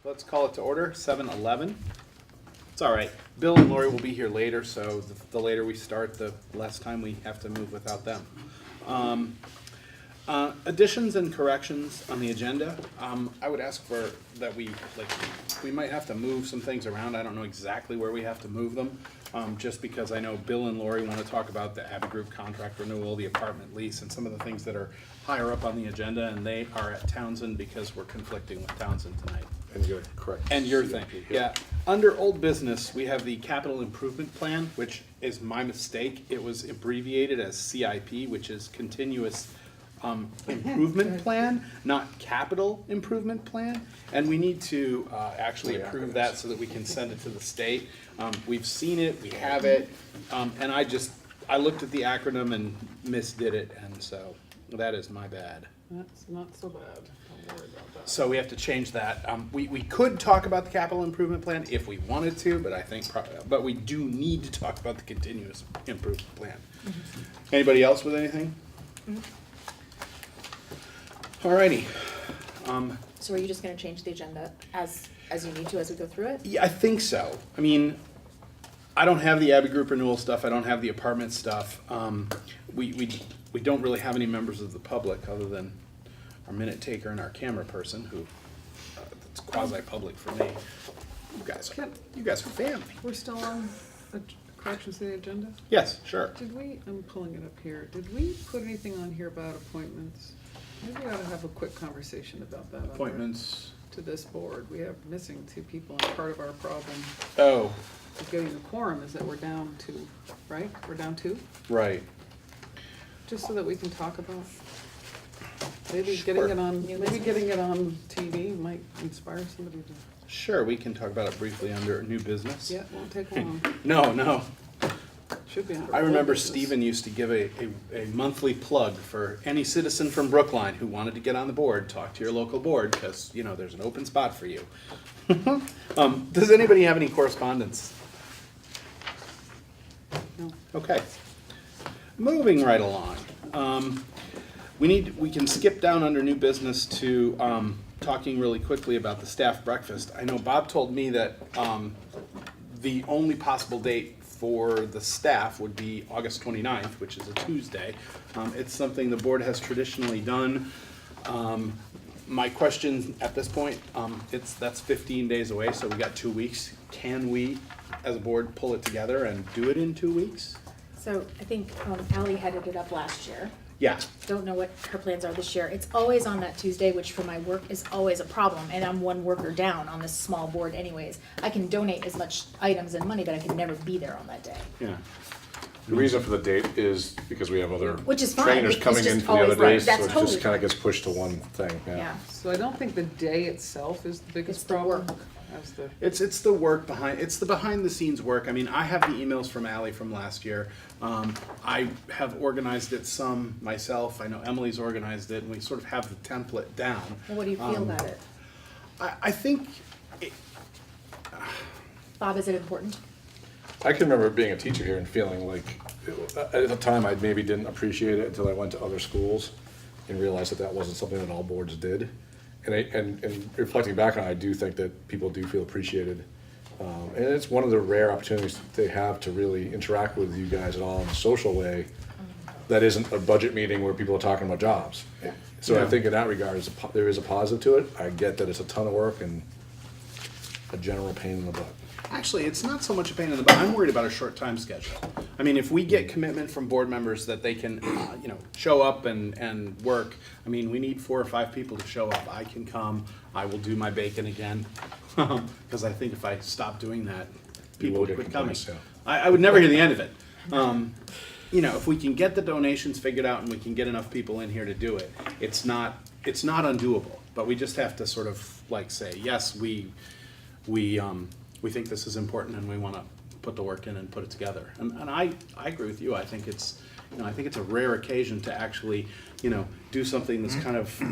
Let's call it to order, 7:11. It's all right. Bill and Lori will be here later, so the later we start, the less time we have to move without them. Additions and corrections on the agenda. I would ask for that we might have to move some things around. I don't know exactly where we have to move them, just because I know Bill and Lori want to talk about the Abbey Group contract renewal, the apartment lease, and some of the things that are higher up on the agenda, and they are at Townsend because we're conflicting with Townsend tonight. And you're correct. And your thing, yeah. Under old business, we have the capital improvement plan, which is my mistake. It was abbreviated as CIP, which is continuous improvement plan, not capital improvement plan. And we need to actually approve that so that we can send it to the state. We've seen it, we have it, and I looked at the acronym and misdid it, and so that is my bad. That's not so bad. Don't worry about that. So we have to change that. We could talk about the capital improvement plan if we wanted to, but I think, but we do need to talk about the continuous improvement plan. Anybody else with anything? Alrighty. So are you just gonna change the agenda as you need to as we go through it? Yeah, I think so. I mean, I don't have the Abbey Group renewal stuff. I don't have the apartment stuff. We don't really have any members of the public other than our minute taker and our camera person, who it's quasi-public for me. You guys are family. We're still on corrections to the agenda? Yes, sure. Did we, I'm pulling it up here, did we put anything on here about appointments? Maybe we ought to have a quick conversation about that. Appointments. To this board. We have missing 2 people, and part of our problem Oh, with getting the quorum is that we're down 2, right? We're down 2? right. Just so that we can talk about, maybe Sure. getting it on TV might inspire somebody to, Sure, we can talk about it briefly under new business. yeah, it won't take long. No. Should be under I old remember business. Stephen used to give a monthly plug for any citizen from Brookline who wanted to get on the board, talk to your local board, because, there's an open spot for you. Does anybody have any correspondence? No. Okay. Moving right along. We can skip down under new business to talking really quickly about the staff breakfast. I know Bob told me that the only possible date for the staff would be August 29th, which is a Tuesday. It's something the board has traditionally done. My question at this point, that's 15 days away, so we got 2 weeks. Can we, as a board, pull it together and do it in 2 weeks? So I think Ally headed it up last year. Yeah. Don't know what her plans are this year. It's always on that Tuesday, which for my work is always a problem, and I'm one worker down on this small board anyways. I can donate as much items and money, but I can never be there on that day. Yeah. The reason for the date is because we have other Which is fine. trainers It's coming just in for the always other right. days, so That's it totally just kind fine. of gets pushed to one thing, Yeah. So I don't think the day itself is the biggest It's the problem. work. As the, It's the work it's the behind the scenes work. I mean, I have the emails from Ally from last year. I have organized it some myself. I know Emily's organized it, and we sort of have the template down. Well, what do you feel about it? I think, Bob, is it important? I can remember being a teacher here and feeling like, at the time, I maybe didn't appreciate it until I went to other schools and realized that wasn't something that all boards did. And reflecting back on it, I do think that people do feel appreciated. And it's one of the rare opportunities they have to really interact with you guys at all in a social way that isn't a budget meeting where people are talking about jobs. So I think in that regard, there is a positive to it. I get that it's a ton of work and a general pain in the butt. actually, it's not so much a pain in the butt. I'm worried about a short time schedule. I mean, if we get commitment from board members that they can, show up and work, I mean, we need 4 or 5 people to show up. I can come, I will do my bacon again, because I think if I stop doing that, people would quit coming. Yeah. I would never hear the end of it. If we can get the donations figured out and we can get enough people in here to do it, it's not undoable. But we just have to sort of like say, yes, we think this is important and we want to put the work in and put it together. And I agree with you. I think it's a rare occasion to actually do something that's kind of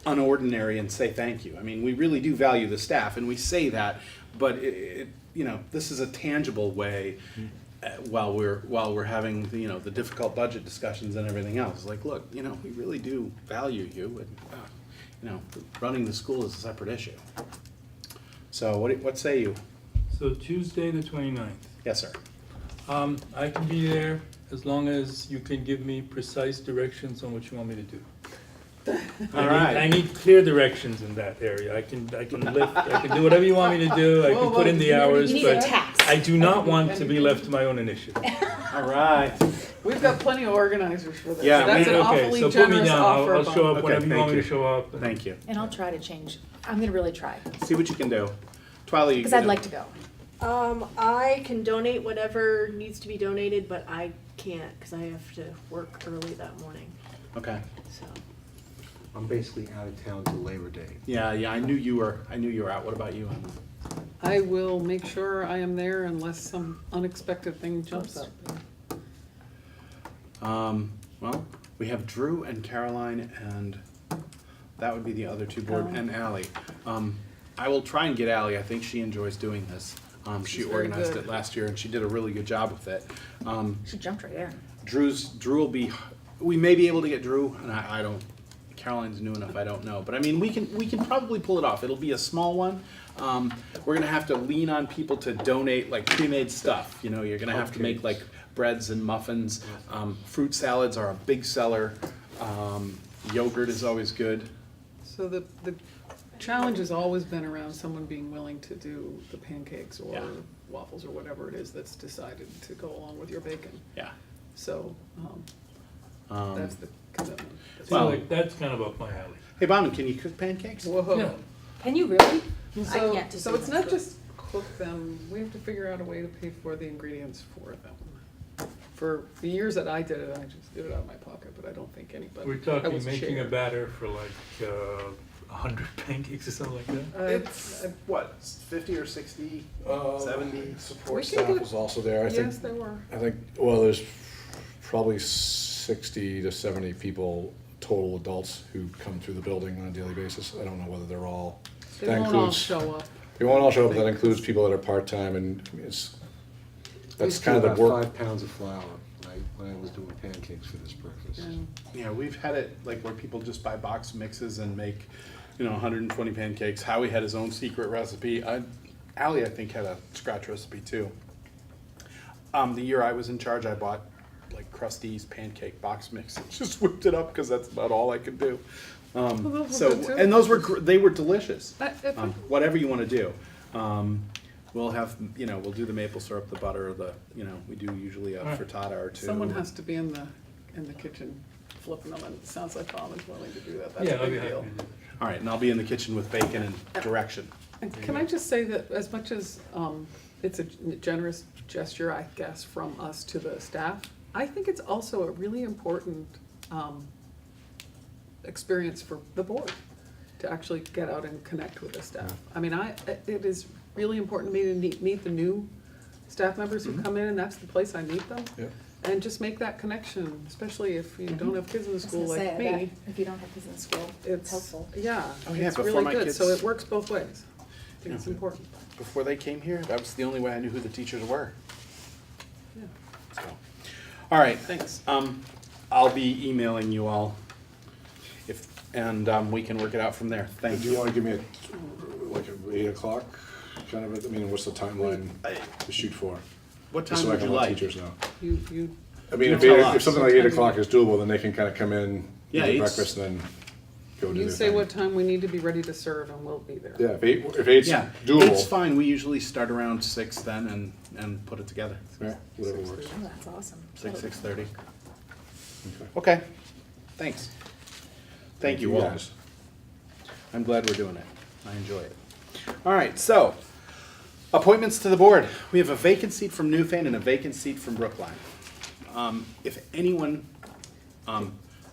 unordinary and say thank you. I mean, we really do value the staff, and we say that, but this is a tangible way. While we're having the difficult budget discussions and everything else, like, look, we really do value you, and you know, running the school is a separate issue. So what say you? So Tuesday, the 29th. Yes, sir. I can be there as long as you can give me precise directions on what you want me to do. All right. I need clear directions in that area. I can lift, I can do whatever you want me to do, I can put in the hours, You need a but task. I do not want to be left to my own initiative. All right. We've got plenty of organizers for this. Yeah, That's an Okay, awfully so put me generous down, offer. I'll show up Okay, whenever you thank want me you. to show up. Thank you. And I'll try to change. I'm gonna really try, See what you can do. Twyla, you because I'd like to go. I can donate whatever needs to be donated, but I can't because I have to work early that morning. Okay. So I'm basically out of town till Labor Day. Yeah, I knew you were out. What about you, Emma? I will make sure I am there unless some unexpected thing jumps up. Well, we have Drew and Caroline, and that would be the other two board, Ally. and Ally. I will try and get Ally. I think she enjoys doing this. She She's very organized good. it last year, and she did a really good job with it. She jumped right in. Drew will be. We may be able to get Drew, and I don't. Caroline's new enough. I don't know, but I mean, we can probably pull it off. It'll be a small one. We're gonna have to lean on people to donate like pre-made stuff. You know, you're gonna have to make like breads and muffins. Fruit salads are a big seller. Yogurt is always good. So the challenge has always been around someone being willing to do the pancakes or Yeah. waffles or whatever it is that's decided to go along with your bacon. Yeah. So, Um, that's the commitment. So Well- like, that's kind of up my alley. Hey, Bauman, can you cook pancakes? Whoa. Yeah. Can you really? I So, can't just so do it's that. not just cook them, we have to figure out a way to pay for the ingredients for them. For the years that I did it, I just did it out of my pocket, but I don't think anybody. We're that talking was making a shared. batter for like 100 pancakes or something like that? It's what, 50 or 60, 70? We Support can staff get- was also there, I think. Yes, there were. I think, well, there's probably 60 to 70 people, total adults, who come through the building on a daily basis. I don't know whether they're all, They that won't all includes, show up. they won't all show up, but that includes people that are part-time, and I mean, that's kind of the About work. 5 pounds of flour when I was doing pancakes for this breakfast. Yeah. Yeah, we've had it like where people just buy box mixes and make, 120 pancakes. Howie had his own secret recipe. Allie, I think, had a scratch recipe too. The year I was in charge, I bought like Krusty's pancake box mix and just whipped it up because that's about all I could do. those were So, good, too. and those were they were delicious. If- Whatever you want to do. We'll have, we'll do the maple syrup, the butter, we do usually a Right. frittata or two. Someone has to be in the kitchen flipping them, and it sounds like Bob is willing to do that. That's Yeah, a I'll be big happy deal. to do that. All right, and I'll be in the kitchen with bacon and direction. And can I just say that as much as it's a generous gesture, I guess, from us to the staff, I think it's also a really important experience for the board to actually get out and connect with the staff. I mean, it is really important to me to meet the new staff members who come in, and that's the place I meet them. Yeah. And just make that connection, especially if you don't have kids in the I was school gonna say, like I bet me. if you don't have kids in school, it's helpful. Yeah, Oh, yeah, it's before really my good, so kids- it works both ways. I think it's Yeah. important. Before they came here, that was the only way I knew who the teachers were. Yeah. So, all right. Thanks. I'll be emailing you all, and we can work it out from there. Thank Do you you. want to give me like 8 o'clock, kind of, I mean, what's the timeline to shoot for? What Just time so I would can you let like? teachers know. You, I mean, You if tell 8 us. if something like 8 o'clock is doable, then they can kind of come in, Yeah, eat eight's- breakfast, and then go do you their say thing. what time we need to be ready to serve, and we'll be there. Yeah, if eight's Yeah, doable. Eight's fine. We usually start around 6 then and put it together. Yeah, whatever works. Oh, that's awesome. 6:30. Okay. Okay, thanks. Thank you all. guys. I'm glad we're doing it. I enjoy it. All right, so, appointments to the board. We have a vacant seat from Newfane and a vacant seat from Brookline. If anyone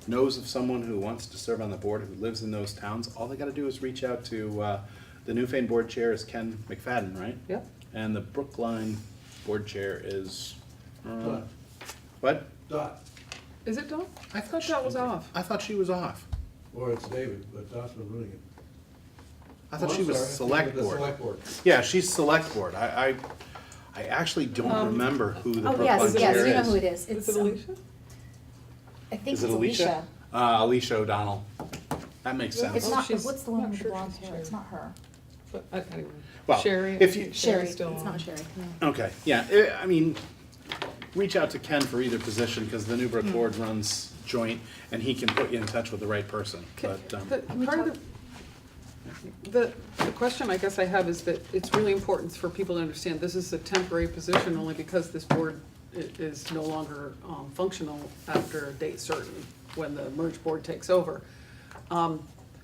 knows of someone who wants to serve on the board who lives in those towns, all they gotta do is reach out to, the Newfane board chair is Ken McFadden, right? Yep. And the Brookline board chair is, Dot. what? Dot, Is it Dawn? I thought that was off. I thought she was off. or it's David, but Dot's been running it. I thought Oh, she I'm was sorry, select the board. select board. Yeah, she's select board. I actually don't remember who the Oh, Brookline yes, yes, chair you know is. who it is. Is It's, it Alicia? I think Is it's it Alicia? Alicia. Alicia O'Donnell. That makes Yeah. sense. It's not, she's- what's the I'm one not with the sure blonde she's hair? It's not her. But anyway, Well, Sherry. if you- Sherry, still it's on. not Sherry, no. Okay, yeah, I mean, reach out to Ken for either position, because the Newbrook board runs joint, and he can put you in touch with the right person, but, Part of the question I guess I have is that it's really important for people to understand, this is a temporary position only because this board is no longer functional after a date certain, when the merged board takes over.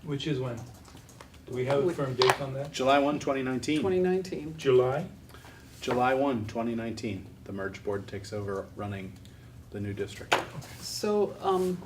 Which is when? Do we have a firm date on that? July 1, 2019. 2019. July? July 1, 2019, the merged board takes over running the new district. So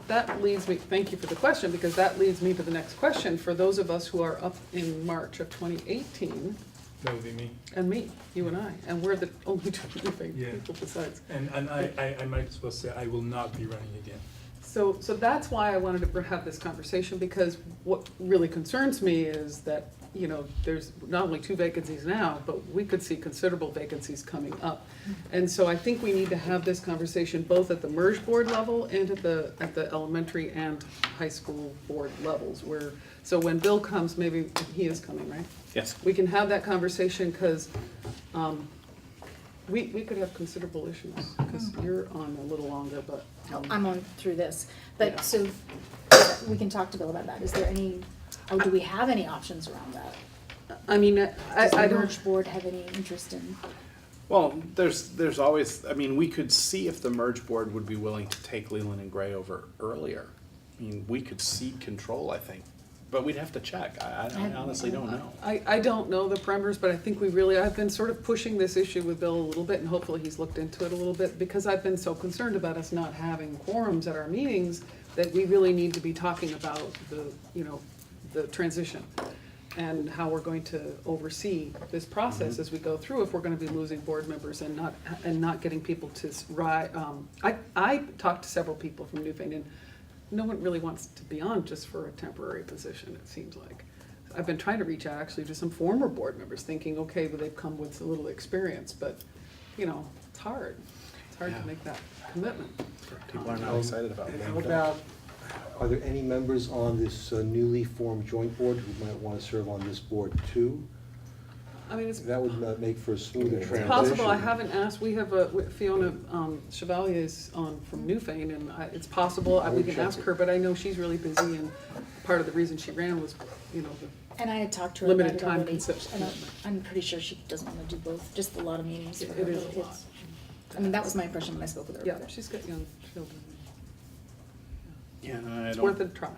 that leads me, thank you for the question, because that leads me to the next question. For those of us who are up in March of 2018, That would be me. and me, you and I, and we're the only two living Yeah. people besides. And I might as well say I will not be running again. So that's why I wanted to have this conversation, because what really concerns me is that, you know, there's not only 2 vacancies now, but we could see considerable vacancies coming up. And so I think we need to have this conversation both at the merged board level and at the elementary and high school board levels, where, so when Bill comes, maybe he is coming, right? Yes. We can have that conversation, because we could have considerable issues, because you're on a little longer, but. I'm on through this, Yeah. but so, we can talk to Bill about that. Is there any, do we have any options around that? I mean, Does I the don't, merged board have any interest in? Well, there's always, I mean, we could see if the merged board would be willing to take Leland and Gray over earlier. I mean, we could cede control, I think, but we'd have to check. I honestly don't know. I don't know the parameters, but I think I've been sort of pushing this issue with Bill a little bit, and hopefully he's looked into it a little bit, because I've been so concerned about us not having quorums at our meetings, that we really need to be talking about the transition, and how we're going to oversee this process as we go through, if we're gonna be losing board members and not getting people to I talked to several people from Newfane, and no one really wants to be on just for a temporary position, it seems like. I've been trying to reach out actually to some former board members, thinking, okay, well, they've come with a little experience, but, you know, it's hard. It's hard Yeah. to make that commitment. People are not excited about it. How about, are there any members on this newly formed joint board who might want to serve on this board too? I mean, it's That would make for a smoother It's transition. possible, I haven't asked, we have Fiona Chevalier's on from Newfane, and it's possible, we can ask her, but I know she's really busy, and part of the reason she ran was, you know, And I had talked to her about Limited it time already, consideration. and I'm pretty sure she doesn't wanna do both, just a lot of meetings for her. It is a It's- lot. I mean, that was my impression when I spoke with her yeah, about it. she's got young children. Yeah, no, I It's worth a don't, try.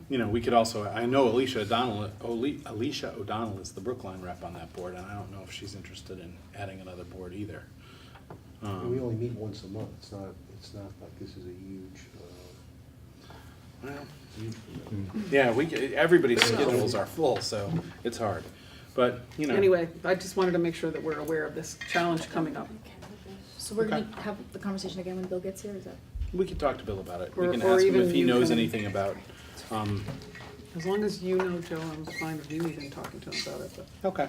you know, we could also, I know Alicia O'Donnell is the Brookline rep on that board, and I don't know if she's interested in adding another board either. And we only meet once a month. It's not like this is a huge, Well, yeah, everybody's schedules are full, so it's hard. But, you know. Anyway, I just wanted to make sure that we're aware of this challenge coming up. So we're Okay. gonna have the conversation again when Bill gets here, is that? We can talk to Bill about it. We Or- can or ask him even if he you knows can- anything about, As long as you know, Joe, I'm fine with you even talking to him about it, but. okay.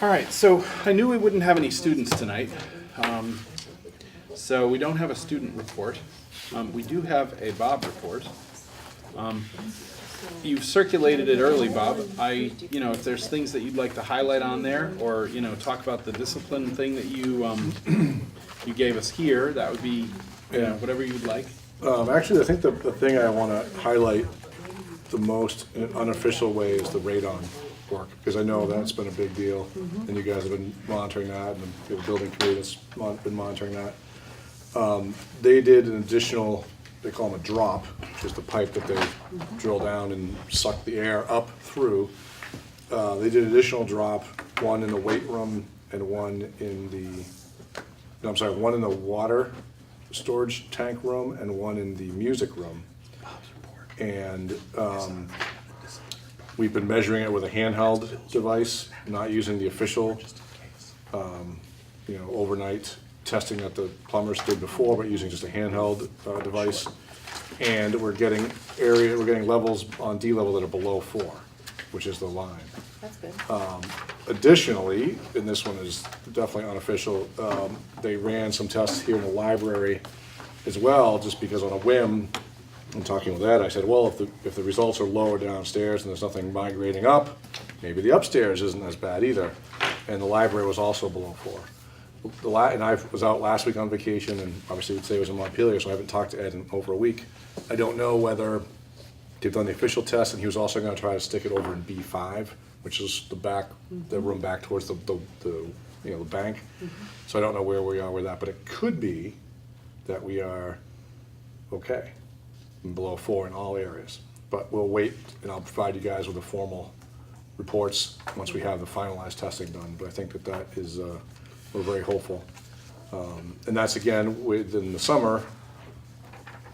All right, so I knew we wouldn't have any students tonight. So we don't have a student report. We do have a Bob report. You've circulated it early, Bob. If there's things that you'd like to highlight on there, or, talk about the discipline thing that you, you gave us here, that would be, whatever you'd like. Actually, I think the thing I want to highlight the most in an unofficial way is the radon work, because I know that's been a big deal, and you guys have been monitoring that, and the building committee that's been monitoring that. They did an additional, they call them a drop, which is the pipe that they drill down and suck the air up through. They did an additional drop, one in the weight room and one in one in the water storage tank room and one in the music room. And we've been measuring it with a handheld device, not using the official, overnight testing that the plumbers did before, but using just a handheld device. And we're getting levels on D level that are below 4, which is the line. That's good. Additionally, and this one is definitely unofficial, they ran some tests here in the library as well, just because on a whim, And talking with Ed, I said, well, if the results are lower downstairs and there's nothing migrating up, maybe the upstairs isn't as bad either. And the library was also below 4. And I was out last week on vacation, and obviously today was in Montpelier, so I haven't talked to Ed in over a week. I don't know whether they've done the official test, and he was also gonna try to stick it over in B5, which is the room back towards the bank. So I don't know where we are with that, but it could be that we are okay, below 4 in all areas. But we'll wait, and I'll provide you guys with the formal reports once we have the finalized testing done. But I think that is, we're very hopeful. And that's again, within the summer,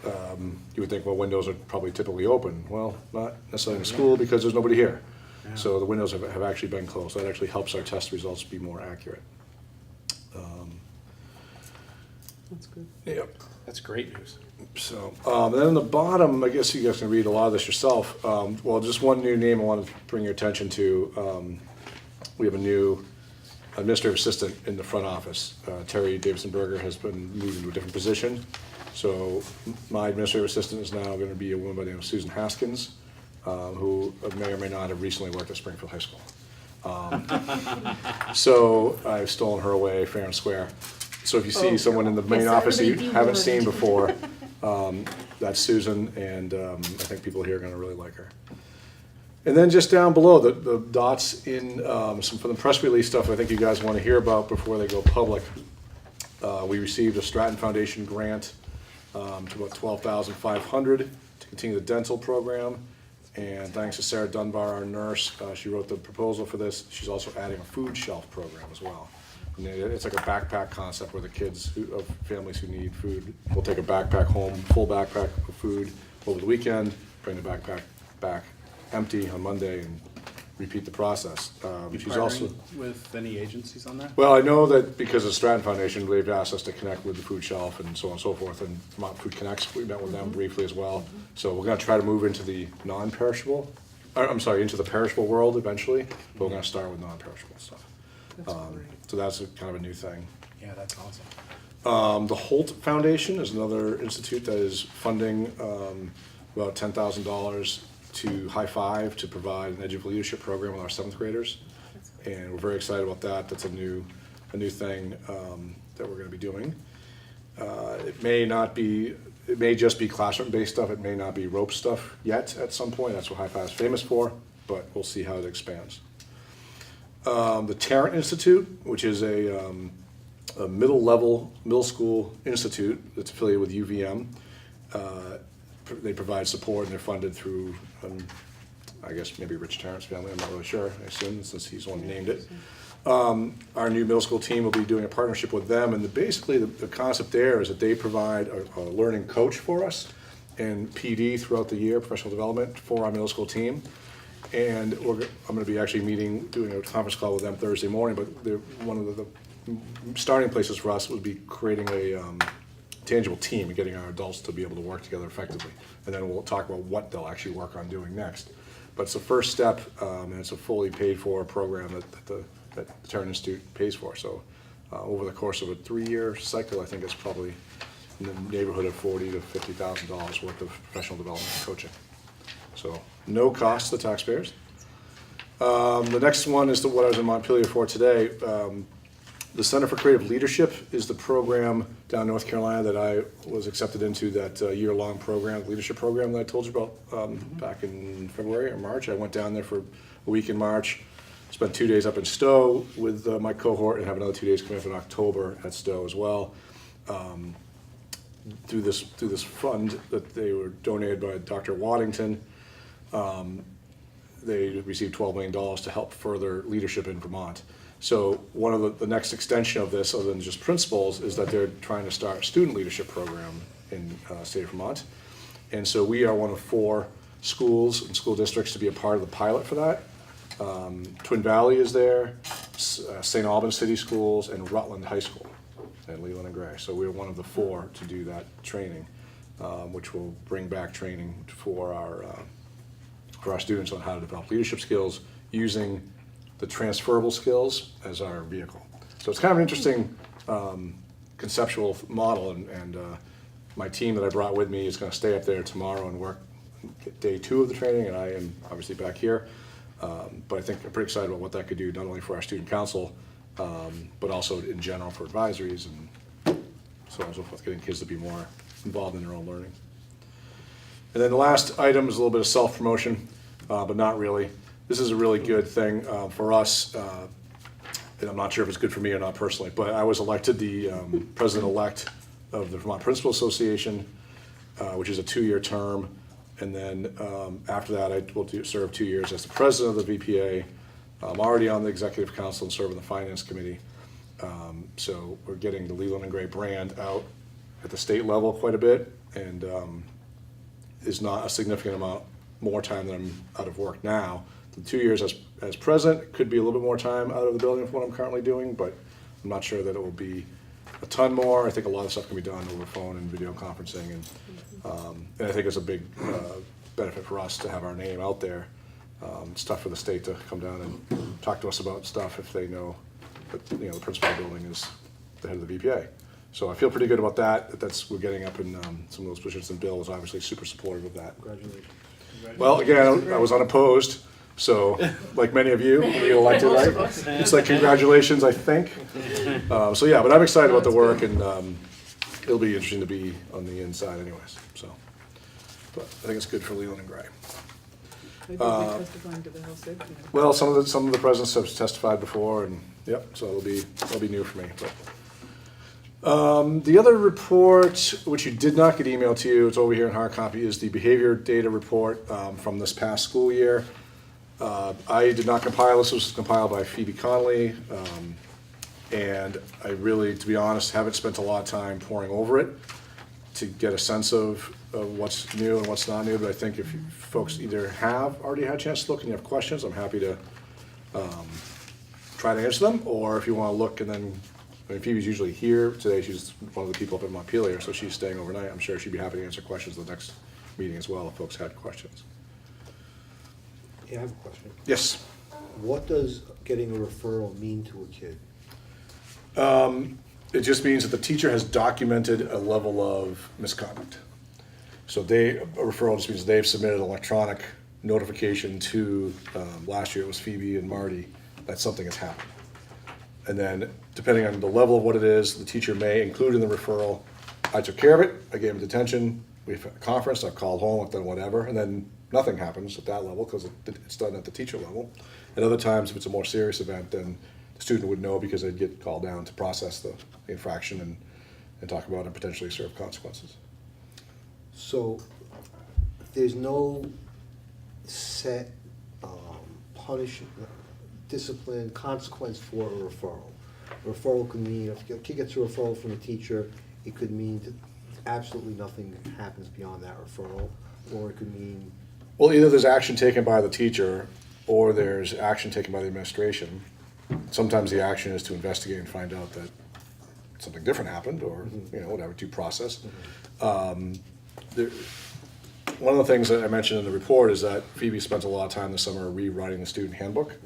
you would think, well, windows are probably typically open. Well, not necessarily in the school because there's nobody here. Yeah. So the windows have actually been closed. That actually helps our test results be more accurate. That's good. Yep. That's great news. So, and then on the bottom, I guess you guys can read a lot of this yourself. Well, just one new name I wanted to bring your attention to. We have a new administrative assistant in the front office. Terry Davidson-Berger has been moved into a different position. So my administrative assistant is now going to be a woman by the name of Susan Haskins, who may or may not have recently worked at Springfield High School. So I've stolen her away fair and square. So if you see someone in the main Yes, office that you everybody be haven't warned. seen before, that's Susan, and I think people here are going to really like her. And then just down below, the dots in some from the press release stuff I think you guys want to hear about before they go public. We received a Stratton Foundation grant to about $12,500 to continue the dental program. And thanks to Sarah Dunbar, our nurse, she wrote the proposal for this. She's also adding a food shelf program as well. And it's like a backpack concept where the kids of families who need food will take a backpack home, full backpack of food over the weekend, bring the backpack back empty on Monday, and repeat the process. You She's also, partnering with any agencies on that? well, I know that because of Stratton Foundation, they've asked us to connect with the food shelf and so on and so forth, and Vermont Food Connects, we met with them briefly as well. So we're gonna try to move into the non-perishable, into the perishable world eventually, but we're gonna start with non-perishable stuff. That's great. So that's kind of a new thing. Yeah, that's awesome. The Holt Foundation is another institute that is funding about $10,000 to High Five to provide an Edge of Leadership program with our 7th graders. And we're very excited about that. That's a new thing that we're gonna be doing. It may just be classroom-based stuff. It may not be rope stuff yet at some point. That's what High Five is famous for, but we'll see how it expands. The Tarrant Institute, which is a middle school institute that's affiliated with UVM. They provide support, and they're funded through, I guess maybe Rich Tarrant's family, I'm not really sure, I assume, since he's the one who named it. Our new middle school team will be doing a partnership with them, and basically the concept there is that they provide a learning coach for us and PD throughout the year, professional development for our middle school team. And I'm gonna be actually doing a conference call with them Thursday morning, but one of the starting places for us would be creating a tangible team and getting our adults to be able to work together effectively. And then we'll talk about what they'll actually work on doing next. But it's the first step, and it's a fully paid for program that the Tarrant Institute pays for. So over the course of a 3-year cycle, I think it's probably in the neighborhood of $40,000 to $50,000 worth of professional development and coaching. So no cost to the taxpayers. The next one is what I was in Montpelier for today. The Center for Creative Leadership is the program down in North Carolina that I was accepted into, that year-long program, leadership program that I told you about back in February or March. I went down there for a week in March, spent 2 days up in Stowe with my cohort, and have another 2 days coming up in October at Stowe as well. Through this fund that they were donated by Dr. Waddington, they received $12 million to help further leadership in Vermont. So one of the next extension of this, other than just principals, is that they're trying to start a student leadership program in the state of Vermont. And so we are one of 4 schools and school districts to be a part of the pilot for that. Twin Valley is there, St. Albans City Schools, and Rutland High School, and Leland and Gray. So we're one of the 4 to do that training, which will bring back training for our students on how to develop leadership skills using the transferable skills as our vehicle. So it's kind of an interesting conceptual model, and My team that I brought with me is gonna stay up there tomorrow and work day 2 of the training, and I am obviously back here. But I think I'm pretty excited about what that could do, not only for our student council, but also in general for advisories and so on and so forth, getting kids to be more involved in their own learning. And then the last item is a little bit of self-promotion, but not really. This is a really good thing for us, and I'm not sure if it's good for me or not personally, but I was elected the president-elect of the Vermont Principal Association, which is a 2-year term. And then after that, I will serve 2 years as the president of the VPA. I'm already on the executive council and serve on the finance committee. So we're getting the Leland and Gray brand out at the state level quite a bit, and is not a significant amount more time than I'm out of work now. The 2 years as president could be a little bit more time out of the building for what I'm currently doing, but I'm not sure that it will be a ton more. I think a lot of stuff can be done over phone and video conferencing, and I think it's a big benefit for us to have our name out there. It's tough for the state to come down and talk to us about stuff if they know that, the principal building is the head of the VPA. So I feel pretty good about that. We're getting up in some of those positions, and Bill was obviously super supportive of that. Congratulations. Well, again, I was unopposed, so like many of you, when you get elected, right? It's like congratulations, I think. So yeah, but I'm excited about the work, and it'll be interesting to be on the inside anyways, so. But I think it's good for Leland and Gray. Maybe we'll be testifying to the health safety. Well, some of the presidents have testified before, and yep, so it'll be new for me. But the other report, which you did not get emailed to you, it's over here in hard copy, is the behavior data report from this past school year. I did not compile this. This was compiled by Phoebe Connolly, and I really, to be honest, haven't spent a lot of time poring over it to get a sense of what's new and what's not new. But I think if you folks either have already had a chance to look and you have questions, I'm happy to try to answer them, or if you want to look and then, Phoebe's usually here. Today she's one of the people up at Montpelier, so she's staying overnight. I'm sure she'd be happy to answer questions at the next meeting as well if folks had questions. Yeah, I have a question. Yes. What does getting a referral mean to a kid? It just means that the teacher has documented a level of misconduct. So a referral just means they've submitted an electronic notification to, last year it was Phoebe and Marty, that something has happened. And then, depending on the level of what it is, the teacher may include in the referral, I took care of it, I gave him detention, we've had a conference, I've called home, I've done whatever, and then nothing happens at that level because it's done at the teacher level. At other times, if it's a more serious event, then the student would know because they'd get called down to process the infraction and talk about and potentially serve consequences. So there's no set punishment, discipline, consequence for a referral. A referral could mean, if a kid gets a referral from a teacher, it could mean that absolutely nothing happens beyond that referral, or it could mean... Well, either there's action taken by the teacher or there's action taken by the administration. Sometimes the action is to investigate and find out that something different happened, or whatever, due process. One of the things that I mentioned in the report is that Phoebe spent a lot of time this summer rewriting the student handbook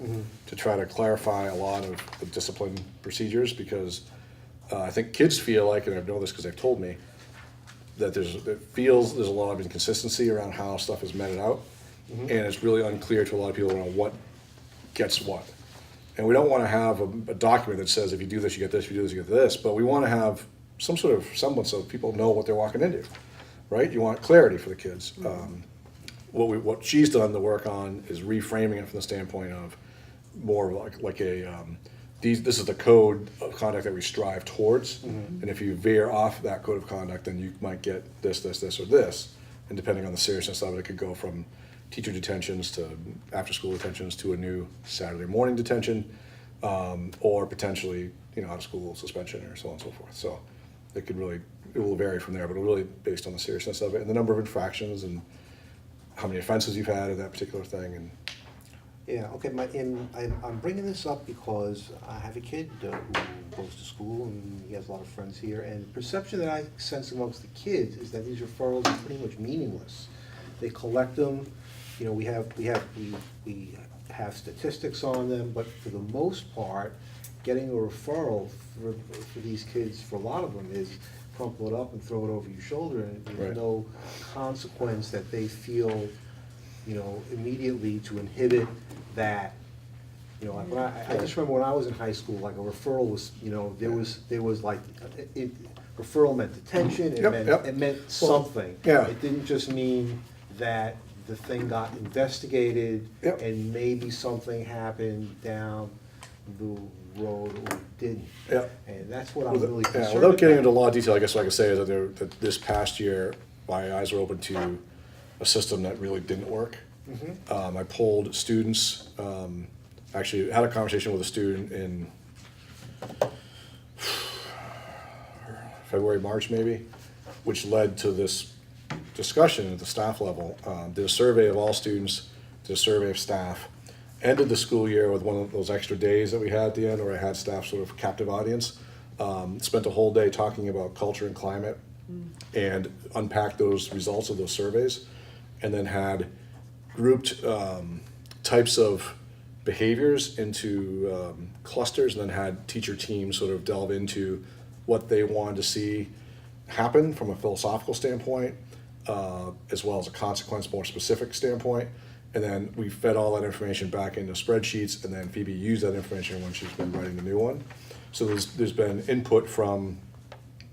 to try to clarify a lot of the discipline procedures, because I think kids feel like, and I know this because they've told me, that there's a lot of inconsistency around how stuff is meted out, and it's really unclear to a lot of people around what gets what. And we don't want to have a document that says if you do this, you get this, if you do this, you get this, but we want to have some sort of semblance so people know what they're walking into, right? You want clarity for the kids. What she's done the work on is reframing it from the standpoint of more like this is the code of conduct that we strive towards, and if you veer off that code of conduct, then you might get this, or this, and depending on the seriousness of it, it could go from teacher detentions to after-school detentions to a new Saturday morning detention, or potentially out-of-school suspension or so on and so forth. So it will vary from there, but it'll really based on the seriousness of it and the number of infractions and how many offenses you've had of that particular thing. And Yeah, okay, I'm bringing this up because I have a kid who goes to school and he has a lot of friends here, and the perception that I sense amongst the kids is that these referrals are pretty much meaningless. They collect them, we have statistics on them, but for the most part, getting a referral for these kids, for a lot of them, is crumple it up and throw it over your shoulder, and Right. there's no consequence that they feel, immediately to inhibit that. Like when I just remember when I was in high school, like a referral was, there was like, referral meant detention, Yep, yep. it meant something. yeah. It didn't just mean that the thing got investigated Yep. and maybe something happened down the road or it didn't. Yep. And that's what I'm really concerned Without getting about. into a lot of detail, I guess what I can say is that this past year, my eyes were open to a system that really didn't work. I polled students, actually had a conversation with a student in February, March maybe, which led to this discussion at the staff level. Did a survey of all students, did a survey of staff, ended the school year with one of those extra days that we had at the end where I had staff sort of captive audience. Spent a whole day talking about culture and climate and unpacked those results of those surveys, and then had grouped types of behaviors into clusters, and then had teacher teams sort of delve into what they wanted to see happen from a philosophical standpoint, as well as a consequence, more specific standpoint. And then we fed all that information back into spreadsheets, and then Phoebe used that information when she's been writing the new one. So there's been input from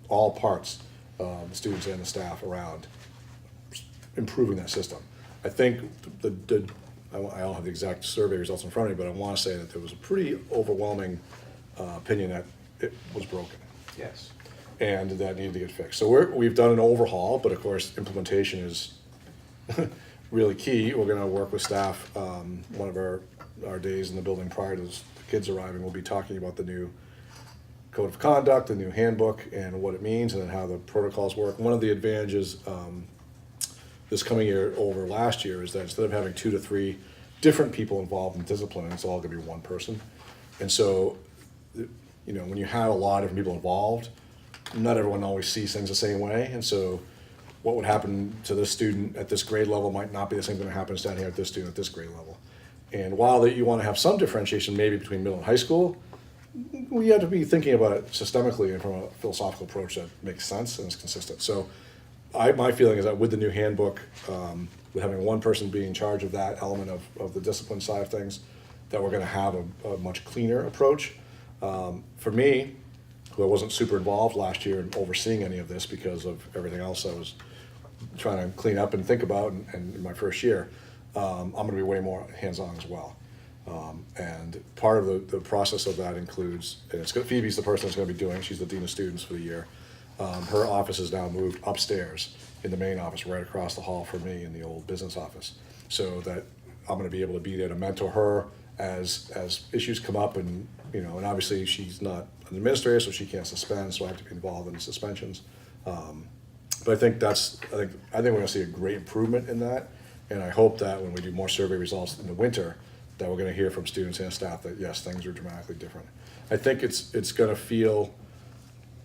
all parts, the students and the staff, around improving that system. I think I don't have the exact survey results in front of me, but I want to say that there was a pretty overwhelming opinion that it was broken Yes. and that needed to get fixed. So we've done an overhaul, but of course implementation is really key. We're going to work with staff. One of our days in the building prior to the kids arriving, we'll be talking about the new code of conduct, the new handbook, and what it means, and then how the protocols work. One of the advantages this coming year over last year is that instead of having 2 to 3 different people involved in discipline, it's all going to be one person. And so, when you have a lot of different people involved, not everyone always sees things the same way. And so what would happen to this student at this grade level might not be the same thing that happens down here at this student at this grade level. And while you want to have some differentiation maybe between middle and high school, we have to be thinking about it systemically and from a philosophical approach that makes sense and is consistent. So my feeling is that with the new handbook, with having one person being in charge of that element of the discipline side of things, that we're going to have a much cleaner approach. For me, who I wasn't super involved last year in overseeing any of this because of everything else I was trying to clean up and think about and in my first year, I'm going to be way more hands-on as well. And part of the process of that includes, and Phoebe's the person that's going to be doing, she's the dean of students for the year. Her office is now moved upstairs in the main office, right across the hall from me in the old business office, so that I'm going to be able to be there to mentor her as issues come up, and and obviously she's not an administrator, so she can't suspend, so I have to be involved in the suspensions. But I think we're going to see a great improvement in that, and I hope that when we do more survey results in the winter, that we're going to hear from students and staff that yes, things are dramatically different. I think it's going to feel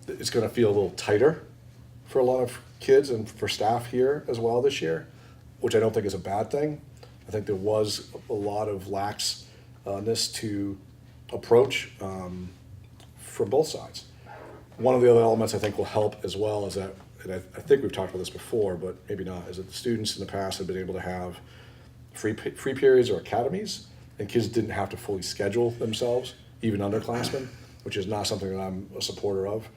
a little tighter for a lot of kids and for staff here as well this year, which I don't think is a bad thing. I think there was a lot of laxness to approach from both sides. One of the other elements I think will help as well is that, and I think we've talked about this before, but maybe not, is that the students in the past have been able to have free periods or academies, and kids didn't have to fully schedule themselves, even underclassmen, which is not something that I'm a supporter of.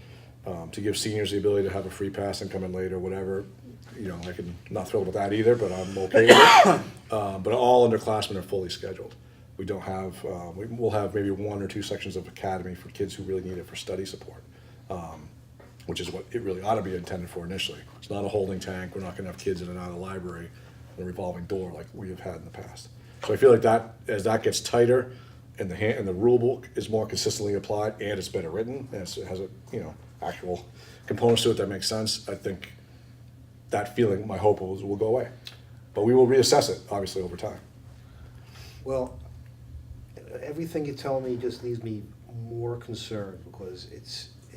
To give seniors the ability to have a free pass and come in late or whatever, I can not thrilled with that either, but I'm okay with it. But all underclassmen are fully scheduled. We don't have, we'll have maybe 1 or 2 sections of academy for kids who really need it for study support, which is what it really ought to be intended for initially. It's not a holding tank. We're not going to have kids in and out of the library in a revolving door like we have had in the past. So I feel like that, as that gets tighter and the rule book is more consistently applied and it's better written and it has a, actual components to it that make sense, I think that feeling, my hope will go away. But we will reassess it, obviously, over time. Well, everything you tell me just leaves me more concerned because it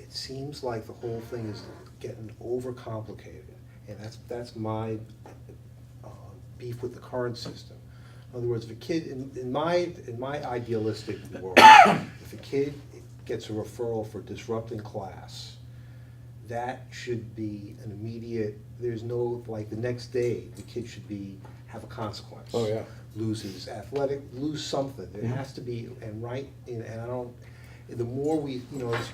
seems like the whole thing is getting overcomplicated, and that's my beef with the current system. In other words, if a kid in my idealistic world, if a kid gets a referral for disrupting class, that should be an immediate, there's no, like, the next day, the kid should have a consequence. Oh, yeah. Lose his athletic, lose something, there has to be, and I don't, the more we,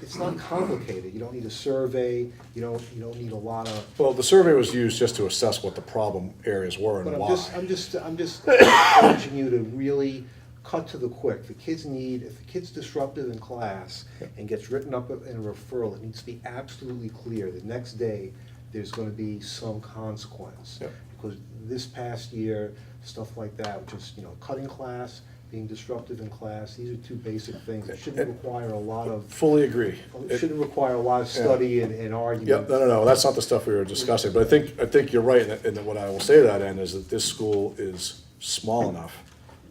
it's not complicated, you don't need a survey, you don't need a lot of. Well, the survey was used just to assess what the problem areas were But and I'm why. I'm just urging you to really cut to the quick. If the kid's disruptive in class and gets written up in a referral, it needs to be absolutely clear. The next day, there's gonna be some consequence. Yep. Because this past year, stuff like that, just, cutting class, being disruptive in class, these are two basic things. It shouldn't require a lot of, Fully agree. it shouldn't require a lot of study and argument. Yeah, no, that's not the stuff we were discussing, but I think you're right, and what I will say to that end is that this school is small enough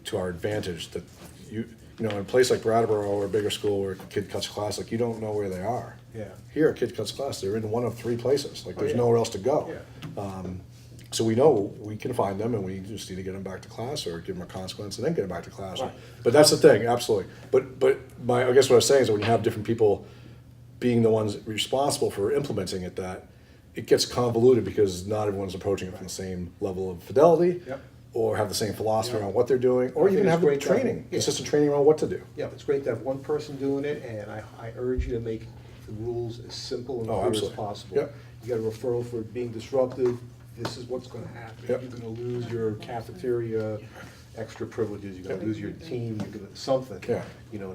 to our advantage that in a place like Brattleboro or a bigger school where a kid cuts class, like, you don't know where they are. Yeah. Here, a kid cuts class, they're in one of 3 places, like, there's yeah. nowhere else to go. Yeah. So we know we can find them, and we just need to get them back to class, or give them a consequence, and then get them back to class. Right. But that's the thing, absolutely. But I guess what I was saying is that when you have different people being the ones responsible for implementing it, that it gets convoluted because not everyone's approaching it from the same level of fidelity, Yep. or have the same philosophy Yeah. around what they're doing, or I think even it's have great to have- training, yeah. consistent training around what to do. Yeah, it's great to have one person doing it, and I urge you to make the rules as simple and Oh, clear as absolutely. possible. Yep. You got a referral for being disruptive, this is what's gonna happen. Yep. You're gonna lose your cafeteria extra privileges, you're gonna lose your team, you're gonna, something. Yeah.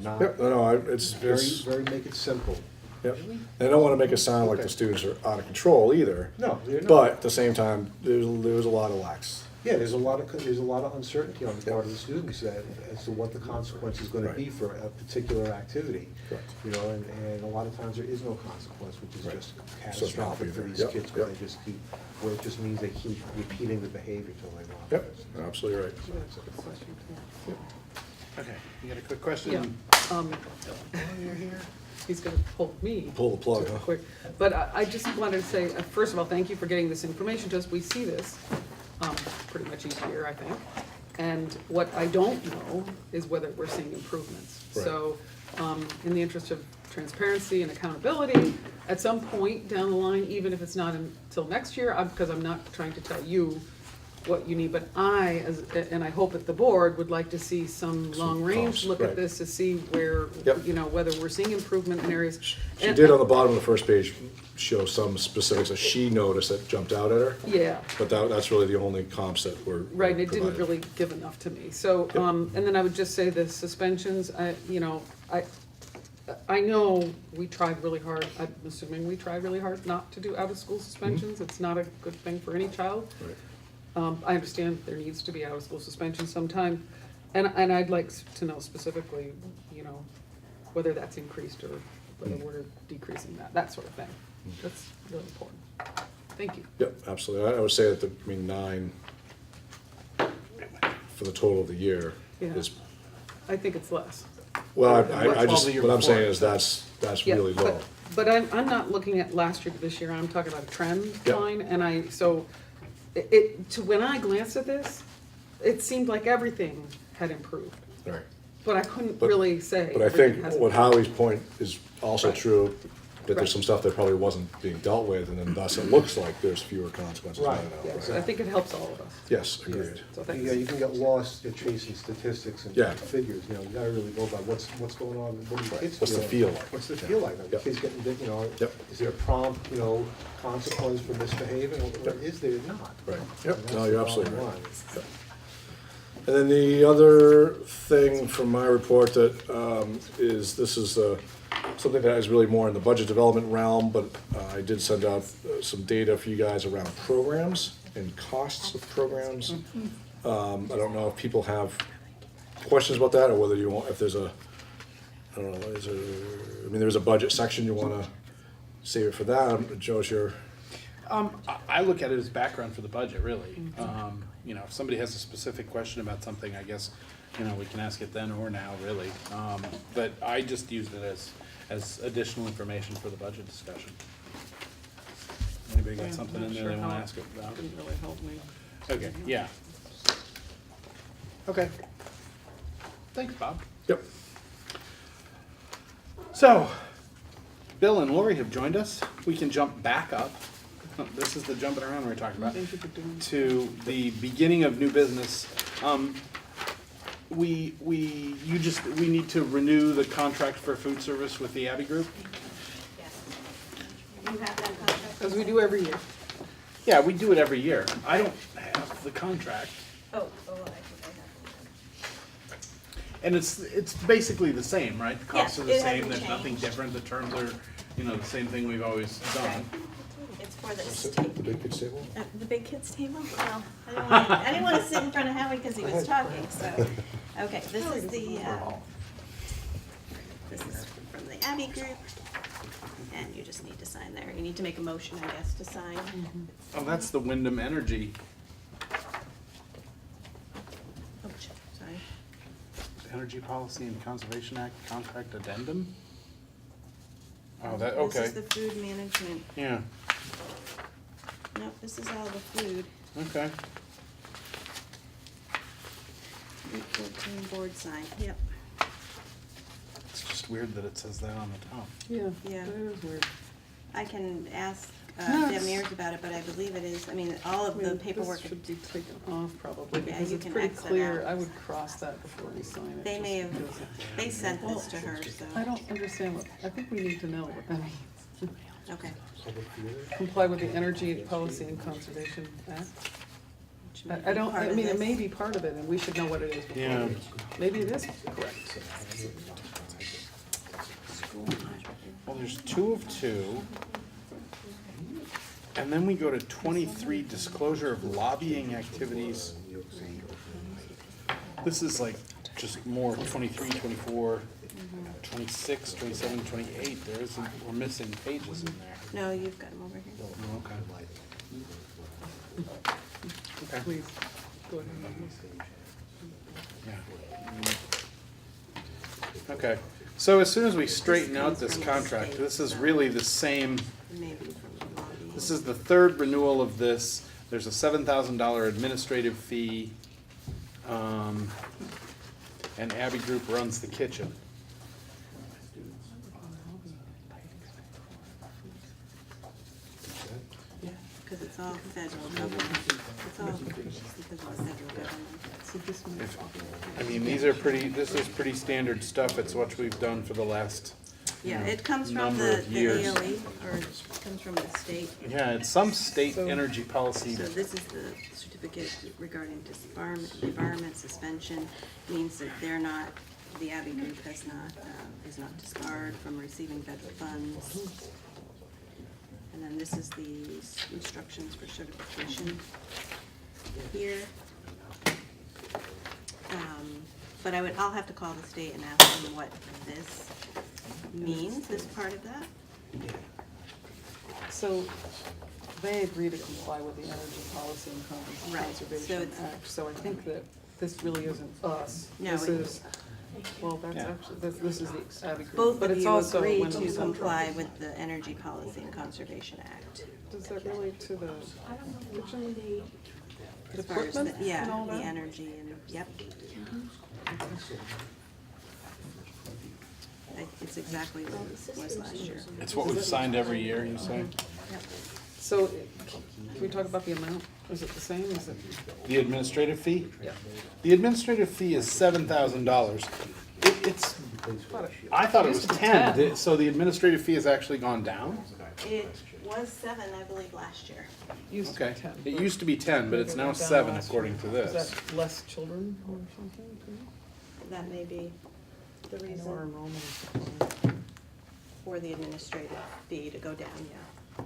Not, Yep, it's very, make it simple. Yep. And I don't want to make it sound like the students are out of control either. No, they're not. But at the same time, there's a lot of lax. Yeah, there's a lot of uncertainty on the part of the students as to what the consequence is gonna Right. be for a particular activity. Correct. And a lot of times there is no consequence, which is Right. just So catastrophic it's for not these either. kids, Yep, where yep. they just keep, where it just means they keep repeating the behavior till they want. Yep, absolutely right. That's a good question, too. Okay, you got a quick question? Yeah, he's gonna pull me. Pull the plug, to huh? quick. But I just wanted to say, first of all, thank you for getting this information to us. We see this pretty much each year, I think. And what I don't know is whether we're seeing improvements. Right. So, in the interest of transparency and accountability, at some point down the line, even if it's not until next year, because I'm not trying to tell you what you need, but and I hope that the board would like to see some long-range comps, look right. at this to see where, Yep. whether we're seeing improvement in areas. She And- did on the bottom of the first page show some specifics that she noticed that jumped out at her. Yeah, But that's really the only comps that were right, and it didn't provided. really give enough to me. So, and then I would just say the suspensions, I know we tried really hard, I'm assuming we tried really hard not to do out-of-school suspensions. It's not a good thing for any child. Right. I understand there needs to be out-of-school suspension sometime, and I'd like to know specifically, whether that's increased or whether we're decreasing that sort of thing. That's really important. Thank you. Yep, absolutely. I would say that 9 for the total of the year Yeah. is, I think it's less. well, What's I just, the year what I'm before? saying is that's Yeah, really low. But I'm not looking at last year to this year, I'm talking about a trend Yeah. line, and when I glanced at this, it seemed like everything had improved, Right. but I couldn't But- really say. But I everything think hasn't. what Howie's point is also Right. true, that Right. there's some stuff that probably wasn't being dealt with, and then thus it looks like there's fewer consequences. Right. I don't know. Yeah, so I think it helps all of us. Yes, agreed. So thanks. Yeah, you can get lost in chasing statistics and Yeah. figures, you gotta really go by what's going on, what do the kids What's the feel like? What's the feel like? Are the Yep. kids getting, Yep. is there a prompt, consequence for misbehaving, or is there not? Right. And Yep, that's no, the you're absolutely bottom right. line. Yep. And then the other thing from my report that this is something that is really more in the budget development realm, but I did send out some data for you guys around programs and costs of programs. I don't know if people have questions about that, or whether you want, if there's I don't know, there's a budget section, you wanna save it for that. Joe's your, I look at it as background for the budget, really. If somebody has a specific question about something, I guess, we can ask it then or now, really. But I just used it as additional information for the budget discussion. Anybody got Yeah, something not in there sure they wanna how- ask about? Didn't really help me. Okay, yeah. Okay. Thanks, Bob. yep, So, Bill and Lori have joined us. We can jump back up. This is the jumping around we were talking about. Thank you for doing that. To the beginning of new business. We need to renew the contract for food service with the Abbey Group. Yes. You have that contract? As we do every year. Yeah, we do it every year. I don't have the contract. Oh, I think I have. And it's basically the same, right? The costs Yes, are the it same, hasn't there's nothing changed. different, the terms are, the same thing we've always Right. done. It's for the Sit state. at the big kids table? The big kids table? Well, I didn't want to sit in front of Howie because he was talking, so. Okay, this is from the Abbey Group. And you just need to sign there. You need to make a motion, I guess, to sign. Oh, that's the Wyndham Energy Oh, sorry. Energy Policy and Conservation Act Contract Addendum? Oh, This okay, is the food management. yeah, Nope, this is all the food. okay. 14 board sign, yep. It's just weird that it says that on the top. Yeah. Yeah. That is weird. I can ask No, Deb it's- Mears about it, but I believe it is, I mean, all of I the mean, paperwork, this should be taken off probably, Yeah, because you it's can pretty X it clear. out. I would cross that before we sign it. they just may have, because- they sent this to her, so, I don't understand what, I think we need to know what that means. okay. Comply with the Energy Policy and Conservation Act. Which might I be don't, part I of mean, it this. may be part of it, and we should know what it is before. Yeah. Maybe it is correct. Well, there's 2 of 2. And then we go to 23, disclosure of lobbying activities. This is like just more 23, 24, 26, 27, 28. There isn't, we're missing pages in there. No, you've got them over here. Oh, okay. Okay, Please, go ahead. yeah. Okay, so as soon as we straighten out this contract, this is really the same. Maybe from the lobby. This is the 3rd renewal of this. There's a $7,000 administrative fee. And Abbey Group runs the kitchen. Because it's all federal government. It's all because of federal government. So this one, If, I mean, this is pretty standard stuff. It's what we've done for the last, Yeah, it comes from number the of years. ALE, or it comes from the state. yeah, it's some state So- energy policy. So this is the certificate regarding debarment suspension, means that they're not, the Abbey Group is not disbarred from receiving federal funds. And then this is the instructions for certification here. But I'll have to call the state and ask them what this means, this part of that. so they agree to comply with the Energy Policy and Right, so Conservation it's- Act, so I think that this really isn't us. No, This it- is, well, that's Yeah. actually, this is the Abbey Group, Both but of it's you also agree Wyndham to Central. comply with the Energy Policy and Conservation Act. Does that relate to the kitchen? As far as, Equipment yeah, and all the that? energy and, yep. It's exactly what it was last year. It's what we've signed every year, you say? Yep. So, can we talk about the amount? Is it the same? Is it? The administrative fee? Yeah. The administrative fee is $7,000. It's, I thought it was Used to be 10, 10. so the administrative fee has actually gone down? It was 7, I believe, last year. Used to be Okay, 10. it used to be 10, but it's now 7 according to Is this. that less children or something? That may be the I know our reason enrollment is declining. for the administrative fee to go down, yeah.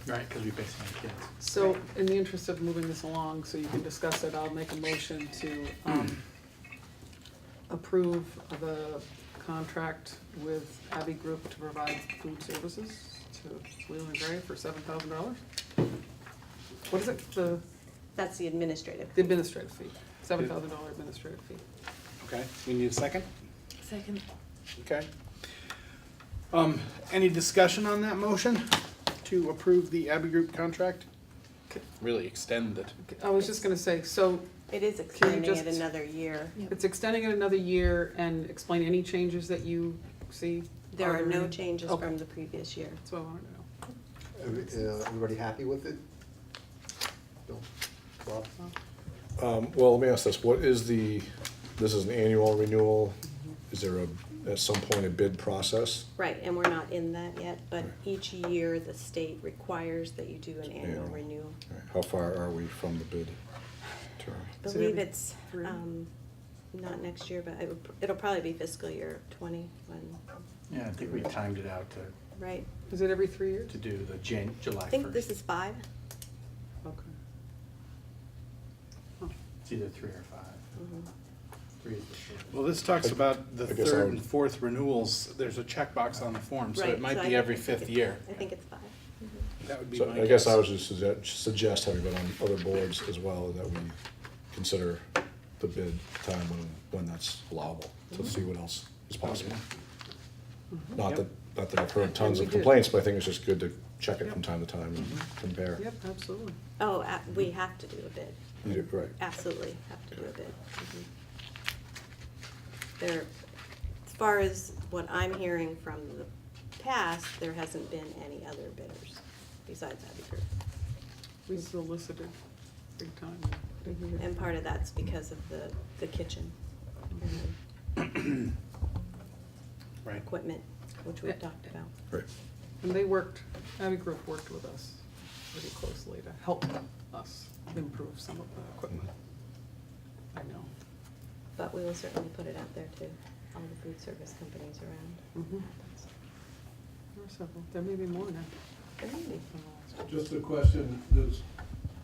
Right, because we pay so many kids. So, in the interest of moving this along, so you can discuss it, I'll make a motion to, approve the contract with Abbey Group to provide food services to Leland and Gray for $7,000. What is it, the That's the administrative. administrative fee, $7,000 administrative fee? Okay, we need a second? Second. Okay. Any discussion on that motion to approve the Abbey Group contract? Really extend it. I was just gonna say, so It is extending it just- another year. it's extending it another year and explain any changes that you see There are no any- changes Okay. from the previous year. That's what I wanted to know. Everybody happy with it? Bill? Bob? Well, let me ask this, this is an annual renewal, is there at some point a bid process? Right, and we're not in that yet, but each year the state requires that you do an annual Annual. renewal. All right, how far are we from the bid term? I Is it believe every it's, 3? not next year, but it'll probably be fiscal year 20 when, Yeah, I think we timed it out right? Is it every 3 years? to do the July 1st. I think this is 5. Okay. It's either 3 or 5. Mhm. 3 is the short. Well, this talks about the I guess I third would- and fourth renewals. There's a checkbox on the form, so Right, it might I be think every it's- fifth year. I think it's 5. That would be So my I guess guess. I would just suggest having it on other boards as well, that we consider the bid time when that's allowable, to see what else is possible. Not that I've heard tons And of we did. complaints, but I think it's just good to check it from time to time and compare. Yep, absolutely. Oh, we have to do a bid. You do- Right. Absolutely have to do a bid. There, as far as what I'm hearing from the past, there hasn't been any other bidders besides Abbey Group. We solicited big time. And part of that's because of the kitchen and Right. equipment, which we've talked about. Right. And Abbey Group worked with us pretty closely to help us improve some of the equipment. I know. But we will certainly put it out there to all the food service companies around. Mhm. There are several, there may be more now. There may be. Just a question,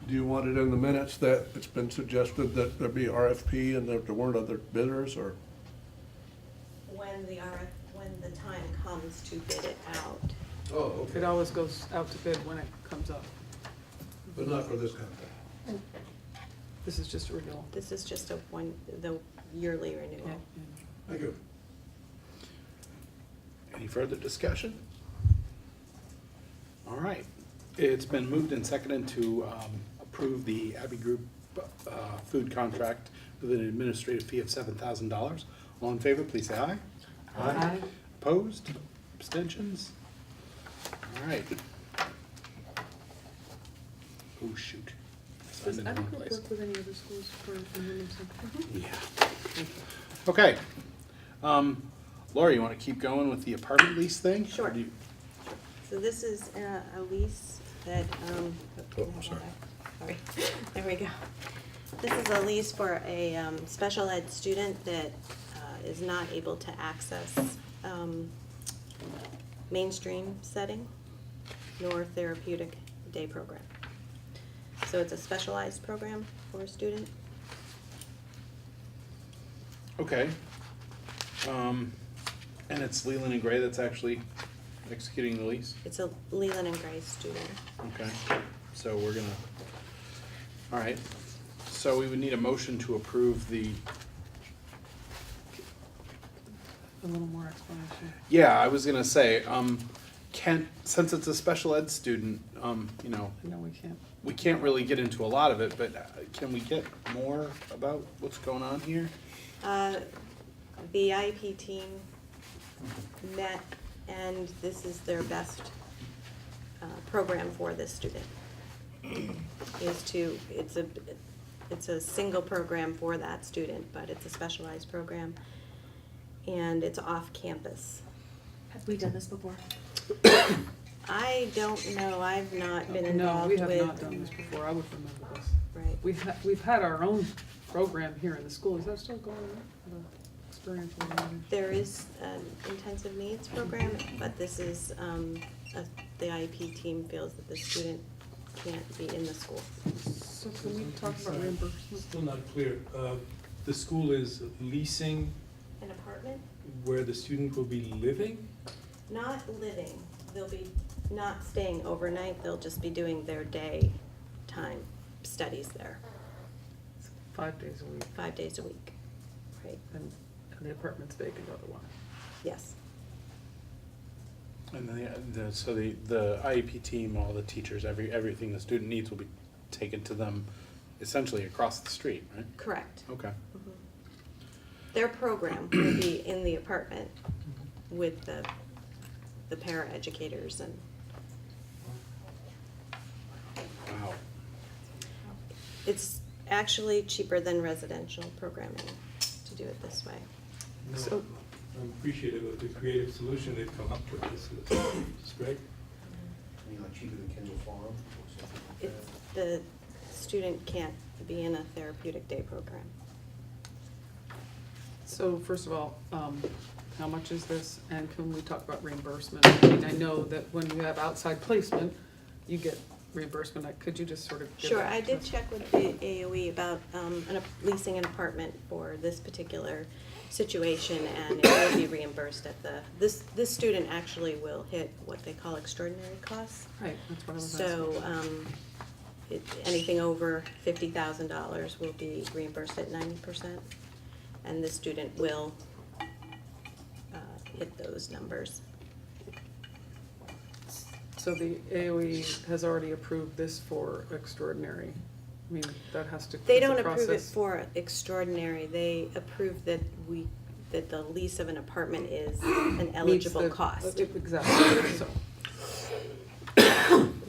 do you want it in the minutes that it's been suggested that there be RFP and that there weren't other bidders, or? When the time comes to bid it out. Oh, It always goes out to bid when it comes up. But not for this kind of thing? This is just a renewal. This is just the yearly renewal. Yeah, Thank you. Any further discussion? All right. It's been moved and seconded to approve the Abbey Group food contract with an administrative fee of $7,000. All in favor, please say aye. Aye. Opposed? Abstentions? All right. Oh, shoot. Does Signed in the Abbey wrong Group place. work with any other schools for renewing something? Yeah. Okay. Laura, you want to keep going with the apartment lease thing? Sure. Or do you- So this is a lease that, Oh, sorry. Sorry, there we go. This is a lease for a special ed student that is not able to access mainstream setting nor therapeutic day program. So it's a specialized program for a student. Okay. And it's Leland and Gray that's actually executing the lease? It's a Leland and Gray student. Okay, so we're gonna, all right, so we would need a motion to approve the, A little more explanation. yeah, I was gonna say, since it's a special ed student, you know, No, we can't. we can't really get into a lot of it, but can we get more about what's going on here? The IEP team met, and this is their best program for this student. It's a single program for that student, but it's a specialized program, and it's off campus. Have we done this before? I don't know, I've not been No, involved we with. have not done this before. I would remember this. Right. We've had our own program here in the school. Is that still going on? The experiential learning? There is an intensive needs program, but this is, the IEP team feels that the student can't be in the school. So can we talk about reimbursement? Still not clear. The school is leasing An apartment? where the student will be living? Not living, they'll be not staying overnight, they'll just be doing their daytime studies there, 5 days a week, 5 days a week, right? and the apartment's vacant otherwise. Yes, And so the IEP team, all the teachers, everything the student needs will be taken to them essentially across the street, right? correct. Okay. Their program will be in the apartment with the the paraeducators, and Wow. it's actually cheaper than residential programming to do it this way. No, So- I'm appreciative of the creative solution they've come up with. This is great. You know, cheaper than Kendall Farm or something like It's, the student can't be in a therapeutic day program. So first of all, how much is this, and can we talk about reimbursement? I mean, I know that when you have outside placement, you get reimbursement. Could you just sort of give Sure, that I to did us? check with the AOE about leasing an apartment for this particular situation, and it will be reimbursed at the, this student actually will hit what they call extraordinary costs. Right, that's what I was asking. So, anything over $50,000 will be reimbursed at 90%, and the student will hit those numbers. So the AOE has already approved this for extraordinary. I mean, that has to. They that's a don't approve it process. for extraordinary, they approve that that the lease of an apartment is an Meets eligible the- cost. Exactly, so,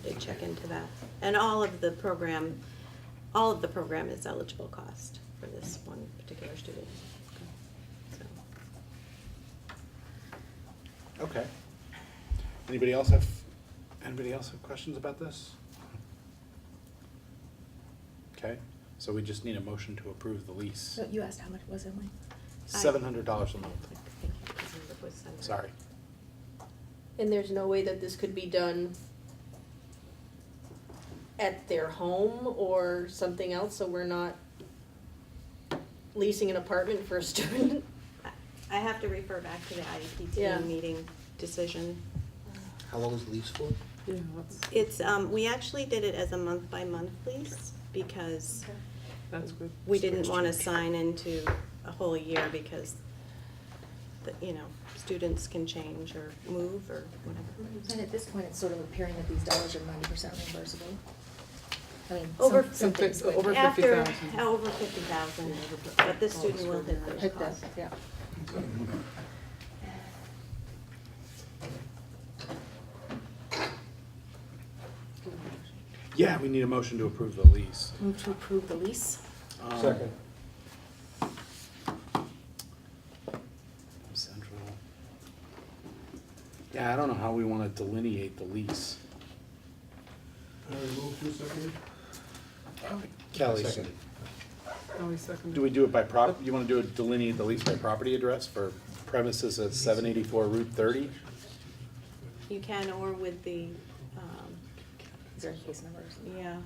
They check into that. And all of the program is eligible cost for this one particular student. So, Okay. Anybody else have questions about this? Okay, so we just need a motion to approve the lease. So you asked how much was it, Mike? $700 a month. I think you can remember what Sunday. Sorry. And there's no way that this could be done at their home or something else, so we're not leasing an apartment for a student? I have to refer back to the IEP Yeah. team meeting decision. that. How long is the lease for? yeah, that's, It's, we actually did it as a month-by-month lease because that's good. we didn't want to sign into a whole year because, students can change or move or whatever. And at this point, it's sort of appearing that these dollars are 90% reimbursable. I mean, Over some things would over After, 50,000. over 50,000, but the student will hit those hit that, costs. yeah. Yeah, we need a motion to approve the lease. Move to approve the lease. Second. Central. Yeah, I don't know how we want to delineate the lease. Move to second. Kelly, Second. Always second. do we do it by you want to delineate the lease by property address for premises at 784 Route 30? You can, or with the, Is there a case number or something? yeah,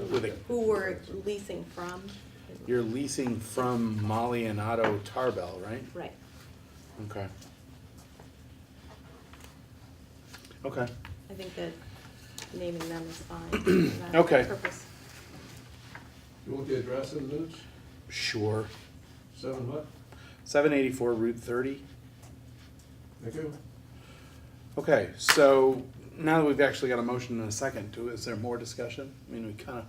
With a, who we're leasing from. you're leasing from Molly and Otto Tarbell, right? Right. Okay. Okay. I think that naming them is fine for that Okay. purpose. You want the address in the minutes? Sure. 7 what? 784 Route 30. Thank you. Okay, so now that we've actually got a motion and a second, is there more discussion? I mean, we kind of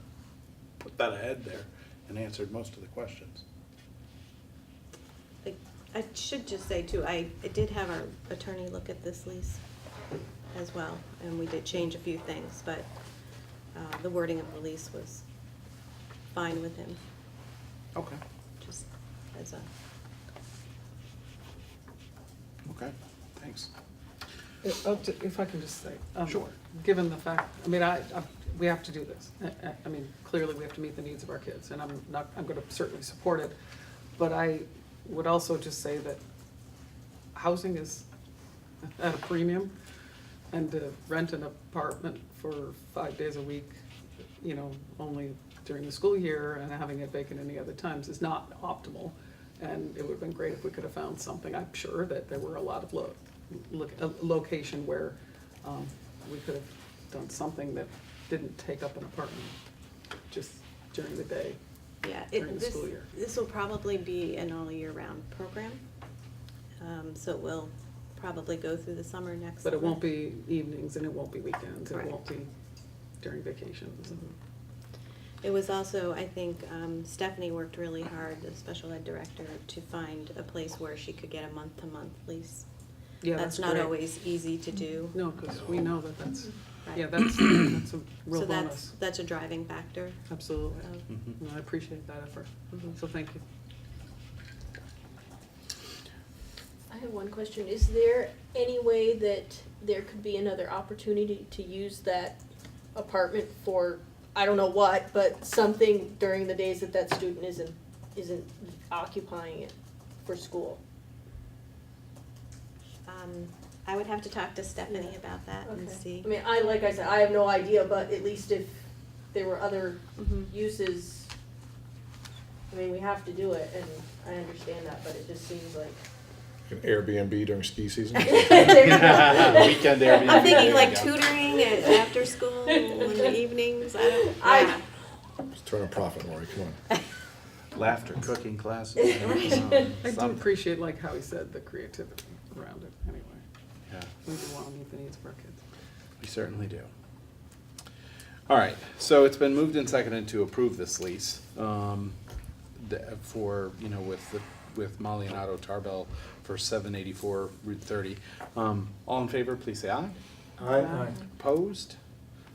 put that ahead there and answered most of the questions. I should just say too, I did have our attorney look at this lease as well, and we did change a few things, but the wording of the lease was fine with him, Okay. just as a, Okay, thanks. If I can just say. Sure. Given the fact, I mean, we have to do this. I mean, clearly we have to meet the needs of our kids, and I'm gonna certainly support it. But I would also just say that housing is at a premium, and to rent an apartment for 5 days a week, only during the school year and having it vacant any other times is not optimal. And it would have been great if we could have found something. I'm sure that there were a lot of location where we could have done something that didn't take up an apartment just during the day. yeah. During the school year. This will probably be an all-year-round program, so it will probably go through the summer next But it summer. won't be evenings and it won't be weekends. It Correct. won't be during vacations. It was also, I think, Stephanie worked really hard, the special ed director, to find a place where she could get a month-to-month lease. Yeah, That's that's not great. always easy to do. No, because we know that that's, Right. yeah, that's a real So bonus. that's a driving factor. Absolutely. of- No, I appreciate that effort. So thank you. I have one question. Is there any way that there could be another opportunity to use that apartment for, I don't know what, but something during the days that that student isn't occupying it for school? I would have to talk to Stephanie about that and Okay. see. I mean, like I said, I have no idea, but at least if there were other Mhm. uses, I mean, we have to do it, and I understand that, but it just seems like. An Airbnb during ski season. There you go. Weekend Airbnb. I'm thinking there like you go. tutoring and after school in the evenings. Yeah. Just trying to profit, Lori, come on. Laughter, cooking classes. I do appreciate, like how he said, the creativity around it, anyway. Yeah, We do want to meet the needs of our kids. we certainly do. All right, so it's been moved and seconded to approve this lease for, with Molly and Otto Tarbell for 784 Route 30. All in favor, please say aye. Aye. Opposed?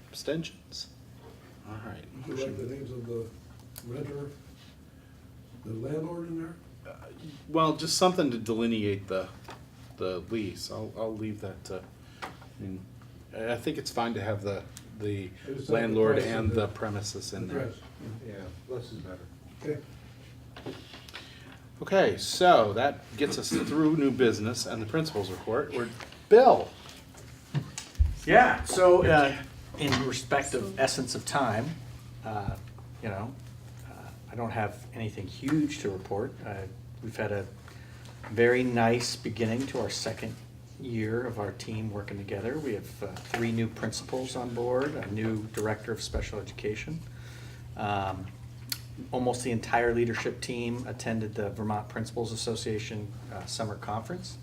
Abstentions? All right. Would you like the names of the renter, the landlord in there? Well, just something to delineate the lease. I'll leave that to, I think it's fine to have the Just have the landlord price and and the the premises in there. Address. Yeah, less is better. Okay. Okay, so that gets us through new business and the principal's report. Bill. Yeah, so, in respect of essence of time, you know, I don't have anything huge to report. We've had a very nice beginning to our second year of our team working together. We have 3 new principals on board, a new director of special education. Almost the entire leadership team attended the Vermont Principals Association summer conference.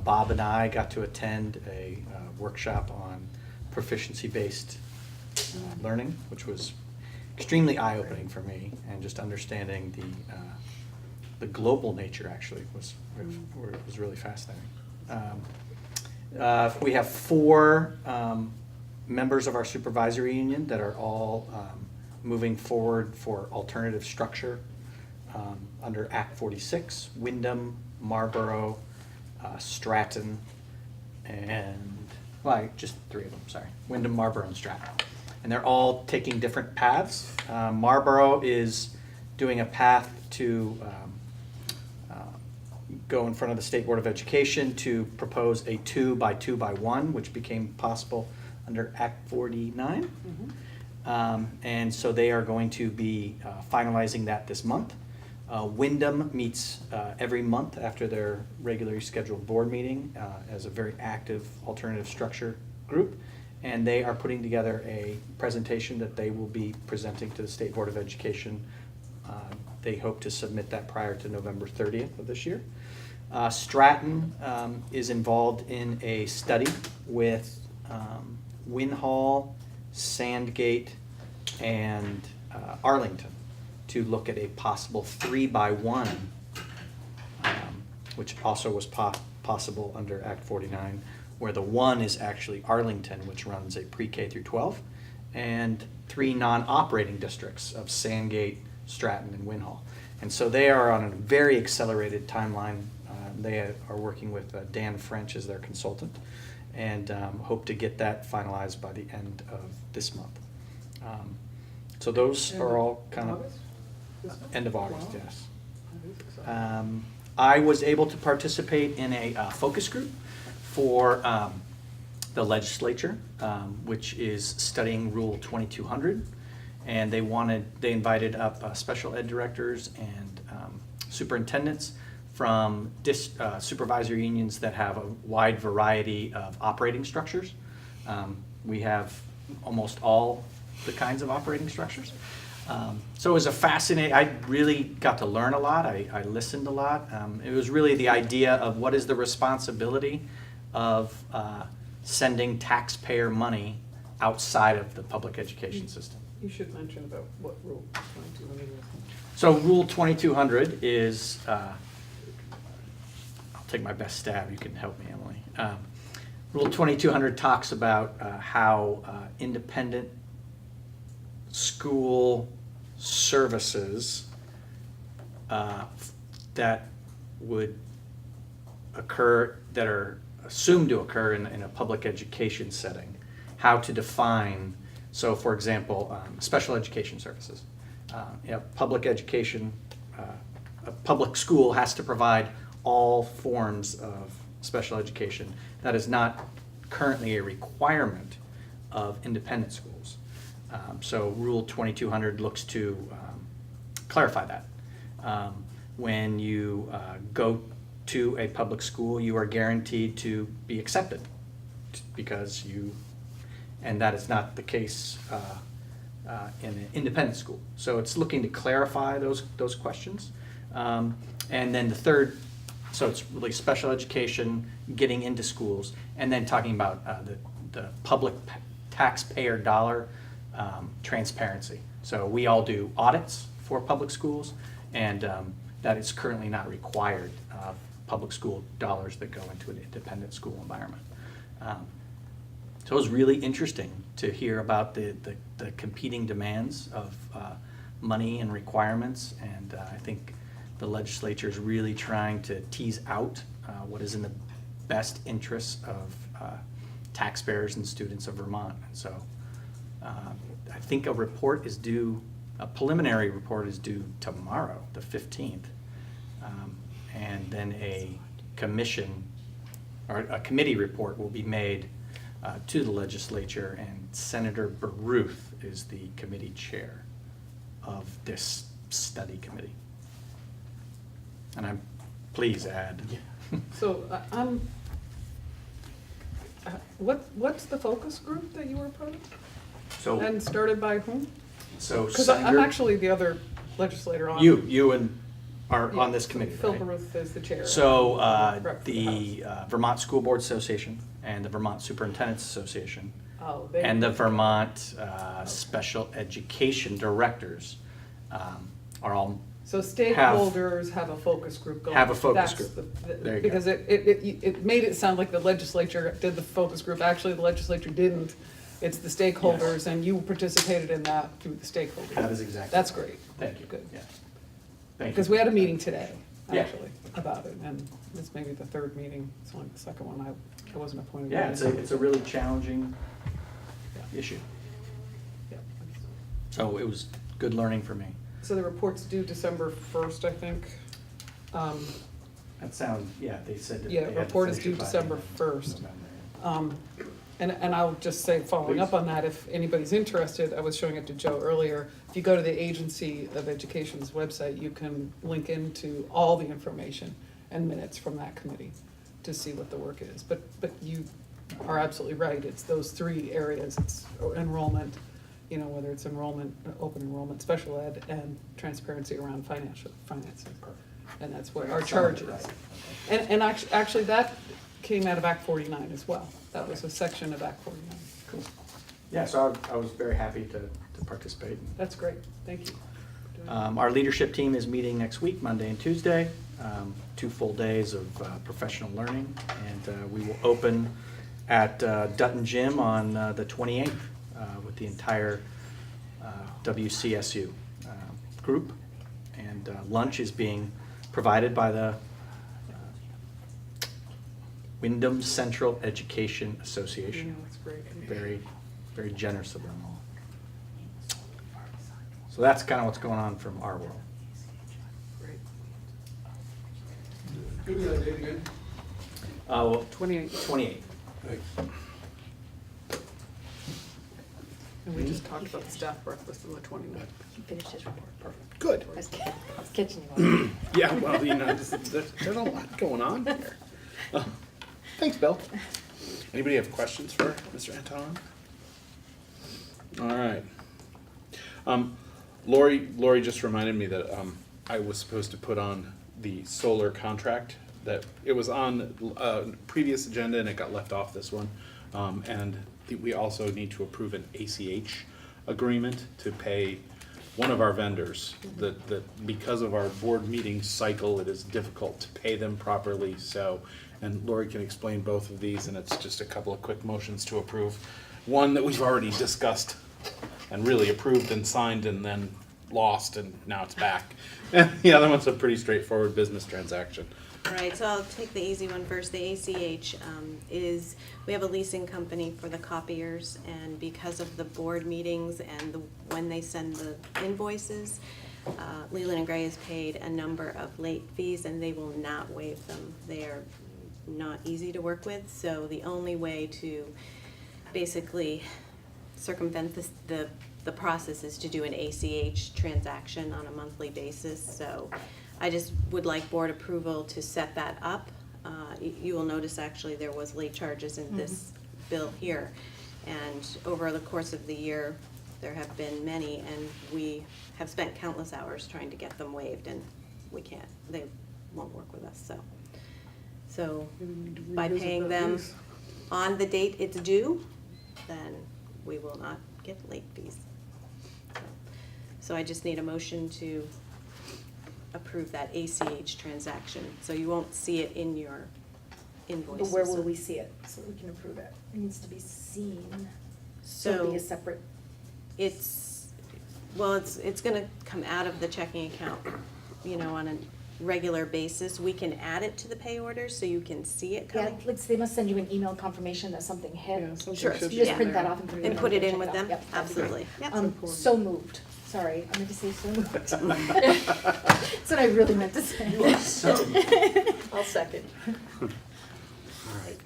Bob and I got to attend a workshop on proficiency-based learning, which was extremely eye-opening for me, and just understanding the global nature actually was really fascinating. We have 4 members of our supervisory union that are all moving forward for alternative structure under Act 46, Wyndham, Marlborough, Stratton, and, just 3 of them, sorry. Wyndham, Marlborough, and Stratton. And they're all taking different paths. Marlborough is doing a path to go in front of the State Board of Education to propose a 2x2x1, which became possible under Act 49. And so they are going to be finalizing that this month. Wyndham meets every month after their regularly scheduled board meeting as a very active alternative structure group. And they are putting together a presentation that they will be presenting to the State Board of Education. They hope to submit that prior to November 30th of this year. Stratton is involved in a study with Winhall, Sandgate, and Arlington to look at a possible 3x1, which also was possible under Act 49, where the 1 is actually Arlington, which runs a pre-K through 12, and 3 non-operating districts of Sandgate, Stratton, and Winhall. And so they are on a very accelerated timeline. They are working with Dan French as their consultant, and hope to get that finalized by the end of this month. So those are all kind of August? This month? end of August, Wow. yes. That is exciting. I was able to participate in a focus group for the legislature, which is studying Rule 2200. And they invited up special ed directors and superintendents from supervisory unions that have a wide variety of operating structures. We have almost all the kinds of operating structures. So it was a fascinating, I really got to learn a lot. I listened a lot. It was really the idea of what is the responsibility of sending taxpayer money outside of the public education system. You should mention about what Rule 2200 is. So Rule 2200 is, I'll take my best stab. You can help me, Emily. Rule 2200 talks about how independent school services that would occur, that are assumed to occur in a public education setting, how to define. So for example, special education services. Public education, a public school has to provide all forms of special education. That is not currently a requirement of independent schools. So Rule 2200 looks to clarify that. When you go to a public school, you are guaranteed to be accepted because and that is not the case in an independent school. So it's looking to clarify those questions. And then the third, so it's really special education, getting into schools, and then talking about the public taxpayer dollar transparency. So we all do audits for public schools, and that is currently not required of public school dollars that go into an independent school environment. So it was really interesting to hear about the competing demands of money and requirements, and I think the legislature is really trying to tease out what is in the best interests of taxpayers and students of Vermont. And so I think a preliminary report is due tomorrow, the 15th, and then a committee report will be made to the legislature, and Senator Baruth is the committee chair of this study committee. And I'm, please add. So, what's the focus group that you were part of? So, And started by whom? so Because I'm Senator, actually the other legislator on. you and are Yeah, on this committee, Phil right? Baruth is the chair. So Rep for the the Vermont School Board Association and the Vermont Superintendents Association Oh, and the Vermont Special Education Directors are all, So stakeholders have a focus group going. Have a focus That's group. the- There you go. Because it made it sound like the legislature did the focus group. Actually, the legislature didn't. It's the stakeholders, and you participated in that through the stakeholders. that is exactly. That's great. Thank you. Good. Yeah. Thank you. Because we had a meeting today, Yeah. actually, about it, and it's maybe the third meeting. It's only the second one. I wasn't appointed. Yeah, yet. it's a really challenging issue. Yeah. So it was good learning for me. So the report's due December 1st, I think. That sounds, yeah, they said that. Yeah, they had to report is finish it due by December 1st. November. And I'll just say, following up Please. on that, if anybody's interested, I was showing it to Joe earlier, if you go to the Agency of Education's website, you can link into all the information and minutes from that committee to see what the work is. But you are absolutely right, it's those three areas, it's enrollment, whether it's enrollment, open enrollment, special ed, and transparency around finances. And that's what our charge is. And actually, that came out of Act 49 as well. That was a section of Act 49. Cool. Yeah, so I was very happy to participate. That's great, thank you. Our leadership team is meeting next week, Monday and Tuesday, 2 full days of professional learning. And we will open at Dutton Gym on the 28th with the entire WCSU group. And lunch is being provided by the Wyndham Central Education Association. Yeah, that's great. Very, very generous of them all. So that's kind of what's going on from our world. Great. Give me that date again. Well, 28, 28. Thanks. and we just talked about the staff breakfast on the 29th. He finished his report. Perfect. Good. I was catching you on. Yeah, well, there's a lot going on here. Thanks, Bill. Anybody have questions for Mr. Anton? All right. Lori just reminded me that I was supposed to put on the solar contract, that it was on a previous agenda and it got left off this one. And we also need to approve an ACH agreement to pay one of our vendors, that because of our board meeting cycle, it is difficult to pay them properly, so, and Lori can explain both of these, and it's just a couple of quick motions to approve. One that we've already discussed and really approved and signed and then lost, and now it's back. And the other one's a pretty straightforward business transaction. All right, so I'll take the easy one first. The ACH is, we have a leasing company for the copiers, and because of the board meetings and when they send the invoices, Leland and Gray has paid a number of late fees, and they will not waive them. They are not easy to work with, so the only way to basically circumvent the process is to do an ACH transaction on a monthly basis. So I just would like board approval to set that up. You will notice actually there was late charges in this bill here. And over the course of the year, there have been many, and we have spent countless hours trying to get them waived, and we can't, they won't work with us, so by paying them on the date it's due, then we will not get late fees. So I just need a motion to approve that ACH transaction, so you won't see it in your invoices. But where will we see it, so we can approve it? It needs to be seen, so it'll be a separate. It's gonna come out of the checking account, on a regular basis. We can add it to the pay order so you can see it Yeah, coming. like, they must send you an email confirmation that something hit. Yeah, something Sure, should You just be print there. that off and put it in. And put it in check with out. them? Yep, that'd be great. Absolutely. Yep. important. So moved, sorry, I meant to say so moved. That's what I really meant to say. I'll second. All right.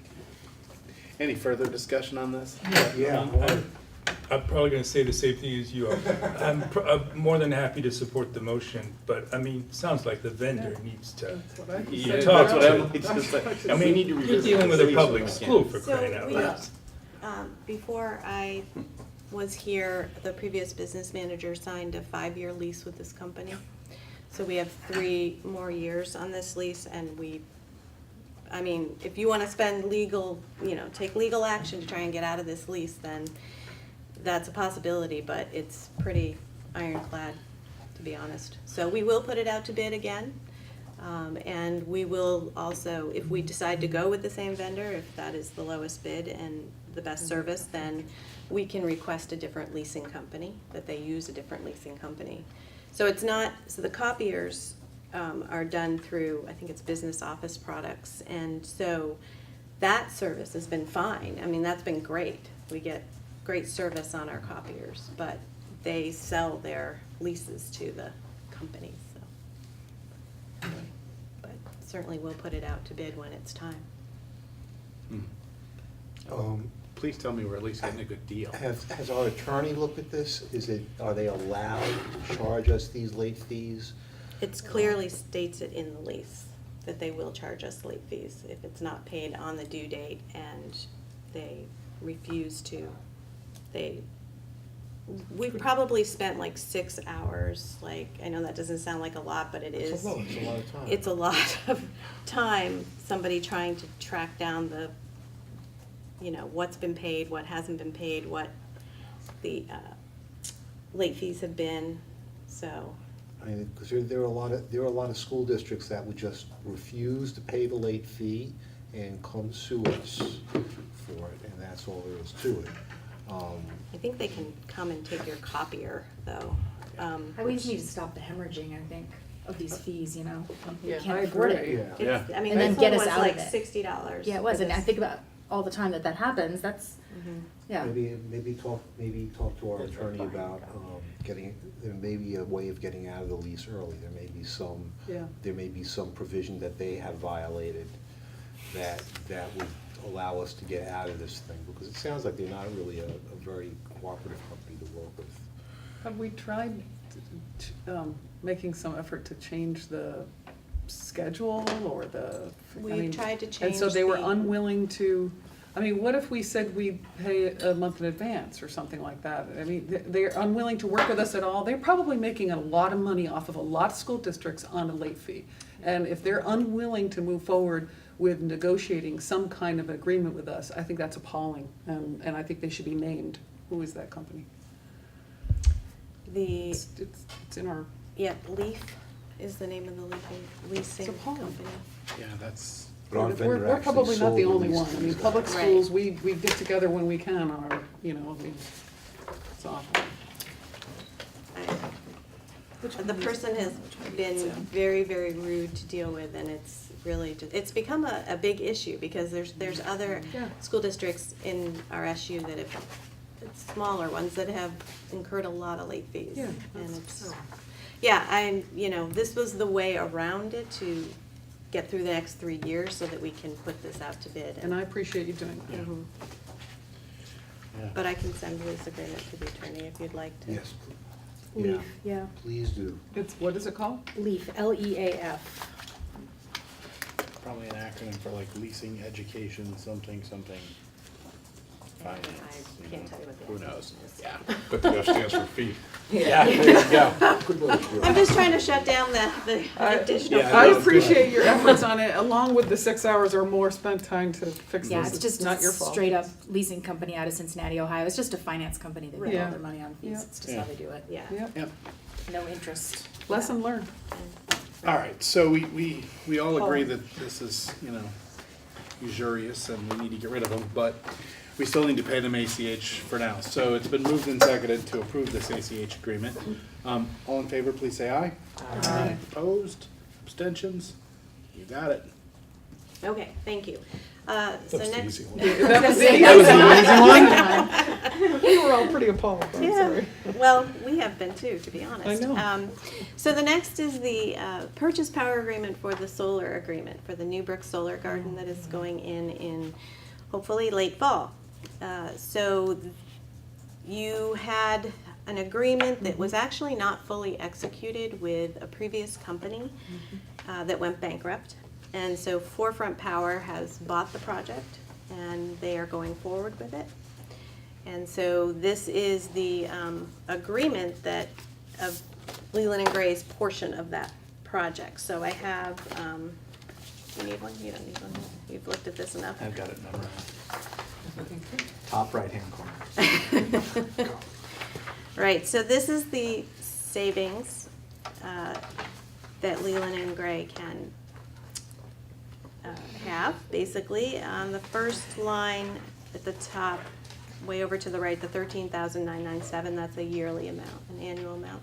Any further discussion on this? Yeah. I'm probably gonna say the same thing as you are. I'm more than happy to support the motion, but, I mean, sounds like the vendor needs to. That's what I Yeah, said. talk That's what to- Emily just said. I We mean, need to you're revisit dealing this with a lease public when we school, can. for So crying out we, loud. before I was here, the previous business manager signed a 5-year lease with this company. So we have 3 more years on this lease, and if you wanna spend take legal action to try and get out of this lease, then that's a possibility, but it's pretty ironclad, to be honest. So we will put it out to bid again. And we will also, if we decide to go with the same vendor, if that is the lowest bid and the best service, then we can request a different leasing company, that they use a different leasing company. So the copiers are done through, I think it's Business Office Products, and so that service has been fine. I mean, that's been great. We get great service on our copiers, but they sell their leases to the companies, so. But certainly we'll put it out to bid when it's time. Please tell me we're at least getting a good deal. Has our attorney looked at this? Are they allowed to charge us these late fees? It clearly states it in the lease that they will charge us late fees if it's not paid on the due date and they refuse to. We've probably spent like 6 hours, I know that doesn't sound like a lot, but it is. It's a lot of time. It's a lot of time, somebody trying to track down what's been paid, what hasn't been paid, what the late fees have been, so. Because there are a lot of school districts that would just refuse to pay the late fee and come sue us for it, and that's all there is to it. I think they can come and take your copier, though. We just need to stop the hemorrhaging, I think, of these fees, We Yeah, can't I afford agree. it. Yeah. I mean, And then this get one us was out of like it. $60. Yeah, it was, for and I this. think about all the time that happens, that's, yeah. Maybe talk to our attorney about there may be a way of getting out of the lease early. There may be some provision that they have violated that would allow us to get out of this thing, because it sounds like they're not really a very cooperative company to work with. Have we tried making some effort to change the schedule or We've tried to And so change they were the- unwilling to, what if we said we'd pay a month in advance or something like that? They're unwilling to work with us at all. They're probably making a lot of money off of a lot of school districts on a late fee. And if they're unwilling to move forward with negotiating some kind of agreement with us, I think that's appalling. And I think they should be named. Who is that company? The, It's in our, yeah, Leaf is the name of the leasing It's appalling. company. Yeah, that's, But our vendor we're actually probably not the sold only these one. I mean, things. public Right. schools, we get together when we can on our, I mean, it's awful. The person has been very, very rude to deal with, and it's really, it's become a big issue, because there's other Yeah. school districts in our SU that have, it's smaller ones, that have incurred a lot of late fees. Yeah, And that's it's, true. yeah, this was the way around it to get through the next 3 years so that we can put this out to bid. And I appreciate you doing that. Mhm. yeah. But I can send the lease agreement to the attorney if you'd like to. Yes, Leaf, yeah, please do. It's, what is it called? Leaf, Leaf. Probably an acronym for like leasing, education, something, finance. I can't tell you what the Who knows? acronym is. Yeah. But the F stands for fee. Yeah, there you go. Good luck, Stuart. I'm just trying to shut down the additional. Yeah, I no, appreciate your efforts on it, along with the 6 hours or more spent trying to fix Yeah, this. it's just not a your fault. straight up leasing company out of Cincinnati, Ohio. It's just a finance company that make Yeah. all their money on fees. Yeah. It's just how they do it. Yeah. Yep, Yep. No interest. lesson learned. All right, so we all agree that this is, usurious and we need to get rid of them, but we still need to pay them ACH for now. So it's been moved and seconded to approve this ACH agreement. All in favor, please say aye. Aye. Opposed? Abstentions? You got it. Okay, thank you. So That's the next, easy one. That was the easy one. We were all pretty appalled, I'm yeah, sorry. well, we have been too, to be honest. I know. So the next is the purchase power agreement for the solar agreement for the Newbrook Solar Garden that is going in hopefully late fall. So you had an agreement that was actually not fully executed with a previous company that went bankrupt. And so Forefront Power has bought the project, and they are going forward with it. And so this is the agreement that, of Leland and Gray's portion of that project. So I have, you need one? You don't need one? You've looked at this enough? I've got it memorized. Top right-hand corner. Right, so this is the savings that Leland and Gray can have, basically. On the first line at the top, way over to the right, the $13,997, that's a yearly amount, an annual amount.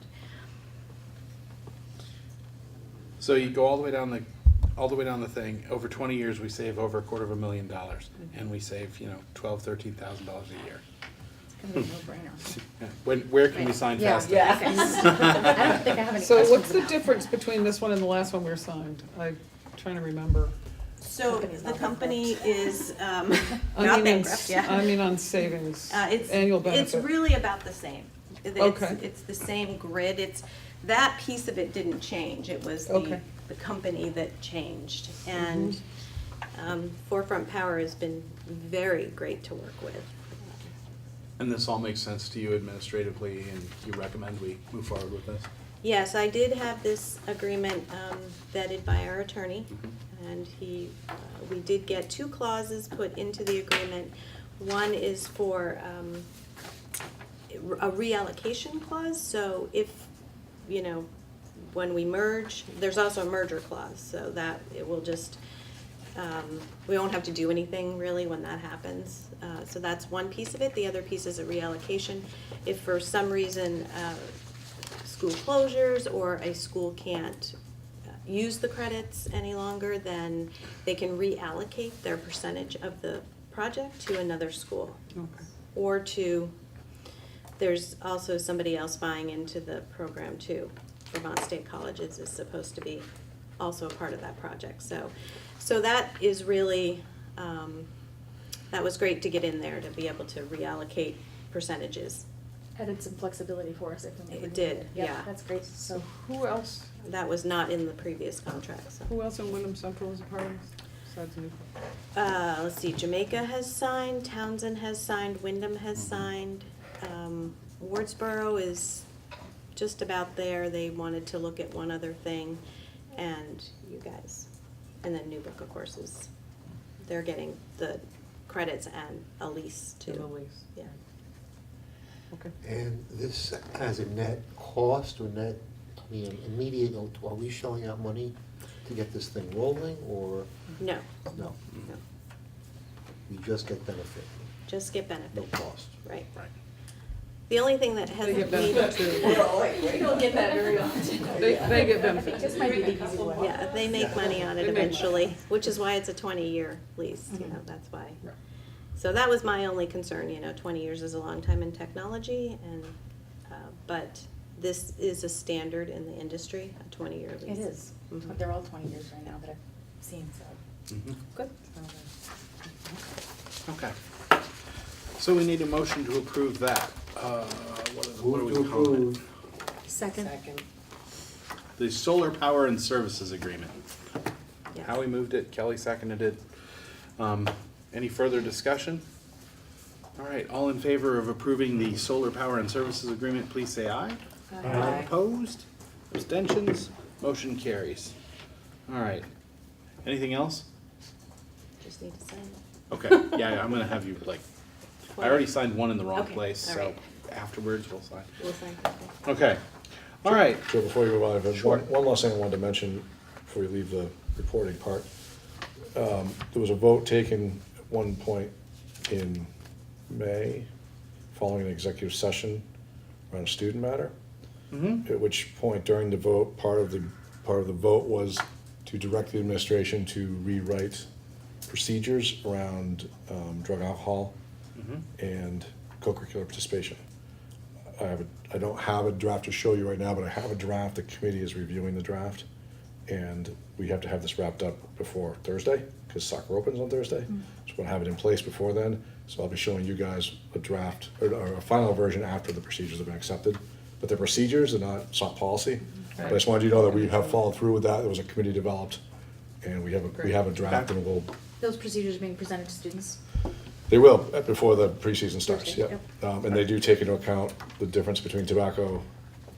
So you go all the way down the thing. Over 20 years, we save over $250,000, and we save, $12,000-$13,000 a year. It's gonna be a no-brainer. Yeah. Where can we Right. sign Yeah, faster? yeah. I don't think I have any So questions what's the about it. difference between this one and the last one we were signed? I'm trying to remember. So Company's the not company is I not mean, in bankrupt, yeah. I mean, on savings, It's annual It's benefit. really about the same. Okay. It's the same grid. That piece of it didn't change. It was Okay. the company that changed. And Forefront Power has been very great to work with. And this all makes sense to you administratively, and you recommend we move forward with this? Yes, I did have this agreement vetted by our attorney, and we did get 2 clauses put into the agreement. One is for a reallocation clause, so if, when we merge, there's also a merger clause, so that it will just, we won't have to do anything really when that happens. So that's one piece of it. The other piece is a reallocation. If for some reason school closures or a school can't use the credits any longer, then they can reallocate their percentage of the project to another school. Okay. Or there's also somebody else buying into the program too. Vermont State Colleges is supposed to be also a part of that project. So that is really, that was great to get in there, to be able to reallocate percentages. Added some flexibility for us if we ever It needed did, it. Yep, yeah. that's great. So, Who else, That was not in the previous contract, so. who else in Wyndham Central is a part of this, besides Newport? Let's see, Jamaica has signed, Townsend has signed, Wyndham has signed. Wardsboro is just about there. They wanted to look at one other thing, and you guys. And then Newbrook, of course, they're getting the credits and a lease too. To the lease. Yeah. Okay. And this has a net cost or net, I mean, immediate, are we shelling out money to get this thing rolling, or No, no? no, We just get benefit, just get no benefit, cost. right. Right. The only thing that They hasn't get made, benefit too. We don't get that very often. They get benefit. This might be the easy one. yeah, they make money on it They make money. eventually, which is why it's a 20-year lease, you know, that's why. Right. So that was my only concern, 20 years is a long time in technology, and, but this is a standard in the industry, a 20-year lease. It is. Mhm. They're all 20 years right now that I've seen, so. Mhm. Good. Okay. So we need a motion to approve that. What are Move we to calling it? approve. Second. The solar power and services agreement. Yes. Howie moved it, Kelly seconded it. Any further discussion? All right, all in favor of approving the solar power and services agreement, please say aye. Aye. Opposed? Abstentions? Motion carries. All right. Anything else? Just need to sign it. Okay, yeah, I'm gonna have you, I already signed one in the wrong Okay, place, all so right. afterwards we'll sign. We'll sign, okay. Okay, all right. Joe, before you move on, there's Sure. one last thing I wanted to mention before we leave the reporting part. There was a vote taken at one point in May, following an executive session around a student matter. Mm-hmm. At which point during the vote, part of the vote was to direct the administration to rewrite procedures around drug and alcohol and co-curricular participation. I don't have a draft to show you right now, but I have a draft. The committee is reviewing the draft, and we have to have this wrapped up before Thursday, because soccer opens on Thursday. So we'll have it in place before then. So I'll be showing you guys a draft, or a final version after the procedures have been accepted. But they're procedures, they're not policy. But I just wanted you to know that we have followed through with that. There was a committee developed, and we have a draft, and we'll, Those procedures are being presented to students. they will, before the preseason starts, Okay, yep. And they do take into account the difference between tobacco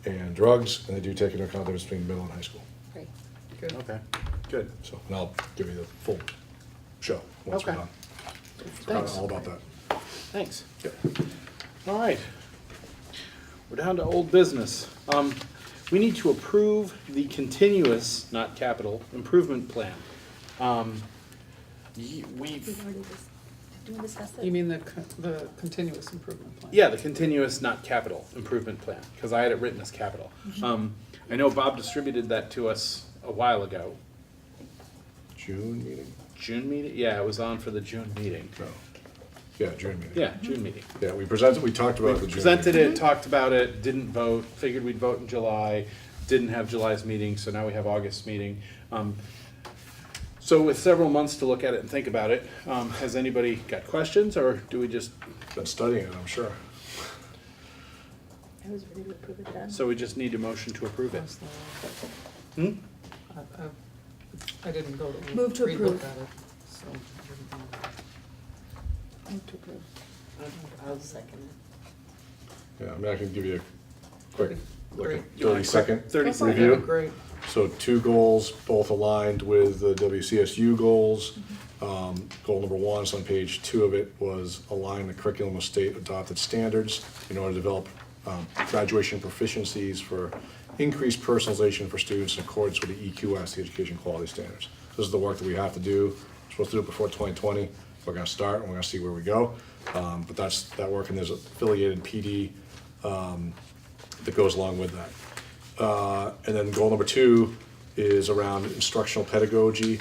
and drugs, and they do take into account the difference between middle and high school. Great. Good. Okay, good. So, and I'll give you the full show once we're Okay. done. Thanks. All about that. Thanks. Yep. All right. We're down to old business. We need to approve the continuous, not capital, improvement plan. We've, Did we discuss that? You mean the continuous improvement plan? yeah, the continuous, not capital, improvement plan, because I had it written as capital. I know Bob distributed that to us a while ago. June meeting? June meeting? Yeah, it was on for the June meeting. No. Yeah, June meeting. Yeah, June meeting. Yeah, we talked about the June. Presented meeting. it, talked about it, didn't vote, figured we'd vote in July, didn't have July's meeting, so now we have August's meeting. So with several months to look at it and think about it, has anybody got questions, or do we just, Been studying it, I'm sure. I was ready to approve it then. so we just need a motion to approve it? How's the- I didn't go to. Move to relook approve. at it, so I didn't know. Move to approve. I'll second Yeah, I mean, I can give you a quick, Great. 30-second 30 it. second. review. Great. So 2 goals, both aligned with the WCSU goals. Goal number 1 is on page 2 of it, was align the curriculum with state adopted standards in order to develop graduation proficiencies for increased personalization for students in accordance with the EQS, the Education Quality Standards. This is the work that we have to do. We're supposed to do it before 2020. We're gonna start, and we're gonna see where we go. But that's that work, and there's an affiliated PD that goes along with that. And then goal number 2 is around instructional pedagogy,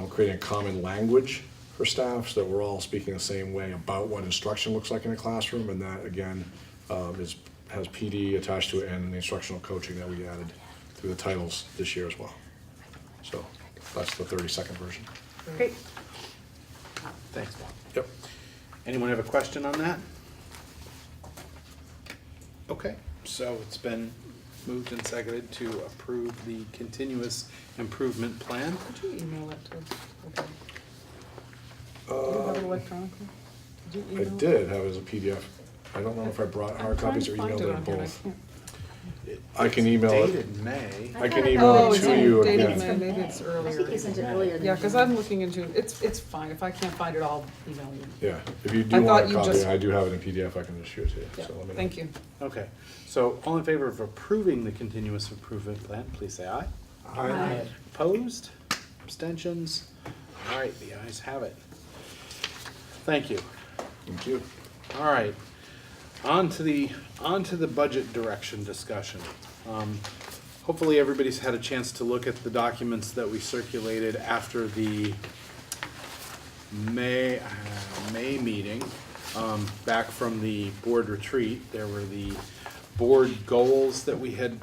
creating a common language for staff so that we're all speaking the same way about what instruction looks like in a classroom. And that, again, has PD attached to it and the instructional coaching that we added through the titles this year as well. So that's the 30-second version. Great. Thanks, Bob. Yep. Anyone have a question on that? Okay, so it's been moved and seconded to approve the continuous improvement plan. Could you email that to us? Okay. Do you have it electronically? Did you I email it? did have it as a PDF. I don't know if I brought hard I'm trying copies to or find emailed it it on here, and I both. can't. I can email it. Dated May. I can thought email Oh, it it's to you dated again. May, maybe it's I earlier. think you sent it earlier than Yeah, because June. I'm looking in June. It's fine. If I can't find it, I'll email you. Yeah, if you I do thought want a you copy, just- I do have it in PDF, I can just share it to you, Yeah, so let me know. thank you. Okay, so all in favor of approving the continuous improvement plan, please say aye. Aye. Opposed? Abstentions? All right, the ayes have it. Thank you. Thank you. All right, on to the budget direction discussion. Hopefully, everybody's had a chance to look at the documents that we circulated after the May meeting, back from the board retreat. There were the board goals that we had,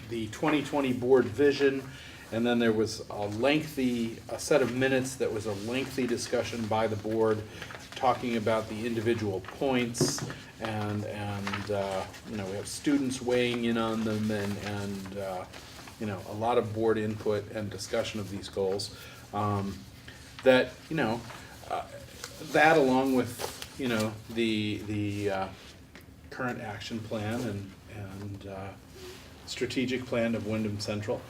the 2020 board vision, and then there was a set of minutes that was a lengthy discussion by the board talking about the individual points, and you know, we have students weighing in on them, and you know, a lot of board input and discussion of these goals. That, you know, that along with, you know, the current action plan and strategic plan of Wyndham Central,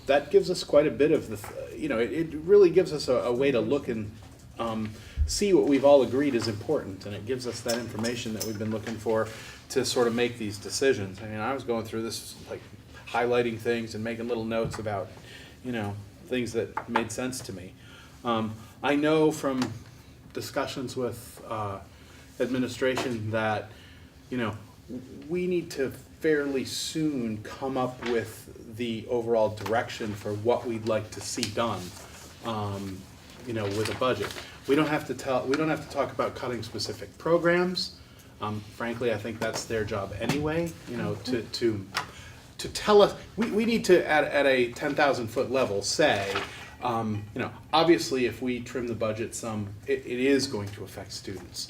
that gives us quite a bit of the, you know, it really gives us a way to look and see what we've all agreed is important, and it gives us that information that we've been looking for to sort of make these decisions. I mean, I was going through this, like, highlighting things and making little notes about, you know, things that made sense to me. I know from discussions with administration that, you know, we need to fairly soon come up with the overall direction for what we'd like to see done, you know, with a budget. We don't have to talk about cutting specific programs. Frankly, I think that's their job anyway, you know, to tell us, we need to, at a 10,000-foot level, say, you know, obviously if we trim the budget some, it is going to affect students.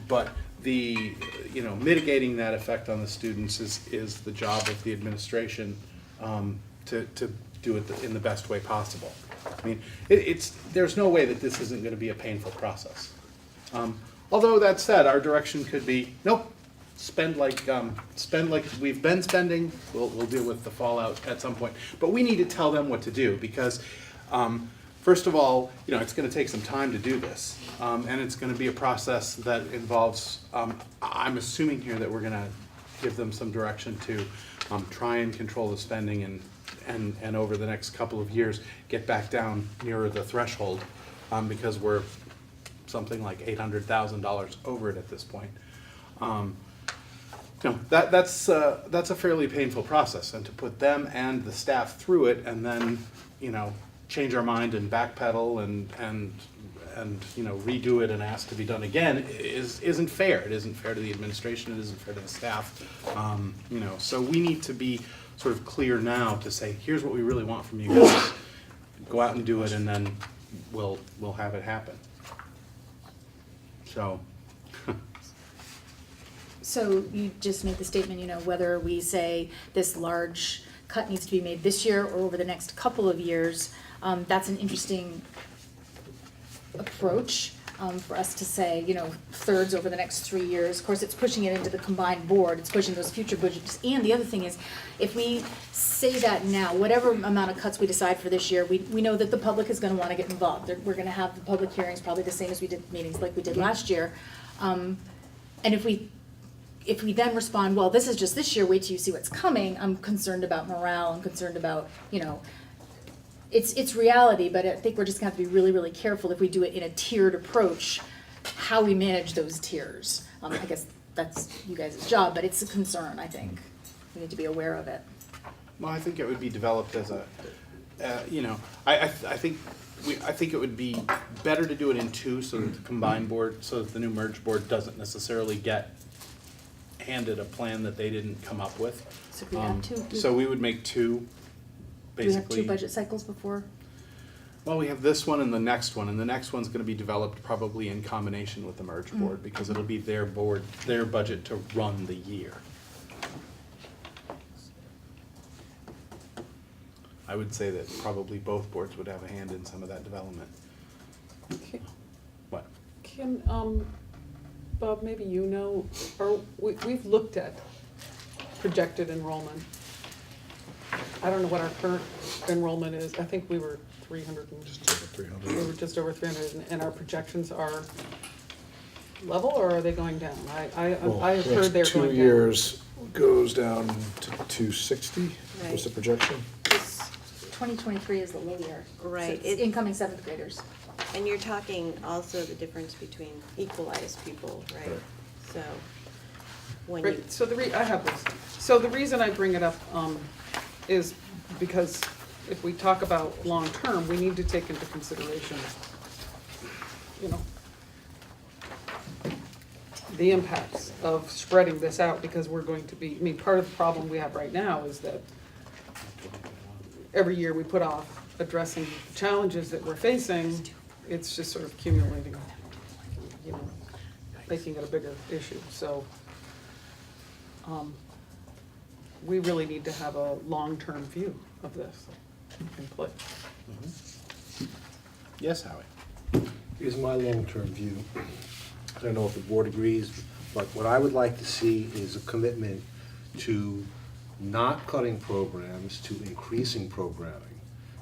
But the, you know, mitigating that effect on the students is the job of the administration, to do it in the best way possible. I mean, there's no way that this isn't gonna be a painful process. Although that said, our direction could be, nope, spend like we've been spending, we'll deal with the fallout at some point. But we need to tell them what to do, because, first of all, you know, it's gonna take some time to do this. And it's gonna be a process that involves, I'm assuming here that we're gonna give them some direction to try and control the spending and over the next couple of years, get back down nearer the threshold, because we're something like $800,000 over it at this point. You know, that's a fairly painful process, and to put them and the staff through it, and then, you know, change our mind and backpedal and you know, redo it and ask to be done again isn't fair. It isn't fair to the administration. It isn't fair to the staff. You know, so we need to be sort of clear now to say, here's what we really want from you guys. Go out and do it, and then we'll have it happen. So. So you just made the statement, you know, whether we say this large cut needs to be made this year or over the next couple of years, that's an interesting approach for us to say, you know, thirds over the next 3 years. Of course, it's pushing it into the combined board, it's pushing those future budgets. And the other thing is, if we say that now, whatever amount of cuts we decide for this year, we know that the public is gonna wanna get involved. We're gonna have the public hearings probably the same as we did meetings like we did last year. And if we then respond, well, this is just this year, wait till you see what's coming, I'm concerned about morale, I'm concerned about, you know, it's reality, but I think we're just gonna have to be really, really careful if we do it in a tiered approach, how we manage those tiers. I guess that's you guys' job, but it's a concern, I think. We need to be aware of it. Well, I think it would be developed as a, you know, I think it would be better to do it in two, so that the combined board, so that the new merged board doesn't necessarily get handed a plan that they didn't come up with. So if we have two, So we would make two, do we have basically. two budget cycles before? Well, we have this one and the next one, and the next one's gonna be developed probably in combination with the merged board, because it'll be their board, their budget to run the year. I would say that probably both boards would have a hand in some of that development. What? Can, Bob, maybe you know, or we've looked at projected enrollment. I don't know what our current enrollment is. I think we were 300 and, Just over 300. we were just over 300, and our projections are level, or are they going down? I have The heard they're next going down. 2 years goes down to 260, was Right. the projection? This 2023 is the low year. So Right. it's incoming seventh graders. And you're talking also the difference between equalized people, right? Right. So, when you, Right, so I have this. So the reason I bring it up is because if we talk about long-term, we need to take into consideration, you know, the impacts of spreading this out, because we're going to be, I mean, part of the problem we have right now is that every year we put off addressing the challenges that we're facing, it's just sort of accumulating, you know, making it a bigger issue, so we really need to have a long-term view of this in place. Yes, Howie? Here's my long-term view. I don't know if the board agrees, but what I would like to see is a commitment to not cutting programs, to increasing programming,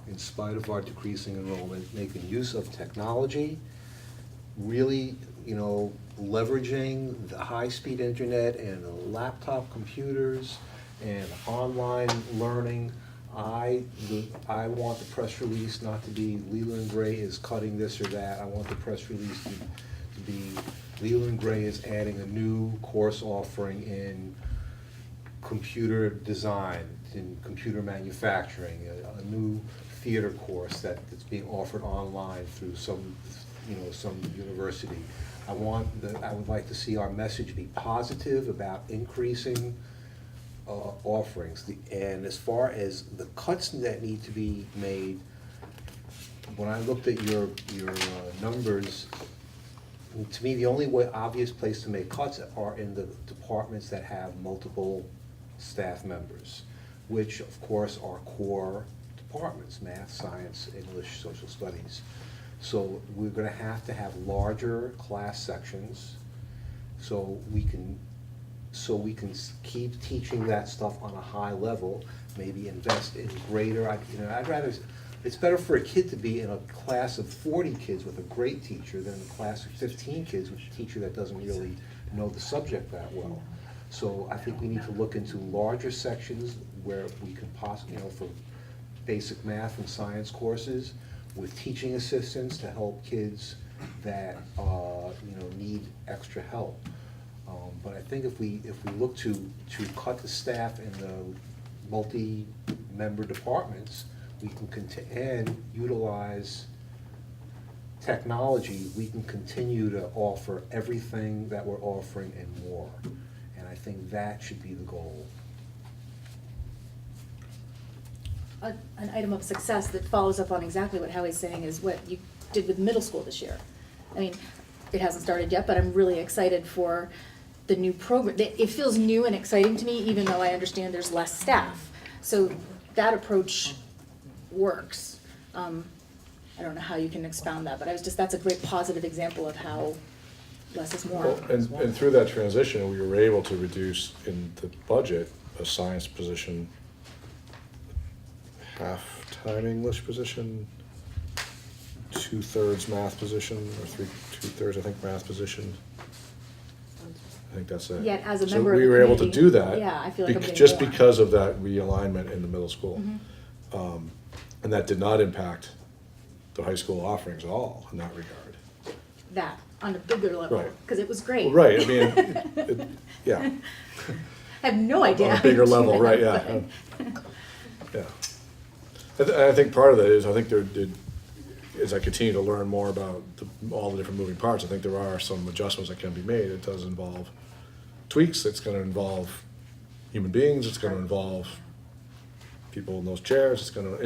in spite of our decreasing enrollment, making use of technology, really, you know, leveraging the high-speed internet and the laptop computers and online learning. I want the press release not to be Leland and Gray is cutting this or that. I want the press release to be Leland and Gray is adding a new course offering in computer design, in computer manufacturing, a new theater course that's being offered online through some university. I would like to see our message be positive about increasing offerings. And as far as the cuts that need to be made, when I looked at your numbers, to me, the only obvious place to make cuts are in the departments that have multiple staff members, which of course are core departments: math, science, English, social studies. So we're gonna have to have larger class sections so we can keep teaching that stuff on a high level, maybe invest in greater, I'd rather, it's better for a kid to be in a class of 40 kids with a great teacher than a class of 15 kids with a teacher that doesn't really know the subject that well. So I think we need to look into larger sections where we can possibly, for basic math and science courses, with teaching assistants to help kids that, need extra help. But I think if we look to cut the staff in the multi-member departments, we can and utilize technology, we can continue to offer everything that we're offering and more. And I think that should be the goal. An item of success that follows up on exactly what Howie's saying is what you did with middle school this year. I mean, it hasn't started yet, but I'm really excited for the new program. It feels new and exciting to me, even though I understand there's less staff. So that approach works. I don't know how you can expound that, but that's a great positive example of how less is more. Well, and through that transition, we were able to reduce in the budget a science position, half-time English position, 2/3 math position, or 2/3, I think, math position. I think that's it. Yet as a So member of we the were able to committee, do that. yeah, I feel like I'm getting just more. because of that realignment in the middle school. And that did not impact the high school offerings at all in that regard. That, on a bigger level, Right. because it was great. Well, right, I mean, yeah, I have no idea. on a how you bigger do level, that, right, yeah. but- Yeah. I think part of that is, I think as I continue to learn more about all the different moving parts, I think there are some adjustments that can be made. It does involve tweaks, it's gonna involve human beings, it's gonna involve people in those chairs, it's gonna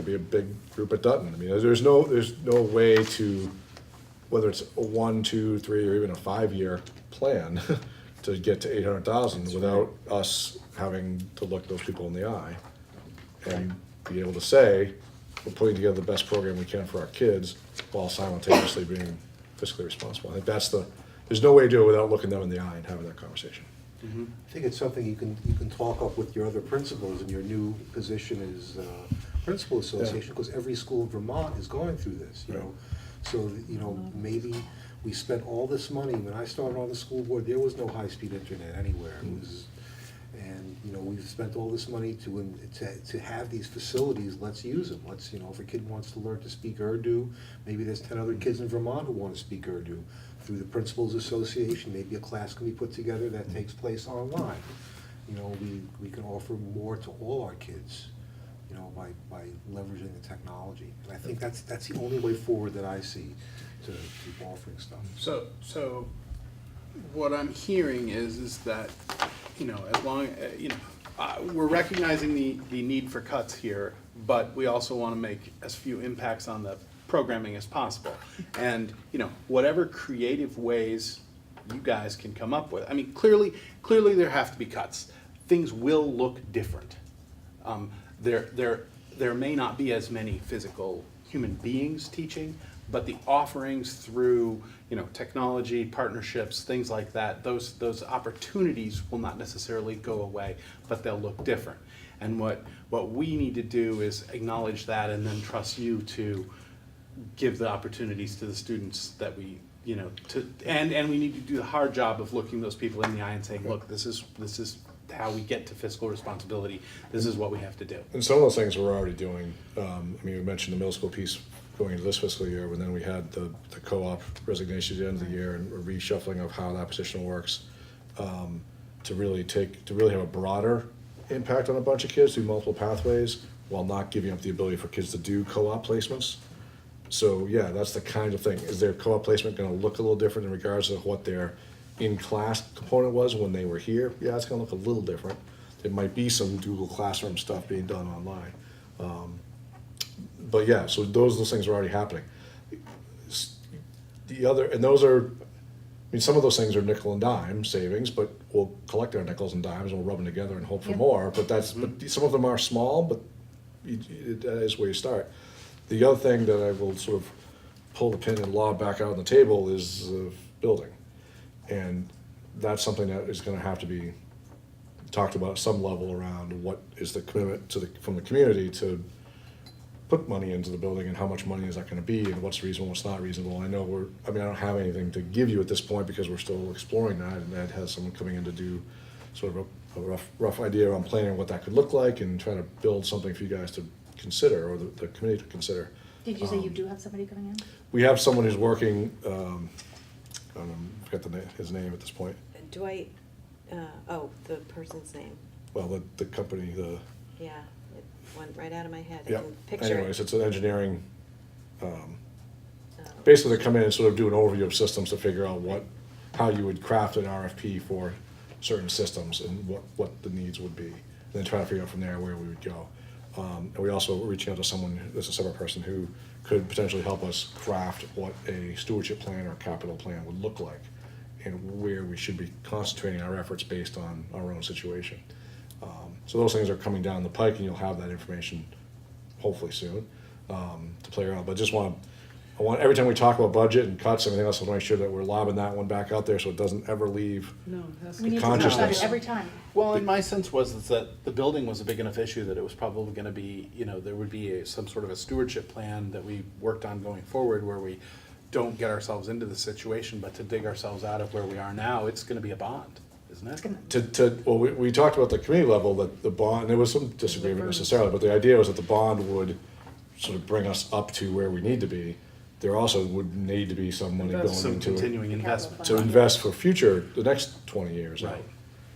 be a big group at Dutton. I mean, there's no way to, whether it's a 1, 2, 3, or even a 5-year plan to get to 800,000 without us having to look those people in the eye and be able to say, we're putting together the best program we can for our kids while simultaneously being fiscally responsible. I think there's no way to do it without looking them in the eye and having that conversation. I think it's something you can talk up with your other principals in your new position as principal association, because every school in Vermont is going through this, you know. So, you know, maybe we spent all this money, when I started on the school board, there was no high-speed internet anywhere. It was, and, you know, we've spent all this money to have these facilities, let's use them. Let's, you know, if a kid wants to learn to speak Urdu, maybe there's 10 other kids in Vermont who want to speak Urdu. Through the Principals Association, maybe a class can be put together that takes place online. You know, we can offer more to all our kids, you know, by leveraging the technology. And I think that's the only way forward that I see to keep offering stuff. So what I'm hearing is that, you know, as long, you know, we're recognizing the need for cuts here, but we also want to make as few impacts on the programming as possible. And, you know, whatever creative ways you guys can come up with. I mean, clearly there have to be cuts. Things will look different. There may not be as many physical human beings teaching, but the offerings through, you know, technology, partnerships, things like that, those opportunities will not necessarily go away, but they'll look different. And what we need to do is acknowledge that and then trust you to give the opportunities to the students that we, you know, and we need to do the hard job of looking those people in the eye and saying, look, this is how we get to fiscal responsibility. This is what we have to do. And some of those things we're already doing. I mean, we mentioned the middle school piece going into this fiscal year, but then we had the co-op resignation at the end of the year and a reshuffling of how that position works, to really have a broader impact on a bunch of kids through multiple pathways while not giving up the ability for kids to do co-op placements. So yeah, that's the kind of thing. Is their co-op placement gonna look a little different in regards to what their in-class component was when they were here? Yeah, it's gonna look a little different. There might be some Google Classroom stuff being done online. But yeah, so those things are already happening. Those are, I mean, some of those things are nickel and dime savings, but we'll collect our nickels and dimes and we'll rub them together and hope for more. But but some of them are small, but that is where you start. The other thing that I will sort of pull the pin and lob back out on the table is the building. And that's something that is gonna have to be talked about at some level around what is the commitment from the community to put money into the building and how much money is that gonna be and what's reasonable, what's not reasonable. I know I don't have anything to give you at this point because we're still exploring that, and Ed has someone coming in to do sort of a rough idea on planning what that could look like and try to build something for you guys to consider, or the committee to consider. Did you say you do have somebody coming in? We have someone who's working, I forget his name at this point. Dwight, the person's name, Well, the company, yeah, it went right out of my head. I yeah. can picture it. Anyways, it's an engineering, basically they come in and sort of do an overview of systems to figure out how you would craft an RFP for certain systems and what the needs would be. And then try to figure out from there where we would go. And we also reaching out to someone that's a separate person who could potentially help us craft what a stewardship plan or capital plan would look like and where we should be concentrating our efforts based on our own situation. So those things are coming down the pike, and you'll have that information hopefully soon to play around. But I want every time we talk about budget and cuts and everything else, I want to make sure that we're lobbing that one back out there so it doesn't ever leave. No, it has We to need to talk about Consciousness. it every time. Well, and my sense was that the building was a big enough issue that it was probably gonna be, you know, there would be some sort of a stewardship plan that we worked on going forward where we don't get ourselves into the situation, but to dig ourselves out of where we are now, it's gonna be a bond, isn't it? Well, we talked about the community level, that the bond, and there was some disagreement necessarily, but the idea was that the bond would sort of bring us up to where we need to be. There also would need to be some money going Some into it continuing investment. to invest for the next 20 years. Right.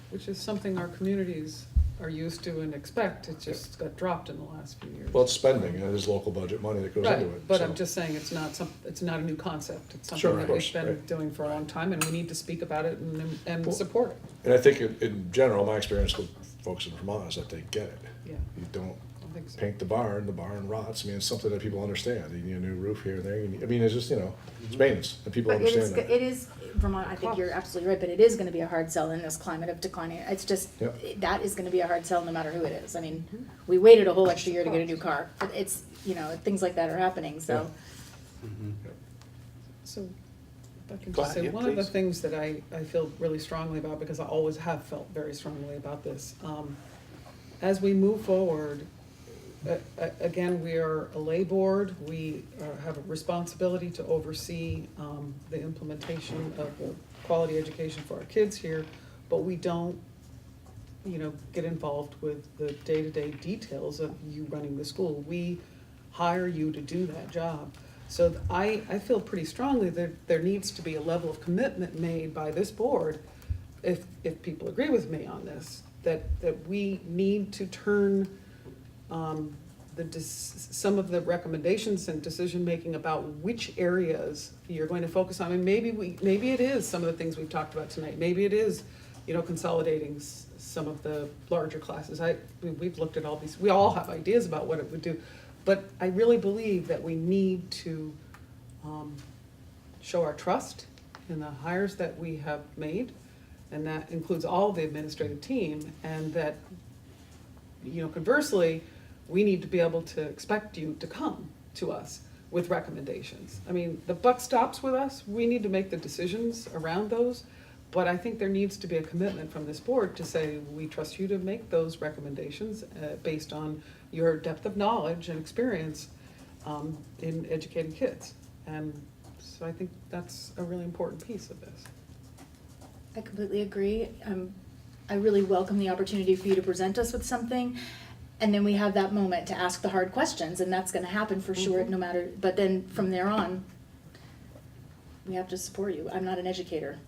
Which is something our communities are used to and expect. It just got dropped in the last few years. Well, it's spending, and it is local budget money that goes into Right, it. but so. I'm just saying it's not a new concept. It's Sure, something of that course, we've been right. doing for a long time, and we need to speak about it and Well, support it. And I think in general, my experience with folks in Vermont is that they get it. Yeah. You don't I think so. paint the barn rots. I mean, it's something that people understand. You need a new roof here and there. It's just, it's maintenance, and people But it is, understand that. it is, Vermont, I think you're absolutely right, but it is gonna be a hard sell in this climate of declining. It's just, Yep. that is gonna be a hard sell no matter who it is. I mean, we waited a whole extra year to get a new car. It's, things like that are happening, so. So I can Go just ahead, say, yeah, one of the please. things that I feel really strongly about, because I always have felt very strongly about this, as we move forward, again, we are a lay board, we have a responsibility to oversee the implementation of the quality education for our kids here, but we don't, get involved with the day-to-day details of you running the school. We hire you to do that job. So I feel pretty strongly that there needs to be a level of commitment made by this board, if people agree with me on this, that we need to turn some of the recommendations and decision-making about which areas you're going to focus on. And maybe it is some of the things we've talked about tonight. Maybe it is, consolidating some of the larger classes. We've looked at all these, we all have ideas about what it would do. But I really believe that we need to show our trust in the hires that we have made, and that includes all the administrative team, and that, conversely, we need to be able to expect you to come to us with recommendations. I mean, the buck stops with us, we need to make the decisions around those, but I think there needs to be a commitment from this board to say, we trust you to make those recommendations based on your depth of knowledge and experience in educating kids. And so I think that's a really important piece of this. I completely agree. I really welcome the opportunity for you to present us with something, and then we have that moment to ask the hard questions, and that's gonna happen for sure, no matter, but then from there on, we have to support you. I'm not an educator.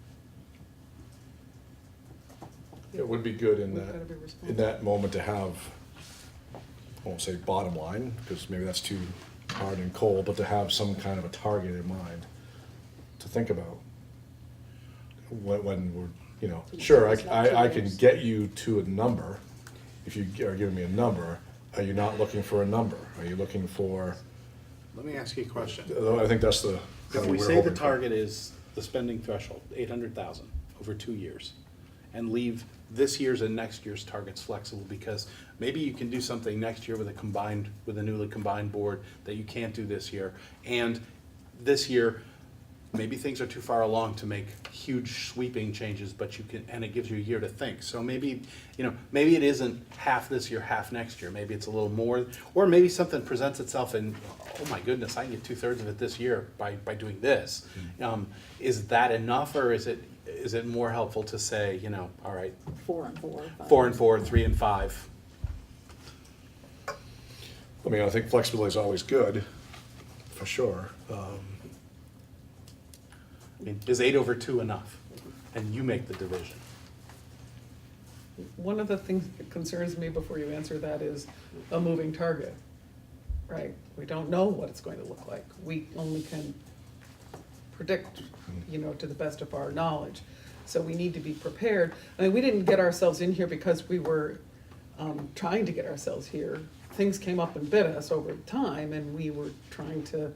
It would be good in We've gotta be that, responsible. in that moment to have, I won't say bottom line, because maybe that's too hard and cold, but to have some kind of a target in mind to think about. When we're, sure, I can get you to a number. If you are giving me a number, are you not looking for a number? Are you looking for, Let me ask you a question. I think that's the. If we say the target is the spending threshold, 800,000 over 2 years, and leave this year's and next year's targets flexible, because maybe you can do something next year with a newly combined board that you can't do this year, and this year, maybe things are too far along to make huge sweeping changes, but you can, and it gives you a year to think. So maybe, maybe it isn't half this year, half next year. Maybe it's a little more, or maybe something presents itself and, oh my goodness, I can get 2/3 of it this year by doing this. Is that enough, or is it more helpful to say, all right, 4 and 4. 4 and 4, 3 and 5? I mean, I think flexibility is always good, for sure. I mean, is 8 over 2 enough? And you make the division. One of the things that concerns me before you answer that is a moving target, right? We don't know what it's going to look like. We only can predict, to the best of our knowledge. So we need to be prepared. I mean, we didn't get ourselves in here because we were trying to get ourselves here. Things came up and bit us over time, and we were trying to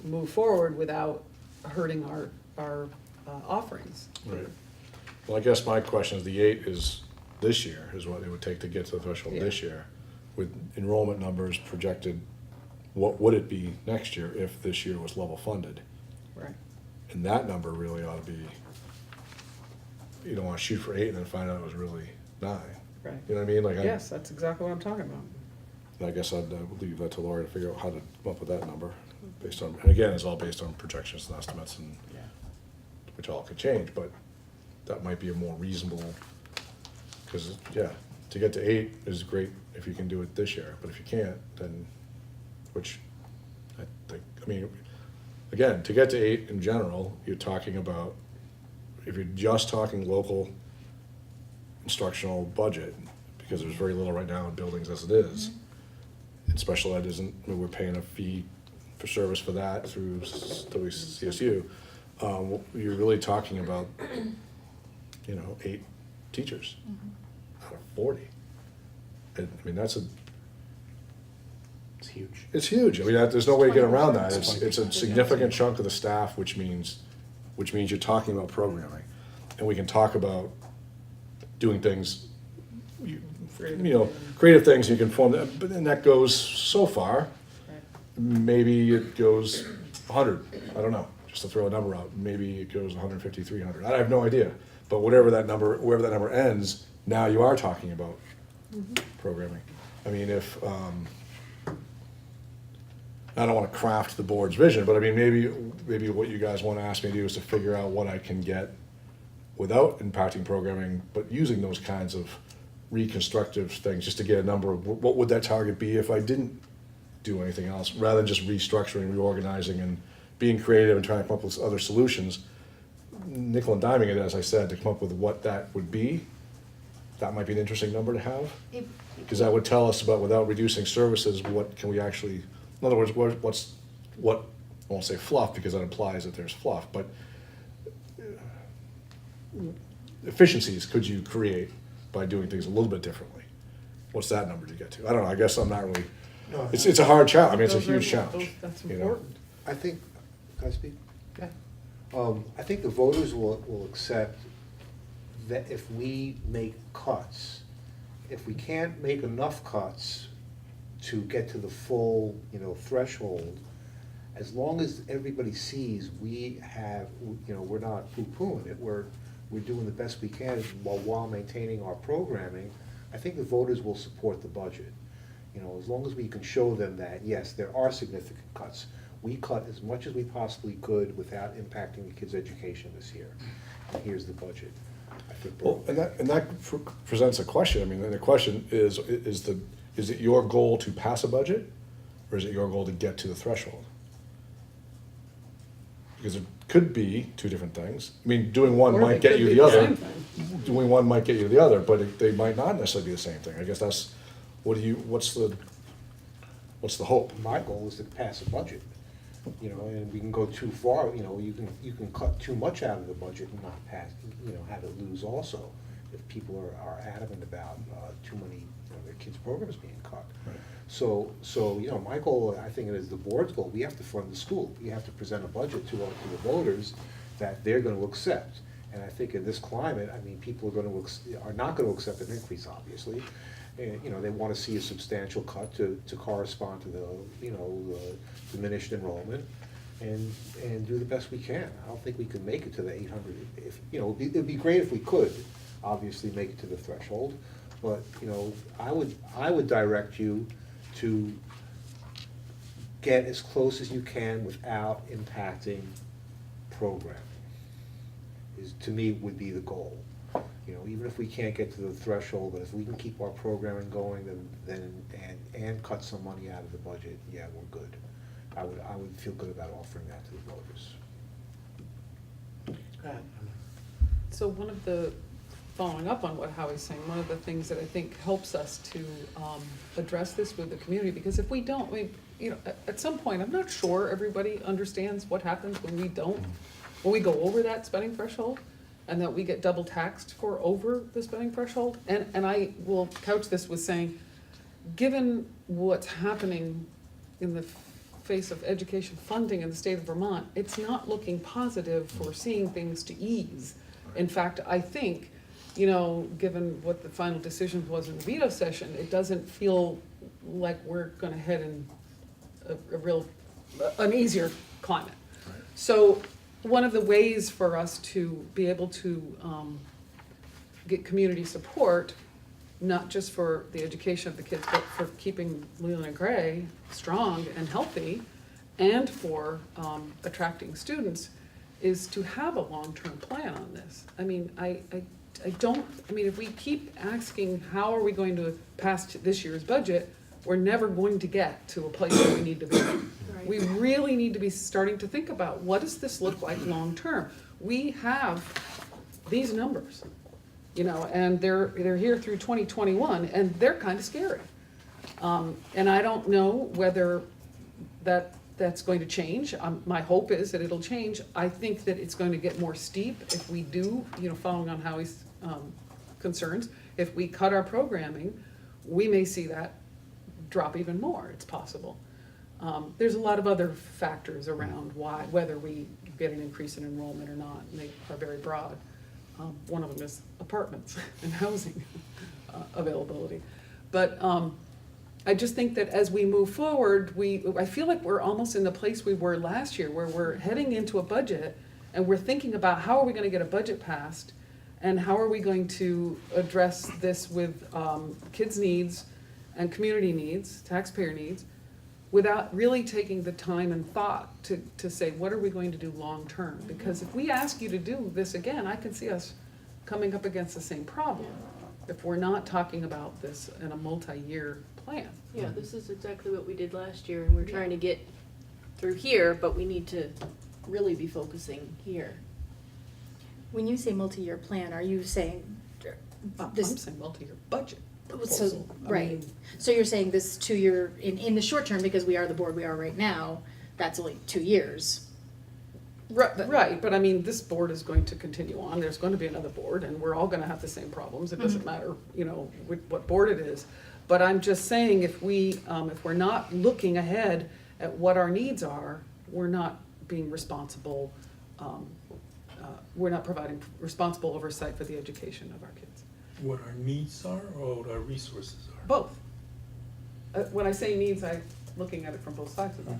move forward without hurting our offerings. Right. Well, I guess my question is, the 8 is this year, is what it would take to get to the threshold Yeah. this year. With enrollment numbers projected, what would it be next year if this year was level funded? Right. And that number really ought to be, you don't wanna shoot for 8 and then find out it was really 9. Right. You know what I mean? Like, Yes, that's exactly what I'm talking about. I guess I'd leave that to Lori to figure out how to come up with that number based on, and again, it's all based on projections and estimates, and which all could change, but that might be a more reasonable, because, to get to 8 is great if you can do it this year, but if you can't, then, which I think, again, to get to 8 in general, you're talking about, if you're just talking local instructional budget, because there's very little right now in buildings as it is, and special ed isn't, we're paying a fee for service for that through WCSU. You're really talking about, 8 teachers out of 40. And, that's It's huge. it's huge. There's no way to get around that. It's a significant chunk of the staff, which means you're talking about programming. And we can talk about doing things, creative things, you can form that, but then that goes so far. Right. Maybe it goes 100, I don't know, just to throw a number out, maybe it goes 150, 300. I have no idea. But wherever that number ends, now you are talking about programming. I mean, if, I don't want to craft the board's vision, but I mean, maybe what you guys want to ask me to do is to figure out what I can get without impacting programming, but using those kinds of reconstructive things, just to get a number of what would that target be if I didn't do anything else, rather than just restructuring, reorganizing, and being creative and trying to come up with other solutions. Nickel and diming it, as I said, to come up with what that would be. That might be an interesting number to have, because that would tell us about, without reducing services, what can we actually, in other words, what, I won't say fluff, because that implies that there's fluff, but efficiencies could you create by doing things a little bit differently? What's that number to get to? I don't know, I guess I'm not really, No, it's a hard challenge, I mean, it's a Those are- huge challenge. That's you know? important. I think, can I speak? Yeah. I think the voters will accept that if we make cuts, if we can't make enough cuts to get to the full, threshold, as long as everybody sees we have, we're not poo-pooing it, we're doing the best we can while maintaining our programming, I think the voters will support the budget. As long as we can show them that, yes, there are significant cuts. We cut as much as we possibly could without impacting the kids' education this year. And here's the budget. I think Well, and that presents a question. I mean, and the question is it your goal to pass a budget, or is it your goal to get to the threshold? Because it could be two different things. I mean, doing one Or might they get could you be the other. same thing. Doing one might get you the other, but they might not necessarily be the same thing. I guess that's, what's the hope? My goal is to pass a budget, and we can go too far, you can cut too much out of the budget and not pass, have it lose also, if people are adamant about too many, their kids' programs being cut. Right. So, my goal, I think it is the board's goal, we have to fund the school, we have to present a budget to the voters that they're gonna accept. And I think in this climate, I mean, people are not gonna accept an increase, obviously. And, they wanna see a substantial cut to correspond to the diminished enrollment, and do the best we can. I don't think we can make it to the 800, if, it'd be great if we could, obviously, make it to the threshold, but, I would direct you to get as close as you can without impacting programming, to me, would be the goal. Even if we can't get to the threshold, but if we can keep our programming going, and cut some money out of the budget, yeah, we're good. I would feel good about offering that to the voters. So one of the, following up on what Howie's saying, one of the things that I think helps us to address this with the community, because if we don't, at some point, I'm not sure everybody understands what happens when we don't, when we go over that spending threshold, and that we get double taxed for over the spending threshold. And I will couch this with saying, given what's happening in the face of education funding in the state of Vermont, it's not looking positive for seeing things to ease. In fact, I think, given what the final decision was in the veto session, it doesn't feel like we're gonna head in an easier climate. So one of the ways for us to be able to get community support, not just for the education of the kids, but for keeping Leland and Gray strong and healthy, and for attracting students, is to have a long-term plan on this. I mean, if we keep asking, how are we going to pass this year's budget, we're never going to get to a place where we need to be. We really need to be starting to think about, what does this look like long-term? We have these numbers, and they're here through 2021, and they're kind of scary. And I don't know whether that's going to change. My hope is that it'll change. I think that it's going to get more steep if we do, following on Howie's concerns, if we cut our programming, we may see that drop even more. It's possible. There's a lot of other factors around whether we get an increase in enrollment or not, and they are very broad. One of them is apartments and housing availability. But I just think that as we move forward, I feel like we're almost in the place we were last year, where we're heading into a budget and we're thinking about how are we gonna get a budget passed, and how are we going to address this with kids' needs and community needs, taxpayer needs, without really taking the time and thought to say, what are we going to do long-term? Because if we ask you to do this again, I can see us coming up against the same problem if we're not talking about this in a multi-year plan. Yeah, this is exactly what we did last year, and we're trying to get through here, but we need to really be focusing here. When you say multi-year plan, are you saying this? I'm saying multi-year budget So, proposal. I right, mean, so you're saying this 2-year, in the short term, because we are the board we are right now, that's only 2 years. Right, but I mean, this board is going to continue on, there's going to be another board, and we're all gonna have the same problems, it doesn't matter, what board it is. But I'm just saying, if we're not looking ahead at what our needs are, we're not being responsible, we're not providing responsible oversight for the education of our kids. What our needs are or what our resources are? Both. When I say needs, I'm looking at it from both sides of that.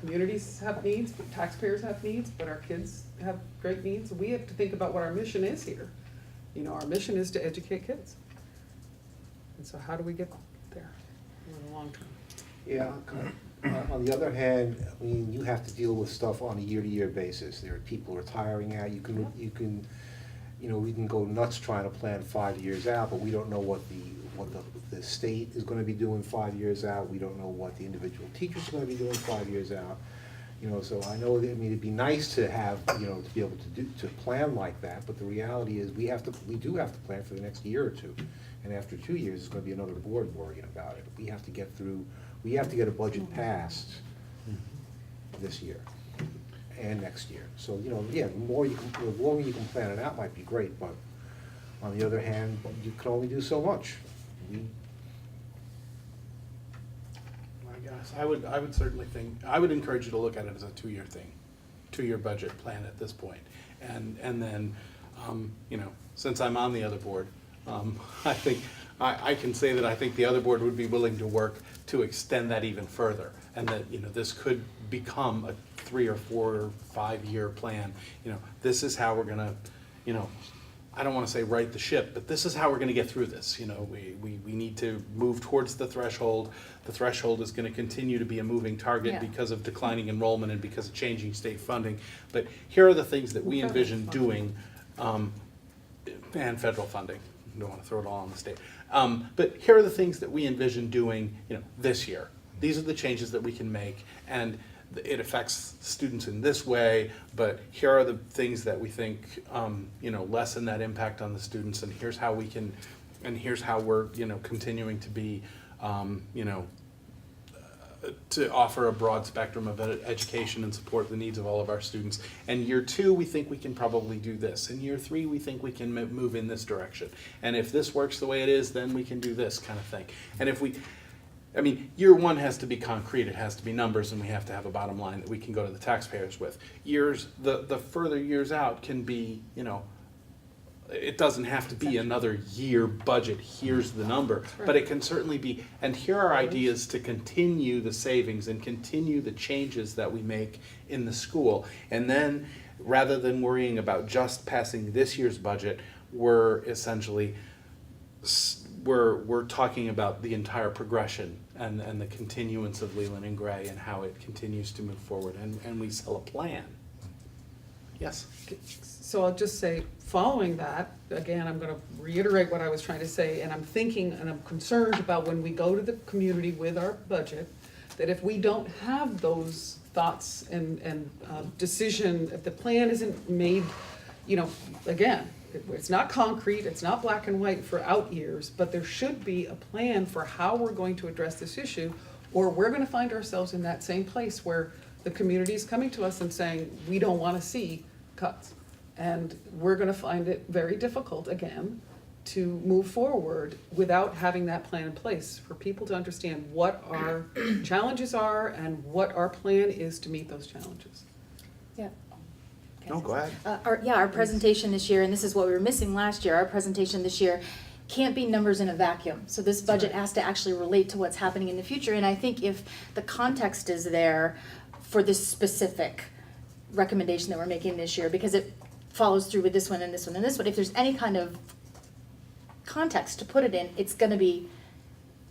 Communities have needs, taxpayers have needs, but our kids have great needs. We have to think about what our mission is here. Our mission is to educate kids. And so how do we get there in the long term? Yeah, on the other hand, I mean, you have to deal with stuff on a year-to-year basis. There are people retiring out, we can go nuts trying to plan 5 years out, but we don't know what the state is gonna be doing 5 years out. We don't know what the individual teachers are gonna be doing 5 years out. So I know that, it'd be nice to have, to be able to plan like that, but the reality is we do have to plan for the next year or two. And after 2 years, it's gonna be another board worrying about it. We have to get a budget passed this year and next year. So, the more you can plan it out might be great, but on the other hand, you can only do so much. My gosh, I would certainly I would encourage you to look at it as a 2-year thing, 2-year budget plan at this point. And then, since I'm on the other board, I think, I can say that I think the other board would be willing to work to extend that even further. And that, this could become a 3 or 4 or 5 year plan. This is how we're gonna, I don't wanna say right the ship, but this is how we're gonna get through this. We need to move towards the threshold. The threshold is gonna continue to be a moving target Yeah. because of declining enrollment and because of changing state funding. But here are the things that we Federal envision funding. doing, and federal funding. I don't wanna throw it all on the state. But here are the things that we envision doing, this year. These are the changes that we can make, and it affects students in this way, but here are the things that we think, lessen that impact on the students, and here's how we're, continuing to be, to offer a broad spectrum of education and support the needs of all of our students. And year 2, we think we can probably do this. In year 3, we think we can move in this direction. And if this works the way it is, then we can do this kind of thing. And year 1 has to be concrete, it has to be numbers, and we have to have a bottom line that we can go to the taxpayers with. The further years out can be, it doesn't have to be another year budget, here's the number, but it can certainly be, and here are ideas to continue the savings and continue the changes that we make in the school. And then, rather than worrying about just passing this year's budget, we're essentially, we're talking about the entire progression and the continuance of Leland and Gray and how it continues to move forward, and we sell a plan. Yes? So I'll just say, following that, again, I'm gonna reiterate what I was trying to say, and I'm thinking, and I'm concerned about when we go to the community with our budget, that if we don't have those thoughts and decision, if the plan isn't made, again, it's not concrete, it's not black and white for out years, but there should be a plan for how we're going to address this issue, or we're gonna find ourselves in that same place where the community is coming to us and saying, we don't wanna see cuts. And we're gonna find it very difficult, again, to move forward without having that plan in place, for people to understand what our challenges are and what our plan is to meet those challenges. Yeah. No, go ahead. Our presentation this year, and this is what we were missing last year, our presentation this year can't be numbers in a vacuum. So this budget has to actually relate to what's happening in the future. And I think if the context is there for this specific recommendation that we're making this year, because it follows through with this one and this one and this one, if there's any kind of context to put it in, it's gonna be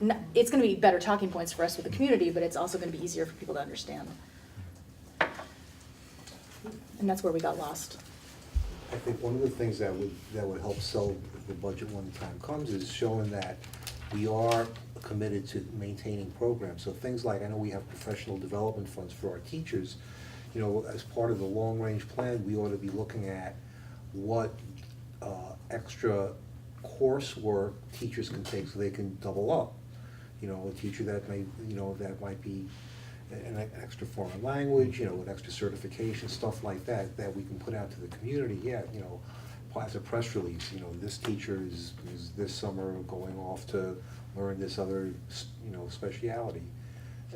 better talking points for us with the community, but it's also gonna be easier for people to understand. And that's where we got lost. I think one of the things that would help sell the budget when the time comes is showing that we are committed to maintaining programs. So things like, I know we have professional development funds for our teachers. You know, as part of the long-range plan, we ought to be looking at what extra coursework teachers can take so they can double up. You know, a teacher that might be an extra foreign language, you know, with extra certification, stuff like that, that we can put out to the community. Yeah, you know, as a press release, you know, this teacher is this summer going off to learn this other, you know, speciality.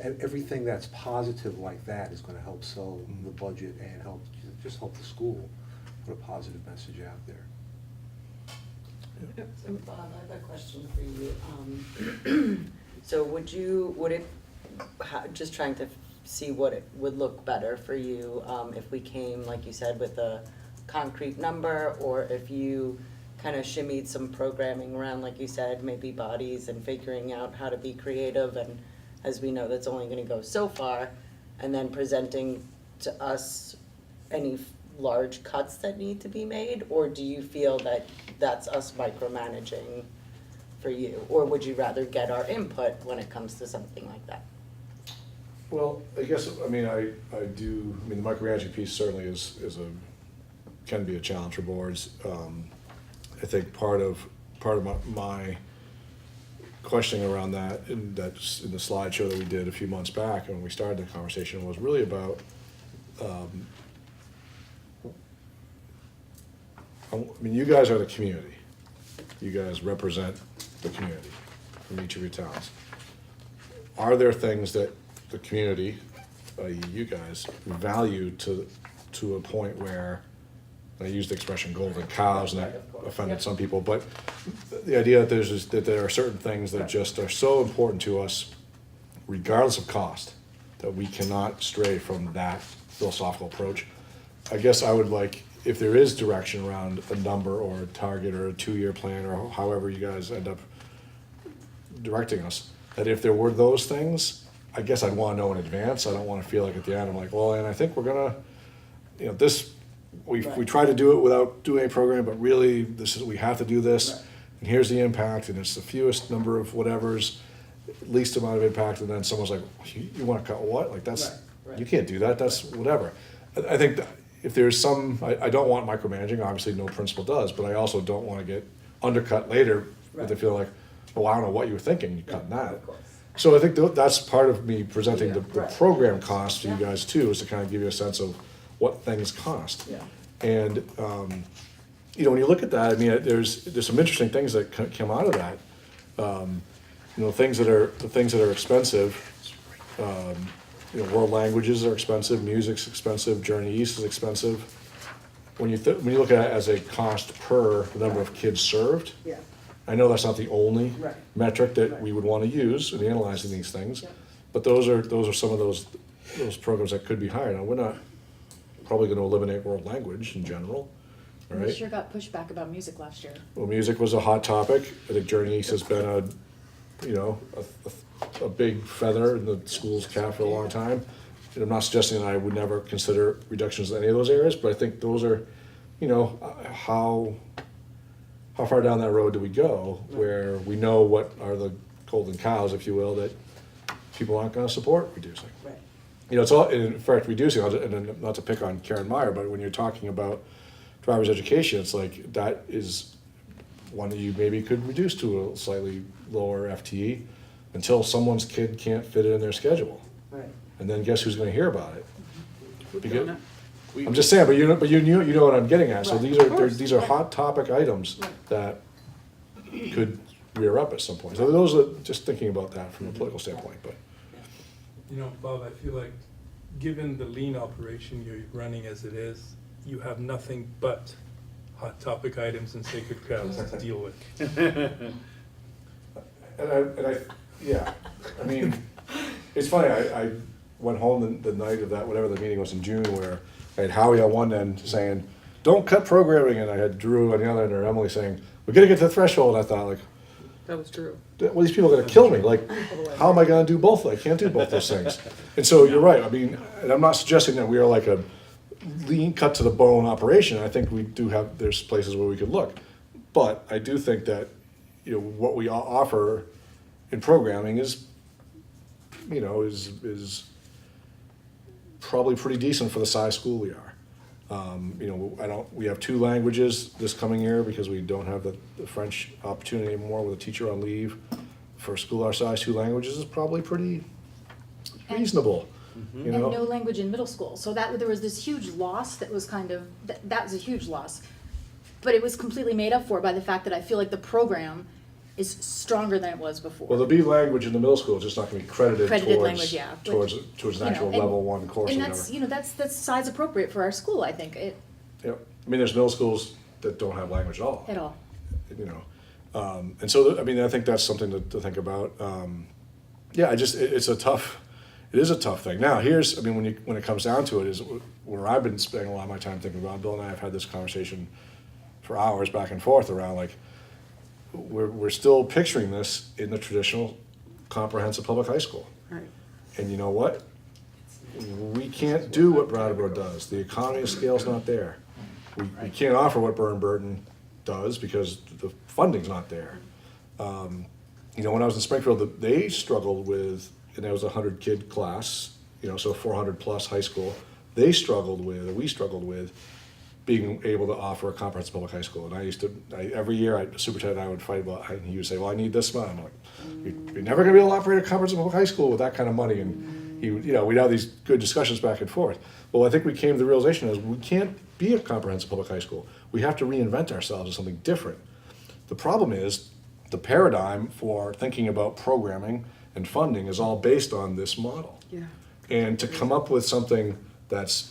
Everything that's positive like that is gonna help sell the budget and help the school put a positive message out there. Bob, I have a question for you. So just trying to see what it would look better for you, if we came, like you said, with a concrete number, or if you kind of shimmied some programming around, like you said, maybe bodies and figuring out how to be creative, and as we know, that's only gonna go so far, and then presenting to us any large cuts that need to be made, or do you feel that that's us micromanaging for you, or would you rather get our input when it comes to something like that? Well, I guess, I mean, I do, I mean, the micromanaging piece certainly can be a challenge for boards. I think part of my questioning around that, and that's in the slideshow that we did a few months back when we started the conversation, was really about, I mean, you guys are the community. You guys represent the community from each of your towns. Are there things that the community, i.e. you guys, value to a point where, I used the expression golden cows, and that offended some people, but the idea that there are certain things that just are so important to us, regardless of cost, that we cannot stray from that philosophical approach. I guess I would like, if there is direction around a number or a target or a 2-year plan, or however you guys end up directing us, that if there were those things, I guess I'd wanna know in advance. I don't wanna feel like at the end, I'm like, well, and I think we're gonna, you know, this, we try to do it without doing a program, but really, we have to do this, and here's the impact, and it's the fewest number of whatever's, least amount of impact, and then someone's like, you wanna cut what? Like, that's, you can't do that, that's whatever. I think that if there's some, I don't want micromanaging, obviously no principal does, but I also don't wanna get undercut later, if they feel like, oh, I don't know what you were thinking, you cut that. So I think that's part of me presenting the program cost to you guys too, is to kind of give you a sense of what things cost. And, you know, when you look at that, I mean, there's some interesting things that come out of that. You know, the things that are expensive, you know, world languages are expensive, music's expensive, Journey East is expensive. When you look at it as a cost per number of kids served, I know that's not the only metric that we would want to use in analyzing these things, but those are some of those programs that could be higher. Now, we're not probably going to eliminate world language in general, right? We sure got pushback about music last year. Well, music was a hot topic. I think Journey East has been a big feather in the school's cap for a long time. And I'm not suggesting that I would never consider reductions in any of those areas, but I think those are, you know, how far down that road do we go where we know what are the golden cows, if you will, that people aren't going to support reducing. You know, it's all, in fact, reducing, and not to pick on Karen Meyer, but when you're talking about driver's education, it's like that is one that you maybe could reduce to a slightly lower FTE until someone's kid can't fit it in their schedule. And then guess who's going to hear about it? Because, I'm just saying, but you know what I'm getting at. So these are hot topic items that could rear up at some point. So those are just thinking about that from a political standpoint. But You know, Bob, I feel like, given the lean operation you're running as it is, you have nothing but hot topic items and sacred cows to deal with. Yeah, I mean, it's funny, I went home the night of that, whatever the meeting was in June, where I had Howie on one end saying, don't cut programming, and I had Drew on the other end, or Emily saying, we're gonna get to the threshold, and I thought, like, That was true. well, these people are gonna kill me, like, how am I gonna do both? I can't do both those things. And so, you're right, I mean, and I'm not suggesting that we are like a lean, cut to the bone operation, I think we do have, there's places where we could look. But I do think that, you know, what we offer in programming is, you know, is probably pretty decent for the size school we are. You know, we have 2 languages this coming year because we don't have the French opportunity anymore with a teacher on leave. For a school our size, 2 languages is probably pretty reasonable, you And know? no language in middle school, so there was this huge loss that was kind of, that was a huge loss. But it was completely made up for by the fact that I feel like the program is stronger than it was before. Well, there'll be language in the middle school, it's just not gonna be credited Credited towards, language, yeah, but, towards an you know, actual and- level 1 course or And whatever. that's, you know, that's size appropriate for our school, I think, Yep. I mean, there's middle schools that don't have language at all. at all. You know, and so, I mean, I think that's something to think about. Yeah, it is a tough thing. Now, here's, I mean, when it comes down to it, is where I've been spending a lot of my time thinking about. Bill and I have had this conversation for hours back and forth around, like, we're still picturing this in the traditional comprehensive public high school. Right. And you know what? We can't do what Brattleboro does. The economy of scale's not there. We can't offer what Burton does because the funding's not there. You know, when I was in Springfield, they struggled with, and there was a 100-kid class, you know, so 400 plus high school. We struggled with being able to offer a comprehensive public high school. And every year, the superintendent and I would fight about, and he would say, well, I need this money. I'm like, you're never gonna be able to operate a comprehensive public high school with that kind of money. And he would, you know, we'd have these good discussions back and forth. Well, I think we came to the realization is we can't be a comprehensive public high school. We have to reinvent ourselves as something different. The problem is the paradigm for thinking about programming and funding is all based on this model. Yeah. And to come up with something that's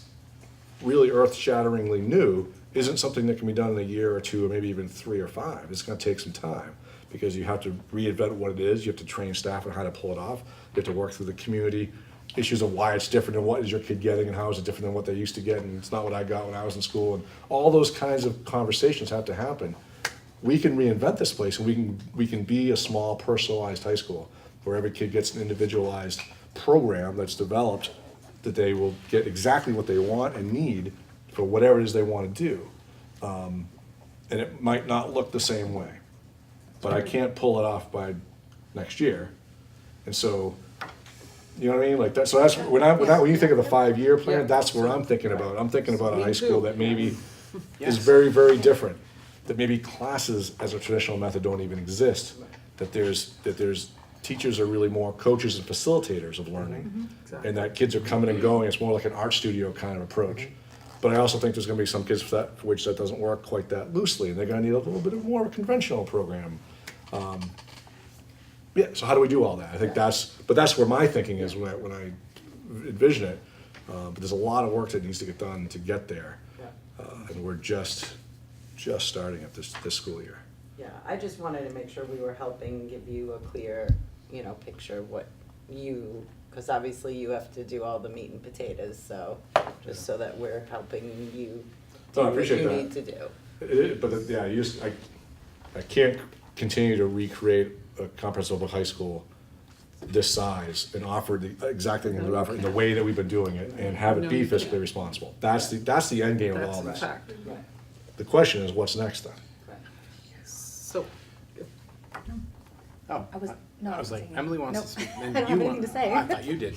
really earth-shatteringly new isn't something that can be done in a year or 2 or maybe even 3 or 5. It's gonna take some time because you have to reinvent what it is, you have to train staff on how to pull it off, you have to work through the community issues of why it's different and what is your kid getting and how is it different than what they used to get and it's not what I got when I was in school, and all those kinds of conversations have to happen. We can reinvent this place and we can be a small personalized high school where every kid gets an individualized program that's developed that they will get exactly what they want and need for whatever it is they want to do. And it might not look the same way, but I can't pull it off by next year. And so, you know what I mean? Like that, so that's, when you think of the 5-year plan, Yeah. that's where I'm thinking about. I'm thinking about a Me high school too. that maybe is Yes. very, very different. That maybe classes as a traditional method don't even exist. That there's teachers are really more coaches and facilitators of learning. Exactly. And that kids are coming and going, it's more like an art studio kind of approach. But I also think there's gonna be some kids for which that doesn't work quite that loosely, and they're gonna need a little bit of more of a conventional program. Yeah, so how do we do all that? I think that's where my thinking is when I envision it. But there's a lot of work that needs to get done to get there. And we're just starting at this school year. Yeah, I just wanted to make sure we were helping give you a clear, you know, picture of what because obviously you have to do all the meat and potatoes, so just so that we're helping you do No, I what appreciate you that. need to do. Yeah, I can't continue to recreate a comprehensive public high school this size and offer the exact thing that we offer in the way that we've been doing it and have it No, be you fiscally can't. responsible. That's the end game of That's all the this. fact. Right, The question is, what's next then? right. So, Oh, I was like, saying, Emily wants Nope. to speak. I and don't you have want- anything to say. Oh, I thought you did.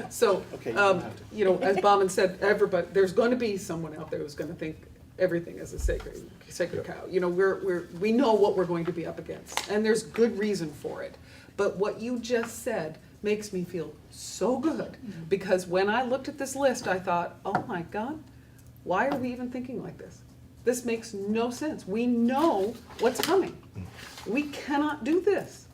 so, Okay, you don't have to. you know, as Bauman said, everybody, there's going to be someone out there who's going to think everything is a sacred cow. You know, we know what we're going to be up against, and there's good reason for it. But what you just said makes me feel so good, because when I looked at this list, I thought, oh my God, why are we even thinking like this? This makes no sense. We know what's coming. We cannot do this.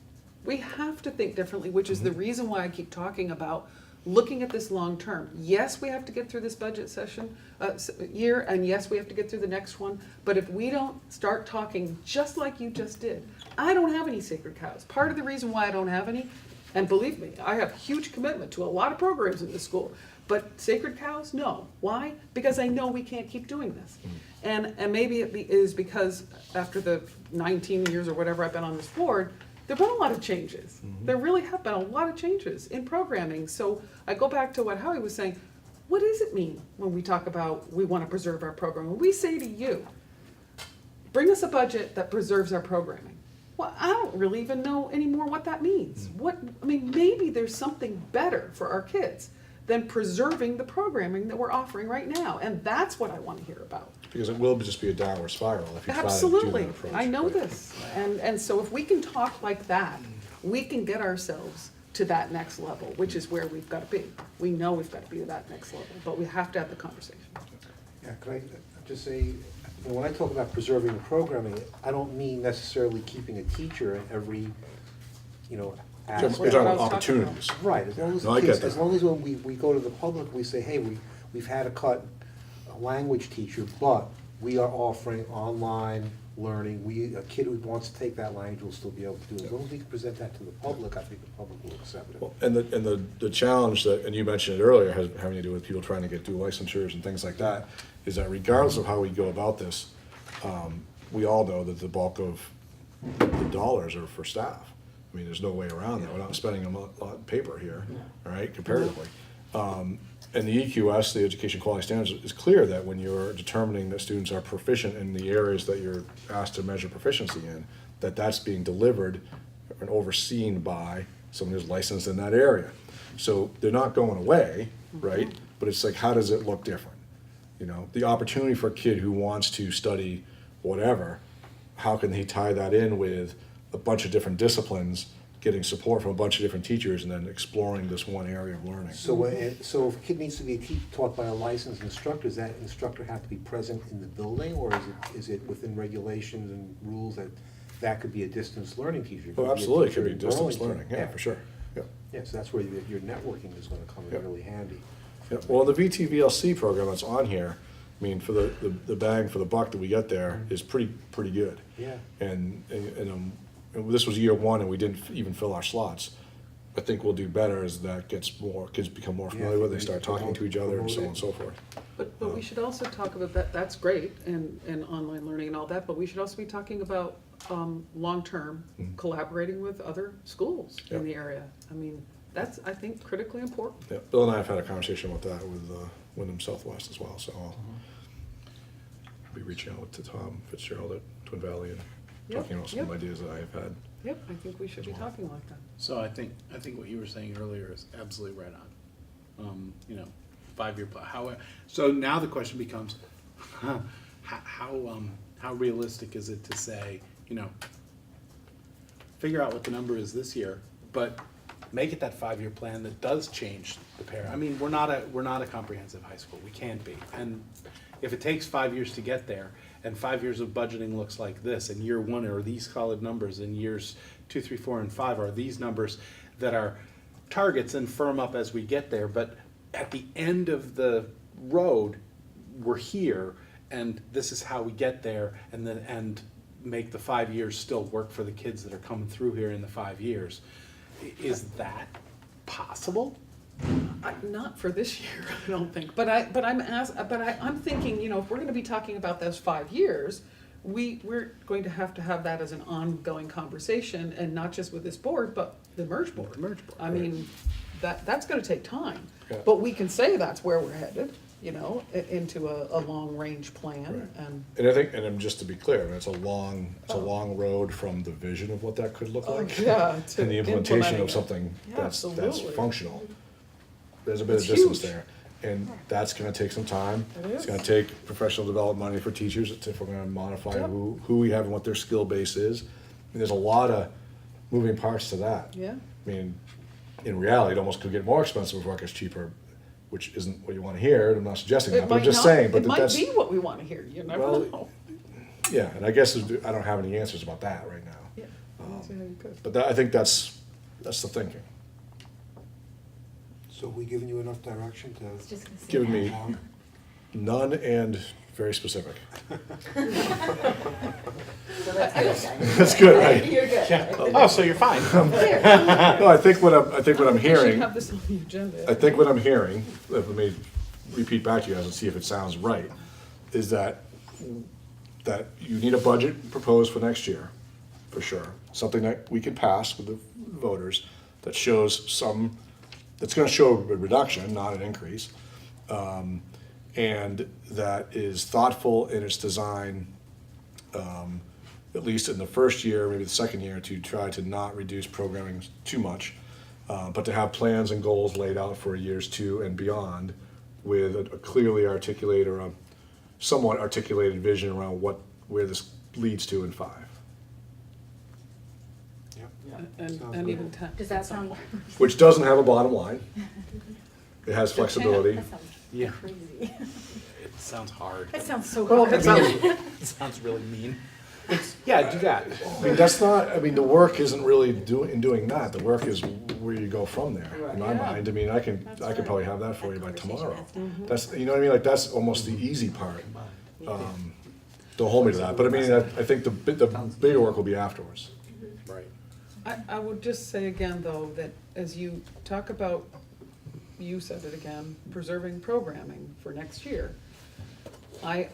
We have to think differently, which is the reason why I keep talking about looking at this long-term. Yes, we have to get through this budget session, year, and yes, we have to get through the next one, but if we don't start talking just like you just did, I don't have any sacred cows. Part of the reason why I don't have any, and believe me, I have huge commitment to a lot of programs in this school, but sacred cows, no. Why? Because I know we can't keep doing this. And maybe is because after the 19 years or whatever I've been on this board, there've been a lot of changes. There really have been a lot of changes in programming. So I go back to what Howie was saying. What does it mean when we talk about we want to preserve our program? When we say to you, bring us a budget that preserves our programming. Well, I don't really even know anymore what that means. Maybe there's something better for our kids than preserving the programming that we're offering right now. And that's what I want to hear about. Because it will just be a downward spiral if you try to do Absolutely, that approach. I know right? this. And so if we can talk like that, we can get ourselves to that next level, which is where we've got to be. We know we've got to be at that next level, but we have to have the conversation. Yeah, can I just say, when I talk about preserving the programming, I don't mean necessarily keeping a teacher at every, You're aspect. talking about opportunities. Right, as long as, No, I get that. as long as when we go to the public, we say, hey, we've had to cut a language teacher, but we are offering online learning. A kid who wants to take that language will still be able to do it. As long as we can present that to the public, I think the public will accept it. Well, and the challenge that, and you mentioned it earlier, has having to do with people trying to get dual licensures and things like that, is that regardless of how we go about this, we all know that the bulk of the dollars are for staff. I mean, there's no way around that. We're not spending a lot of paper here, all right, comparatively. And the EQS, the Education Quality Standards, is clear that when you're determining that students are proficient in the areas that you're asked to measure proficiency in, that's being delivered and overseen by someone who's licensed in that area. So they're not going away, right? But it's like, how does it look different? The opportunity for a kid who wants to study whatever, how can he tie that in with a bunch of different disciplines, getting support from a bunch of different teachers, and then exploring this one area of learning? So if a kid needs to be taught by a licensed instructor, does that instructor have to be present in the building, or is it within regulations and rules that could be a distance learning teacher? It could Oh, be a absolutely, it teacher could be in distance Burlington. learning, yeah, for sure. Yeah. Yeah, so that's where your networking is gonna come in Yeah. really handy. Yeah, well, the VTVLC program that's on here, I mean, for the bang for the buck that we get there is pretty good. Yeah. And this was year one, and we didn't even fill our slots. I think we'll do better as that gets more, kids become more familiar with it, they start talking to each other and so on and so forth. But we should also talk about that, that's great, and online learning and all that, but we should also be talking about long-term collaborating with other schools in Yeah. the area. I mean, that's, I think, critically important. Yeah, Bill and I have had a conversation about that with Wyndham Southwest as well, so I'll be reaching out to Tom Fitzgerald at Twin Valley and Yep, talking about some yep. ideas that I've had. Yep, I think we should be talking like that. So I think what you were saying earlier is absolutely right on. 5-year plan. So now the question becomes, how realistic is it to say, figure out what the number is this year, but make it that 5-year plan that does change the pair. I mean, we're not a comprehensive high school. We can't be. And if it takes 5 years to get there, and 5 years of budgeting looks like this, and year one are these solid numbers, and years 2, 3, 4, and 5 are these numbers that are targets and firm up as we get there, but at the end of the road, we're here, and this is how we get there, and make the 5 years still work for the kids that are coming through here in the 5 years. Is that possible? Not for this year, I don't think, but I'm thinking, if we're gonna be talking about those 5 years, we're going to have that as an ongoing conversation, and not just with this board, but the merge board. I mean, that's gonna take time, Yeah. but we can say that's where we're headed, into a long-range plan, Right. and. And I think, just to be clear, it's a long road from the vision of what that could look Oh, like. yeah, to And the implementation implementing of it. something Yeah, that's absolutely. functional. There's a bit It's of distance huge. there. And that's gonna take some time. It It's is. gonna take professional development money for teachers, if we're gonna modify Yep. who we have and what their skill base is. And there's a lot of moving parts to that. Yeah. I mean, in reality, it almost could get more expensive before it gets cheaper, which isn't what you wanna hear, I'm not suggesting that, but I'm just saying, but It might that's. be what we wanna hear, you never Well, know. Yeah, and I guess I don't have any answers about that right now. Yeah, I don't see how you could. But I think that's the thinking. So we giving you enough direction to? Just gonna say Giving that. me none and very specific. So that's good. That's good, right? You're good. Oh, so you're fine. No, I think what I'm We should hearing, have this on the agenda. I think what I'm hearing, let me repeat back to you guys and see if it sounds right, is that you need a budget proposed for next year, for sure. Something that we can pass with the voters that shows that's gonna show a reduction, not an increase. And that is thoughtful in its design, at least in the first year, maybe the second year, to try to not reduce programming too much, but to have plans and goals laid out for years 2 and beyond with a clearly articulated or a somewhat articulated vision around where this leads to in 5. And even 10. Does that sound Which doesn't have a bottom line. It has flexibility. that sounds Yeah. crazy? It sounds hard. That sounds so Well, hard. it sounds really mean. Yeah, do that. I mean, the work isn't really doing that. The work is where you go from there, in my Yeah. mind. I mean, I could probably have that for you by tomorrow. That's, you know what I mean? Like, that's almost the easy part. Don't hold me to that, but I mean, I think the bigger work will be afterwards. Right. I would just say again, though, that as you talk about, you said it again, preserving programming for next year, I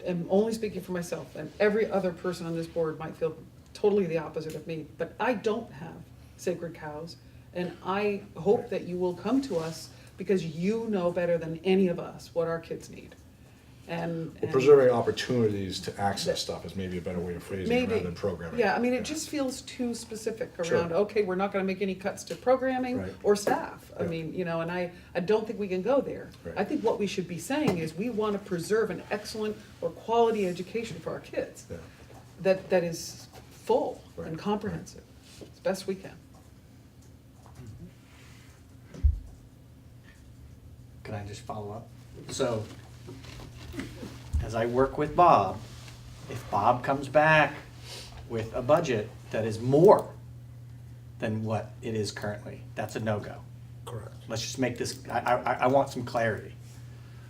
am only speaking for myself, and every other person on this board might feel totally the opposite of me, but I don't have sacred cows, and I hope that you will come to us because you know better than any of us what our kids need. And Preserving opportunities to access stuff is maybe a better way of phrasing it maybe, rather than programming. yeah, I mean, it just feels too specific Sure. around, okay, we're not gonna make any cuts to programming Right. or staff. I Yeah. mean, you know, and I don't think we can go there. Right. I think what we should be saying is we wanna preserve an excellent or quality education for our kids Yeah. that is full Right. and comprehensive, as best we can. Can I just follow up? So, as I work with Bob, if Bob comes back with a budget that is more than what it is currently, that's a no-go. Correct, Let's just make this, I want some clarity.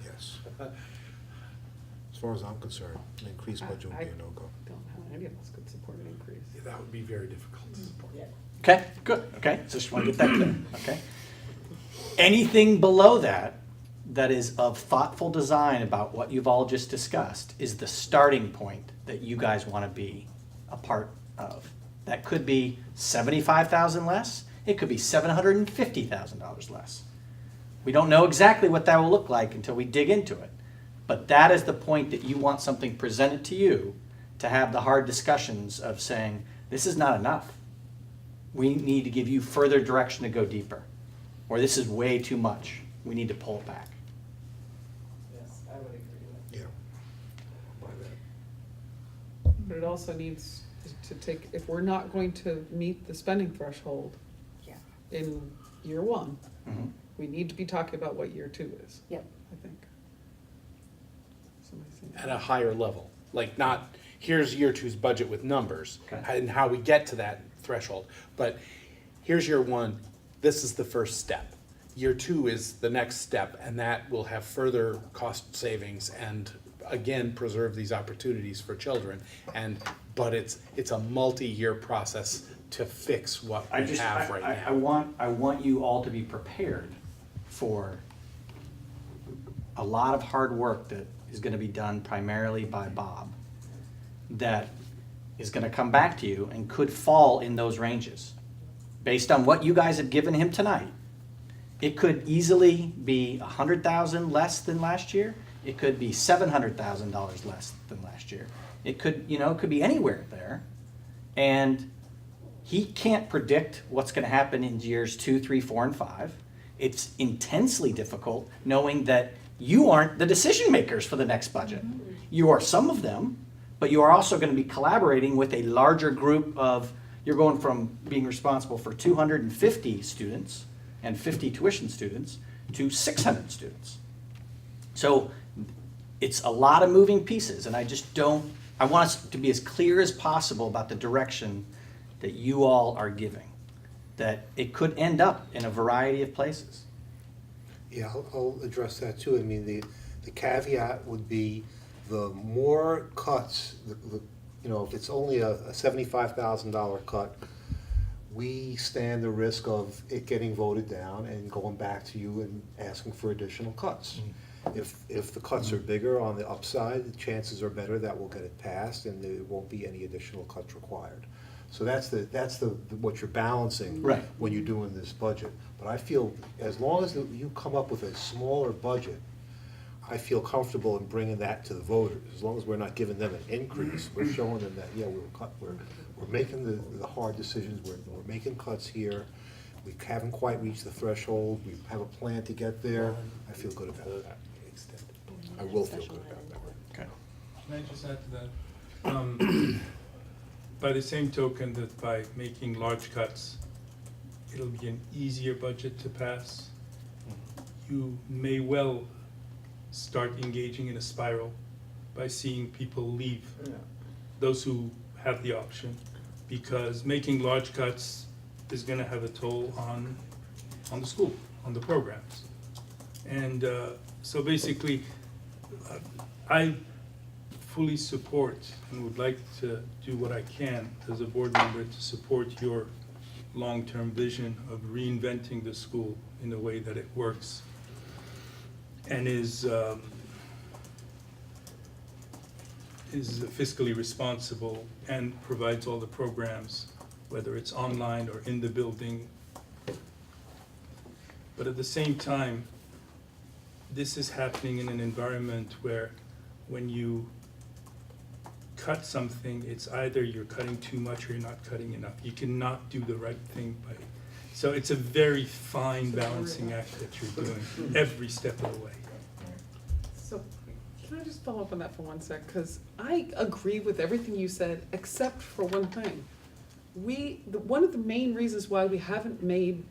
yes. As far as I'm concerned, an increased budget would be a no-go. Don't know how any of us could support an increase. That would be very difficult to support. Okay, good, okay, so just want to get that clear, okay? Anything below that, that is of thoughtful design about what you've all just discussed, is the starting point that you guys want to be a part of. That could be $75,000 less, it could be $750,000 less. We don't know exactly what that will look like until we dig into it. But that is the point that you want something presented to you to have the hard discussions of saying, this is not enough. We need to give you further direction to go deeper. Or this is way too much. We need to pull it back. Yeah. By that. But it also needs to take, if we're not going to meet the spending threshold Yeah. in year 1, Mhm. we need to be talking about what year 2 is, Yep. I think. Somebody's saying- At a higher level, like not, here's year 2's budget with numbers Okay. and how we get to that threshold. But here's year 1, this is the first step. Year 2 is the next step, and that will have further cost savings and again, preserve these opportunities for children. But it's a multi-year process to fix what we have right now. I want you all to be prepared for a lot of hard work that is gonna be done primarily by Bob, that is gonna come back to you and could fall in those ranges. Based on what you guys have given him tonight, it could easily be $100,000 less than last year. It could be $700,000 less than last year. It could, it could be anywhere there. And he can't predict what's gonna happen in years 2, 3, 4, and 5. It's intensely difficult knowing that you aren't the decision makers for the next budget. You are some of them, but you are also gonna be collaborating with a larger group of, you're going from being responsible for 250 students and 50 tuition students to 600 students. So it's a lot of moving pieces, and I want us to be as clear as possible about the direction that you all are giving, that it could end up in a variety of places. Yeah, I'll address that too. I mean, the caveat would be the more cuts, you know, if it's only a $75,000 cut, we stand the risk of it getting voted down and going back to you and asking for additional cuts. If the cuts are bigger on the upside, the chances are better that we'll get it passed and there won't be any additional cuts required. So that's what you're balancing Right. when you're doing this budget. But I feel, as long as you come up with a smaller budget, I feel comfortable in bringing that to the voters. As long as we're not giving them an increase, we're showing them that, yeah, we're making the hard decisions, we're making cuts here. We haven't quite reached the threshold, we have a plan to get there. I feel good about that. I will feel good about that. Okay. Can I just add to that? By the same token that by making large cuts, it'll be an easier budget to pass, you may well start engaging in a spiral by seeing people leave, those who have the option, because making large cuts is gonna have a toll on the school, on the programs. And so basically, I fully support and would like to do what I can as a board member to support your long-term vision of reinventing the school in a way that it works and is fiscally responsible and provides all the programs, whether it's online or in the building. But at the same time, this is happening in an environment where when you cut something, it's either you're cutting too much or you're not cutting enough. You cannot do the right thing by, so it's a very fine balancing act that you're doing every step of the way. So, can I just follow up on that for one sec? Because I agree with everything you said, except for one thing. One of the main reasons why we haven't made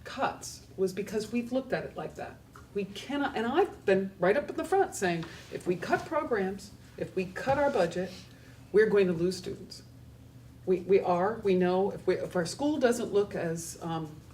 cuts was because we've looked at it like that. We cannot, and I've been right up in the front saying, if we cut programs, if we cut our budget, we're going to lose students. We know, if our school doesn't look as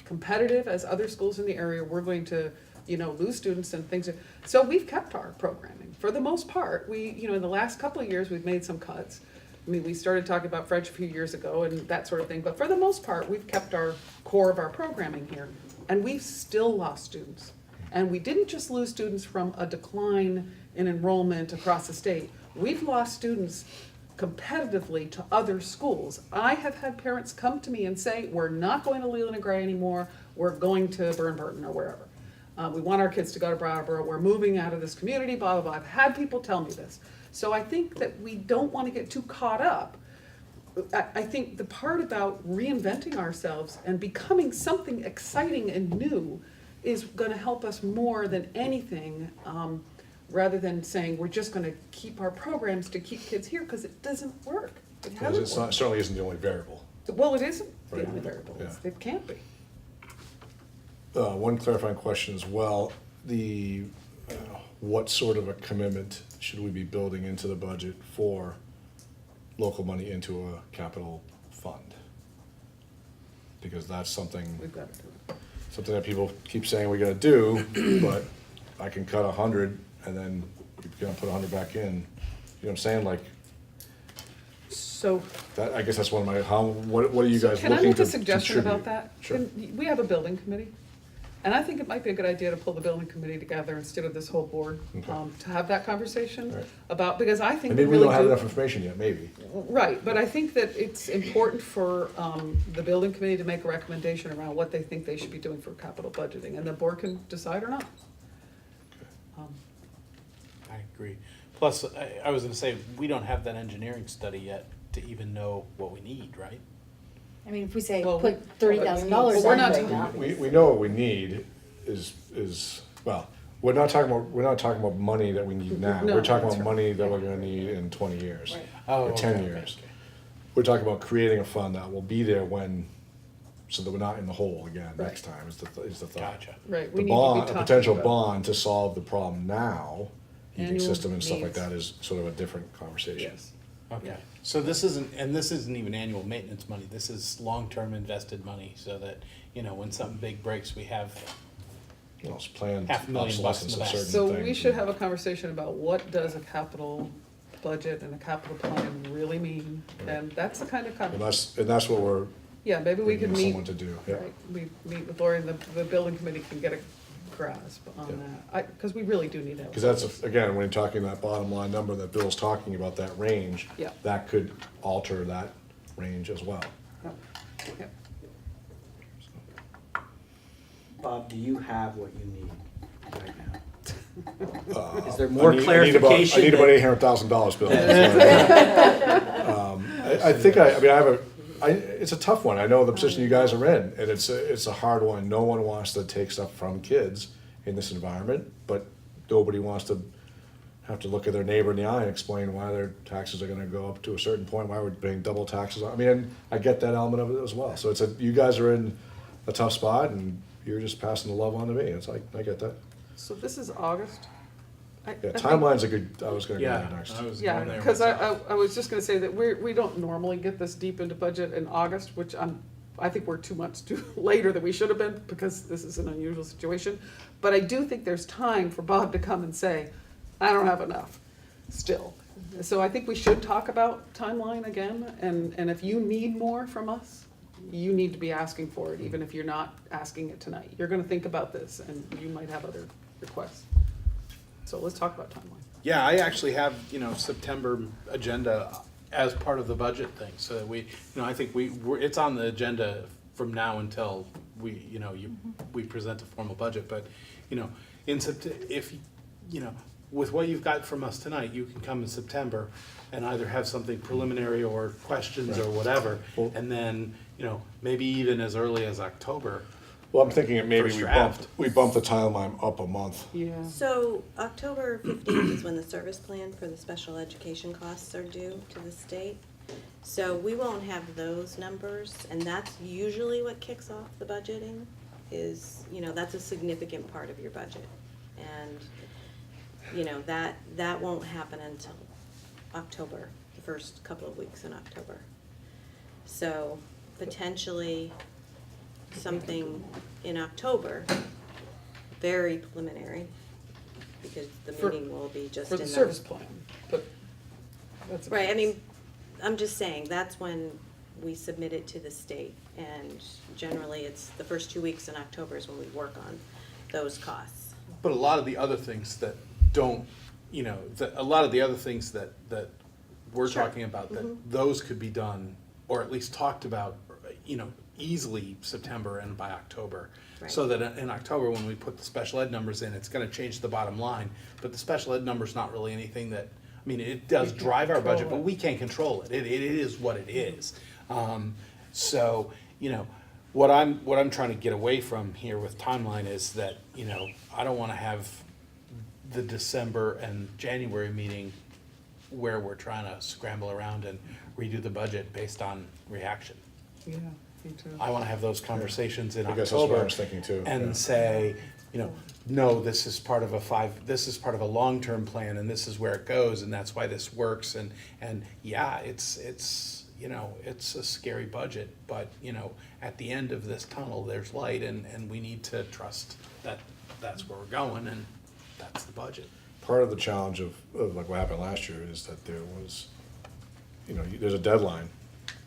competitive as other schools in the area, we're going to, lose students and things. So we've kept our programming. For the most part, in the last couple of years, we've made some cuts. I mean, we started talking about French a few years ago and that sort of thing, but for the most part, we've kept our core of our programming here. And we've still lost students. And we didn't just lose students from a decline in enrollment across the state. We've lost students competitively to other schools. I have had parents come to me and say, we're not going to Leland and Gray anymore, we're going to Burton or wherever. We want our kids to go to Brattleboro, we're moving out of this community, blah, blah, blah. I've had people tell me this. So I think that we don't want to get too caught up. I think the part about reinventing ourselves and becoming something exciting and new is going to help us more than anything, rather than saying we're just going to keep our programs to keep kids here, because it doesn't work. It hasn't It's not, worked. certainly isn't the only variable. Well, it isn't the Right. only variable. Yeah. It can't be. One clarifying question as well, what sort of a commitment should we be building into the budget for local money into a capital fund? Because that's something We've got to do it. that people keep saying we gotta do, but I can cut 100 and then you're gonna put 100 back in. You know what I'm saying? Like, So that, I guess that's one of my, what are you guys can I looking make to a suggestion about contribute? that? Sure. We have a building committee. And I think it might be a good idea to pull the building committee together instead of this whole board, Okay. to have that conversation Right. about, because I think Maybe we we really don't have do. enough information yet, maybe. Right, but I think that it's important for the building committee to make a recommendation around what they think they should be doing for capital budgeting, and the board can decide or not. I agree. Plus, I was gonna say, we don't have that engineering study yet to even know what we need, right? I mean, if we say Well, put $30,000 But we're in not- right now. We know what we need is, well, we're not talking about money that we need now. No, We're talking that's about right. money that we're gonna need in 20 years. Right. Oh, Or okay, 10 okay, years. okay. We're talking about creating a fund that will be there so that we're not in the hole again Right. next time, is the thought. Gotcha. Right, we The need to be bond, a talking potential about- bond to solve the problem now, heating Annual system and stuff like needs. that is sort of a different conversation. Yes. Okay, so this isn't even annual maintenance money, this is long-term invested money, so that, when something big breaks, we have you know, planned $500,000 bucks in obsolescence the of back. certain So things. we should have a conversation about what does a capital budget and a capital plan really mean? And that's the kind of, And that's what we're yeah, maybe we could bringing meet. someone to do, yeah. Right, we meet with Lori and the building committee can get a grasp on that. Because we really do need to have. Because that's, again, when you're talking that bottom line number that Bill's talking about, that range, Yeah. that could alter that range as well. Yep, yep. Bob, do you have what you need right now? Is there I more need- clarification? I need about that- $800,000, Bill. I think I mean, it's a tough one. I know the position you guys are in, and it's a hard one. No one wants to take stuff from kids in this environment, but nobody wants to have to look at their neighbor in the eye and explain why their taxes are gonna go up to a certain point, why we're paying double taxes. I mean, I get that element of it as well. So you guys are in a tough spot, and you're just passing the love on to me. It's like, I get that. So this is August? I Yeah, think- timeline's a good, I was gonna go Yeah, there next. I was Yeah, going there because myself. I was just gonna say that we don't normally get this deep into budget in August, which I think we're 2 months too later than we should have been, because this is an unusual situation. But I do think there's time for Bob to come and say, I don't have enough, still. So I think we should talk about timeline again, and if you need more from us, you need to be asking for it, even if you're not asking it tonight. You're gonna think about this, and you might have other requests. So let's talk about timeline. Yeah, I actually have, September agenda as part of the budget thing, so that I think it's on the agenda from now until we present a formal budget, but, in if, with what you've got from us tonight, you can come in September and either have something preliminary or questions or whatever, Well- and then, maybe even as early as October. Well, I'm thinking that maybe First draft. we bump the timeline up a month. Yeah. So October 15th is when the service plan for the special education costs are due to the state. So we won't have those numbers, and that's usually what kicks off the budgeting, is, that's a significant part of your budget. And, that won't happen until October, the first couple of weeks in October. So potentially something in October, very preliminary, because the For- meeting will be just For in the the. service plan, but that's. Right, I mean, I'm just saying, that's when we submit it to the state, and generally, it's the first 2 weeks in October is when we work on those costs. But a lot of the other things that don't, a lot of the other things that we're Sure. talking about, that those could be done, or at least talked about, easily September and by October. So that in October, when we put the special ed numbers in, it's gonna change the bottom line, but the special ed number's not really anything that, it does drive our budget, but we can't control it. It is what it is. So, what I'm trying to get away from here with timeline is that, I don't wanna have the December and January meeting where we're trying to scramble around and redo the budget based on reaction. Yeah, me too. I wanna have those conversations in I guess that's what I October was thinking too, yeah. and say, no, this is part of a long-term plan, and this is where it goes, and that's why this works, and yeah, it's a scary budget, but, at the end of this tunnel, there's light, and we need to trust that that's where we're going, and that's the budget. Part of the challenge of like what happened last year is that there was, there's a deadline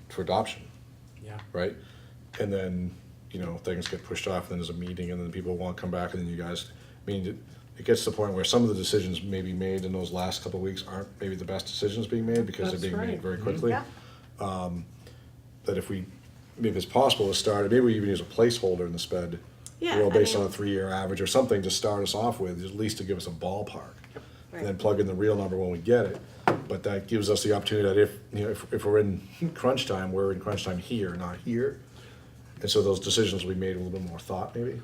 for adoption, Yeah. right? And then, things get pushed off, and then there's a meeting, and then people won't come back, and then you guys, it gets to the point where some of the decisions may be made in those last couple of weeks aren't maybe the best decisions being made, because That's they're being right. made very quickly. Yeah. That if it's possible to start, maybe we even use a placeholder in the sped, Yeah, based on a 3-year average or something to start us off with, at least to give us a ballpark. And then Right. plug in the real number when we get it. But that gives us the opportunity that if we're in crunch time, we're in crunch time here, not here. And so those decisions will be made with a little bit more thought, maybe.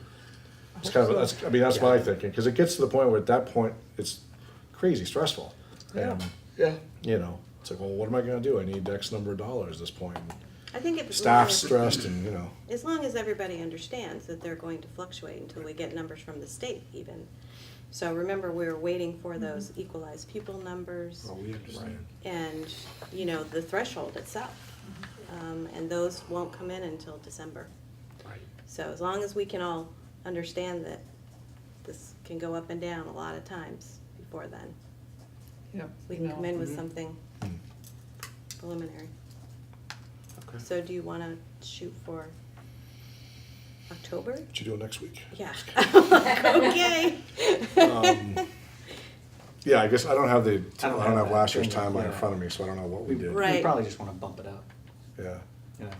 It's kind of, that's my thinking, because it gets to the point where at that point, it's crazy stressful. And, it's like, well, what am I gonna do? I need X number of dollars at this point. I think if. Staff's stressed and, As long as everybody understands that they're going to fluctuate until we get numbers from the state even. So remember, we were waiting for those equalized pupil numbers. we understand. And, the threshold itself. And those won't come in until December. Right. So as long as we can all understand that this can go up and down a lot of times before then. Yep. We can no. come in with something preliminary. Okay. So do you wanna shoot for October? What you doing next week? Yeah. Okay. Yeah, I guess I don't have the, I don't have that last year's thing, timeline in yeah. front of me, so I don't know what we did. Right. We probably just wanna bump it up, Yeah. you know.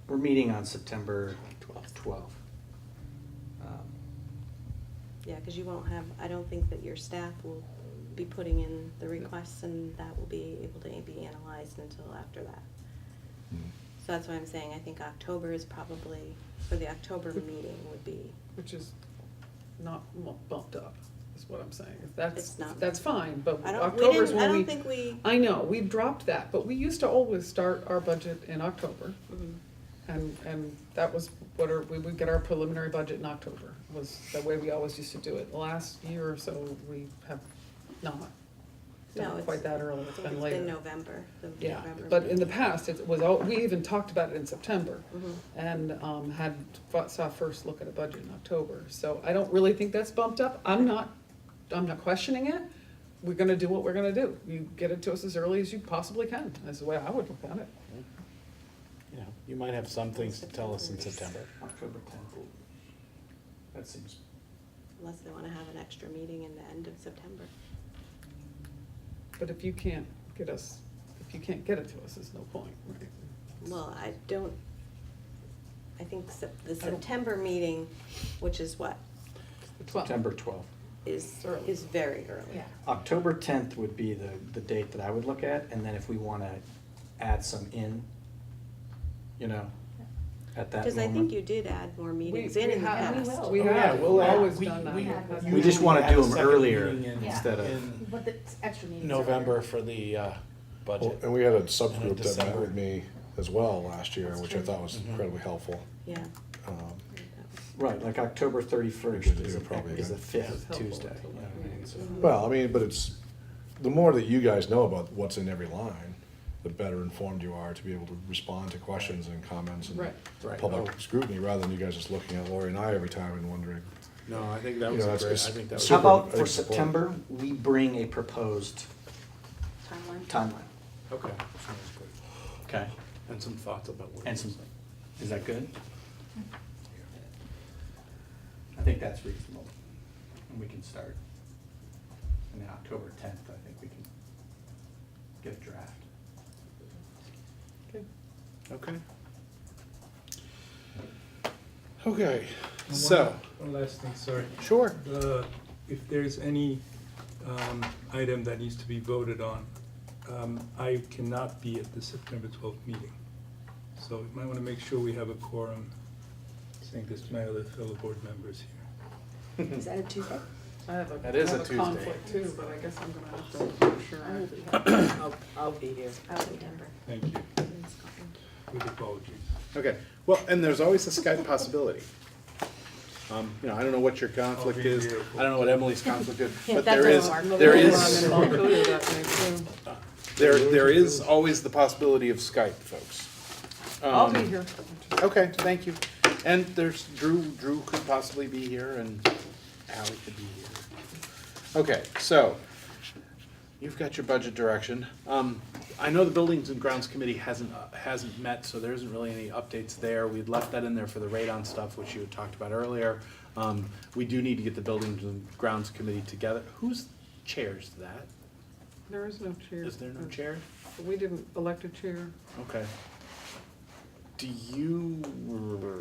We're meeting on September 12th. Yeah, cause you won't have, I don't think that your staff will be putting in the requests and that will be able to be analyzed until after that. So that's why I'm saying, I think October is probably, for the October meeting would be, Which is not bumped up, is what I'm saying. It's not. That's fine, but I don't, October's I when we. don't think we, I know, we've dropped that, but we used to always start our budget in October. mhm. And that was we would get our preliminary budget in October, was the way we always used to do it. The last year or so, we have not No, done it it's- quite that early, I it's think been it's later. been November, the Yeah, November. but in the meeting. past, it was, we even talked about it in September, Mhm. and saw first look at a budget in October. So I don't really think that's bumped up. I'm not questioning it. We're gonna do what we're gonna do. You get it to us as early as you possibly can, that's the way I would look at it. You know, you might have some things to tell us in September. October 10th. That seems, Unless they wanna have an extra meeting in the end of September. But if you can't get it to us, there's no point, right? Well, I think the don't- September meeting, which is what, The 12th. September 12th. is Early. very early. Yeah. October 10th would be the date that I would look at, and then if we wanna add some in, you know, at that Because I think moment. you did add more meetings We in the have- past. will. We Oh, yeah, have, we'll we've add- always we- done that. we- That's- We just wanna Add do a them second earlier meeting in- instead of. in But the extra meetings. November for the Well, budget. and we had a subgroup that met December. with me as well last year, That's which I true. thought was Mhm. incredibly helpful. Yeah. Um, Right, like October 31st We could is do probably the then. That's fifth helpful Tuesday. until you know that what I mean? meeting. So- Well, I mean, but it's, the more that you guys know about what's in every line, the better informed you are to be able to respond to questions and comments and Right. Right. public Oh. scrutiny, rather than you guys just looking at Lori and I every time and wondering. No, I think that You was know, a it's- great, it's I think that was. super- How about I for think it's important. September, we bring a proposed Timeline? timeline, Okay. Sounds good. okay? And some thoughts about what. And it some, looks like. is that good? I think that's reasonable, and we can start. And then October 10th, I think we can get a draft. Okay. Okay, And so, One last thing, sorry. sure. If there's any item that needs to be voted on, I cannot be at the September 12th meeting. So you might want to make sure we have a quorum, saying this to my other fellow board members here. Is that a Tuesday? I have That is a I have a Tuesday. conflict too, but I guess I'm gonna have to make sure. I will be I'll be here. out of Denver. Thank you, with apologies. Okay, well, and there's always a Skype possibility. You know, I don't know what your conflict I'll be is, here. I don't know what Emily's conflict is, Yeah, but that there is, doesn't work. there I'm is, in Montpelier that night too. there is always the possibility of Skype, folks. I'll be Um, here. Okay, thank you. And there's Drew could possibly be here, and Ally could be here. Okay, so, you've got your budget direction. I know the Buildings and Grounds Committee hasn't met, so there isn't really any updates there. We'd left that in there for the radon stuff, which you had talked about earlier. We do need to get the Buildings and Grounds Committee together. Who's chairs that? There is no chair. Is there no chair? We didn't elect a chair. Okay. Do you?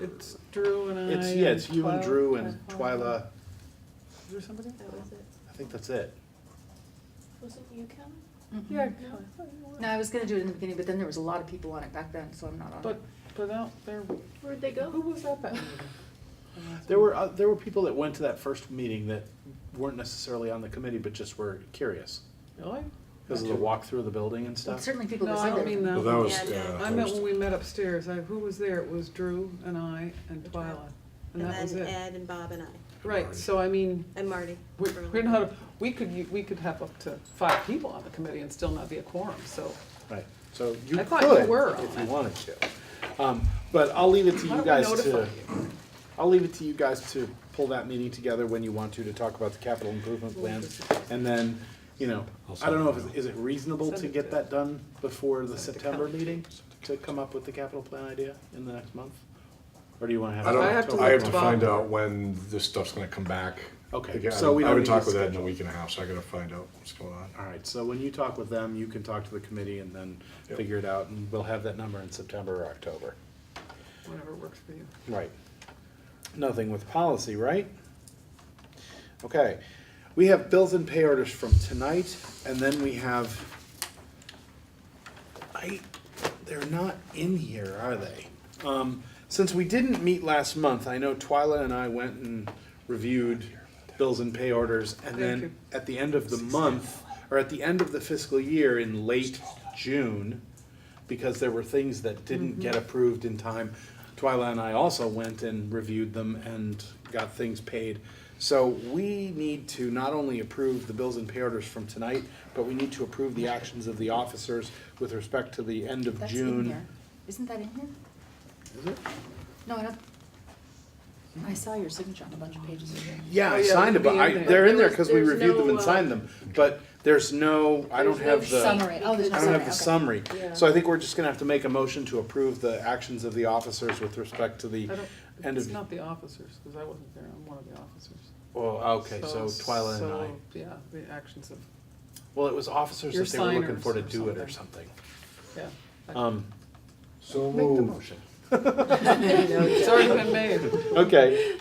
It's Drew and I. It's you and Twyla. Drew and Twyla. Is there somebody? That was it. I think that's it. Wasn't you, Kevin? Yeah. No, I was gonna do it in the beginning, but then there was a lot of people on it back then, so I'm not on it. But out there, Where'd they who go? was at that meeting? There were people that went to that first meeting that weren't necessarily on the committee, but just were curious Really? because of the walkthrough of the building and Well, stuff. certainly people No, that I said don't they mean Well, that. that was, Yeah, I meant when we met upstairs. Who was there? It was Drew and I and Twyla. And that was then it. Ed and Bob and I, Right, so I mean, and Marty. we're not, we could have up to 5 people on the committee and still not be a quorum, so. Right. So you I thought you could were on if you that. wanted to. But I'll leave it to How you do we guys notify to. you? I'll leave it to you guys to pull that meeting together when you want to talk about the capital improvement plan. And then, you know, I don't know if, is it reasonable to get that done before the September meeting? To come up with the capital plan idea in the next month? Or do you wanna have? I don't, I have to I have look to to find Bob. out when this stuff's gonna come back. Okay, Again, so we I don't haven't need talked to with Ed in a schedule. week and a half, so I gotta find out what's going on. All right, so when you talk with them, you can talk to the committee and then Yep. figure it out, and we'll have that number in September or October. Whatever works for you. Right. Nothing with policy, right? Okay, we have bills and pay orders from tonight, and then we have, they're not in here, are they? Since we didn't meet last month, I know Twyla and I went and reviewed bills and pay orders, and Thank then you. at the end of the month, or at the end of the fiscal year in late June, because there were things that didn't get approved in time, Twyla and I also went and reviewed them and got things paid. So we need to not only approve the bills and pay orders from tonight, but we need to approve the actions of the officers with respect to the end of That's in June. here. Isn't that in here? Is it? No, I don't. I saw your signature on a bunch of pages of it. Yeah, Oh, I yeah, signed they'd them, but be in there. they're in there There's- because we there's reviewed them no, and signed them, but there's no, I don't There's no have the. Summary, oh, there's no I summary, don't have the okay. summary. Yeah. So I think we're just gonna have to make a motion to approve the actions of the officers with respect to the I don't, end it's of. not the officers, because I wasn't there, I'm one of the officers. Well, okay, so Twyla and I, Yeah, the actions of, well, it was officers Your that they were looking signers for to or do it or something. something. yeah. So Make the motion. It's already been made. Okay.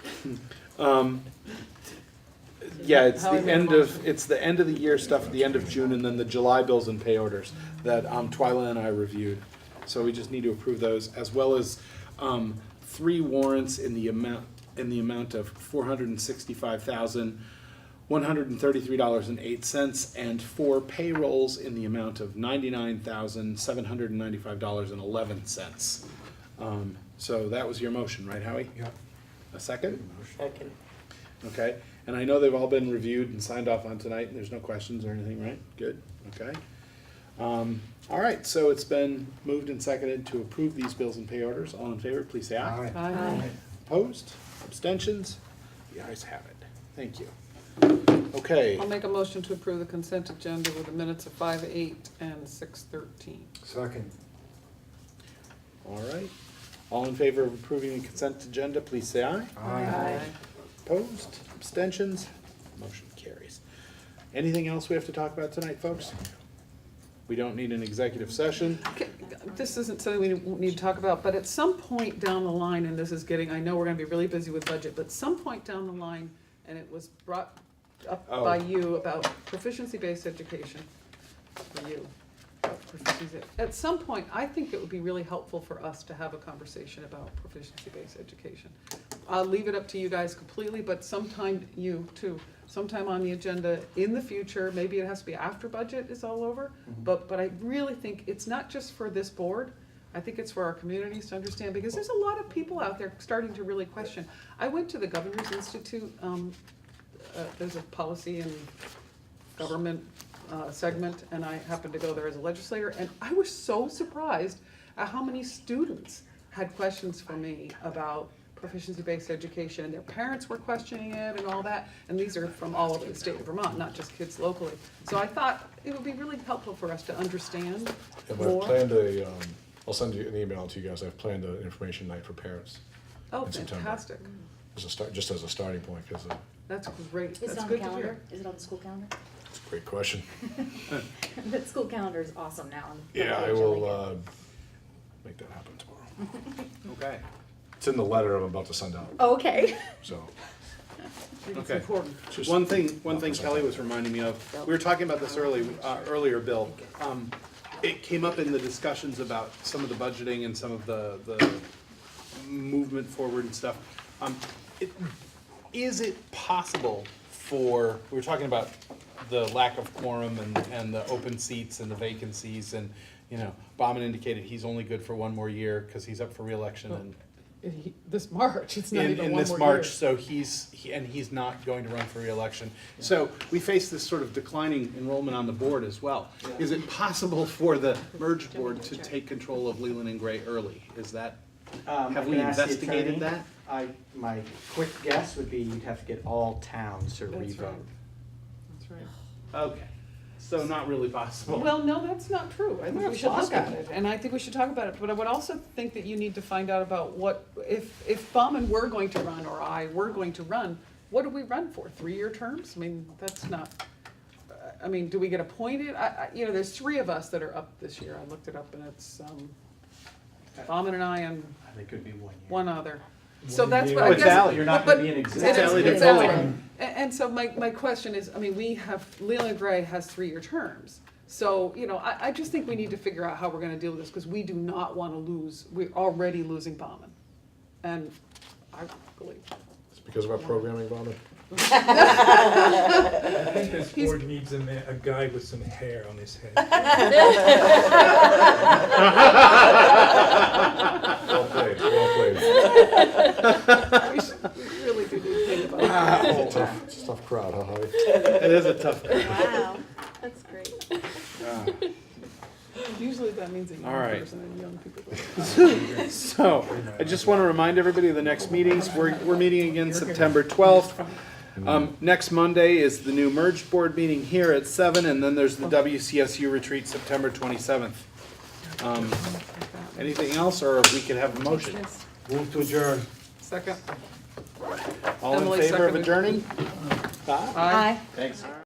Yeah, it's How I the made a end of, motion. it's the end of the year stuff at the end of June, and then the July bills and pay orders that Twyla and I reviewed. So we just need to approve those, as well as 3 warrants in the amount of $465,133.08, and 4 payrolls in the amount of $99,795.11. So that was your motion, right, Howie? Yeah. A second? Second. Okay, and I know they've all been reviewed and signed off on tonight, and there's no questions or anything, right? Good, okay. All right, so it's been moved and seconded to approve these bills and pay orders. All in favor, please say aye. Aye. Opposed? Abstentions? The ayes have it. Thank you. Okay, I'll make a motion to approve the consent agenda with the minutes of 5:08 and 6:13. Second. all right. All in favor of approving the consent agenda, please say aye. Aye. Opposed? Abstentions? Motion carries. Anything else we have to talk about tonight, folks? We don't need an executive session. Okay, this isn't something we need to talk about, but at some point down the line, and this is getting, I know we're gonna be really busy with budget, but some point down the line, and it was brought up by Oh. you about proficiency-based education, for you. Proficiency. At some point, I think it would be really helpful for us to have a conversation about proficiency-based education. I'll leave it up to you guys completely, but sometime, you too, sometime on the agenda in the future, maybe it has to be after budget is all over, but I really think it's not just for this board, I think it's for our communities to understand, because there's a lot of people out there starting to really question. I went to the Governor's Institute, there's a policy and government segment, and I happened to go there as a legislator, and I was so surprised at how many students had questions for me about proficiency-based education, and their parents were questioning it and all that, and these are from all over the state of Vermont, not just kids locally. So I thought it would be really helpful for us to understand And I've more. planned I'll send you an email to you guys, I've planned an information night for parents. Oh, in September. fantastic, As a start, just as a starting point, because that's great, Is it that's on the good to calendar? hear. Is it on the school calendar? it's a great question. The school calendar is awesome now. Yeah, I will make that happen tomorrow. Okay. It's in the letter I'm about to send out, Oh, okay. so. It's Okay. important. just- One thing Kelly was reminding me of, we were talking about this earlier, Bill. It came up in the discussions about some of the budgeting and some of the movement forward and stuff. Is it possible for, we were talking about the lack of quorum and the open seats and the vacancies, and, you know, Bauman indicated he's only good for 1 more year because he's up for reelection and This March, it's not even in one this more March, year. so he's not going to run for reelection. So we face this sort of declining enrollment on the board as well. Is it possible for the merged board to take control of Leland and Gray early? Is that I Have can we ask the investigated attorney. that? My quick guess would be you'd have to get all towns to That's revote. right. That's right. Okay, so not really possible. Well, no, that's not true. I think we That's should look at possible. it, and I think we should talk about it. But I would also think that you need to find out about what, if Bauman were going to run, or I were going to run, what do we run for? 3-year terms? I mean, that's not, I mean, do we get appointed? You know, there's 3 of us that are up this year. I looked it up, and it's, Bauman and I and I think it could be 1 year. one other. So One that's year. what I Oh, guess. it's Ally, you're not but- gonna be in but existence. it is- Ally to it's vote. Ally. And so my question is, I mean, we have, Leland and Gray has 3-year terms. So, you know, I just think we need to figure out how we're gonna deal with this, because we do not wanna lose, we're already losing Bauman. And I believe. It's because of our programming, Bob. I think this He's- board needs a guy with some hair on his head. Well played, well played. We really do need to think about that. It's a tough crowd, huh, Holly? It is a tough. Wow, that's great. Usually that means a young All right. person and young people. So, I just want to remind everybody of the next meetings. We're meeting again September 12th. Next Monday is the new merged board meeting here at 7, and then there's the WCSU retreat September 27th. Anything else, or we could have a motion? Move to adjourn. Second. All in Emily favor of seconded. adjourning? Aye. Thanks.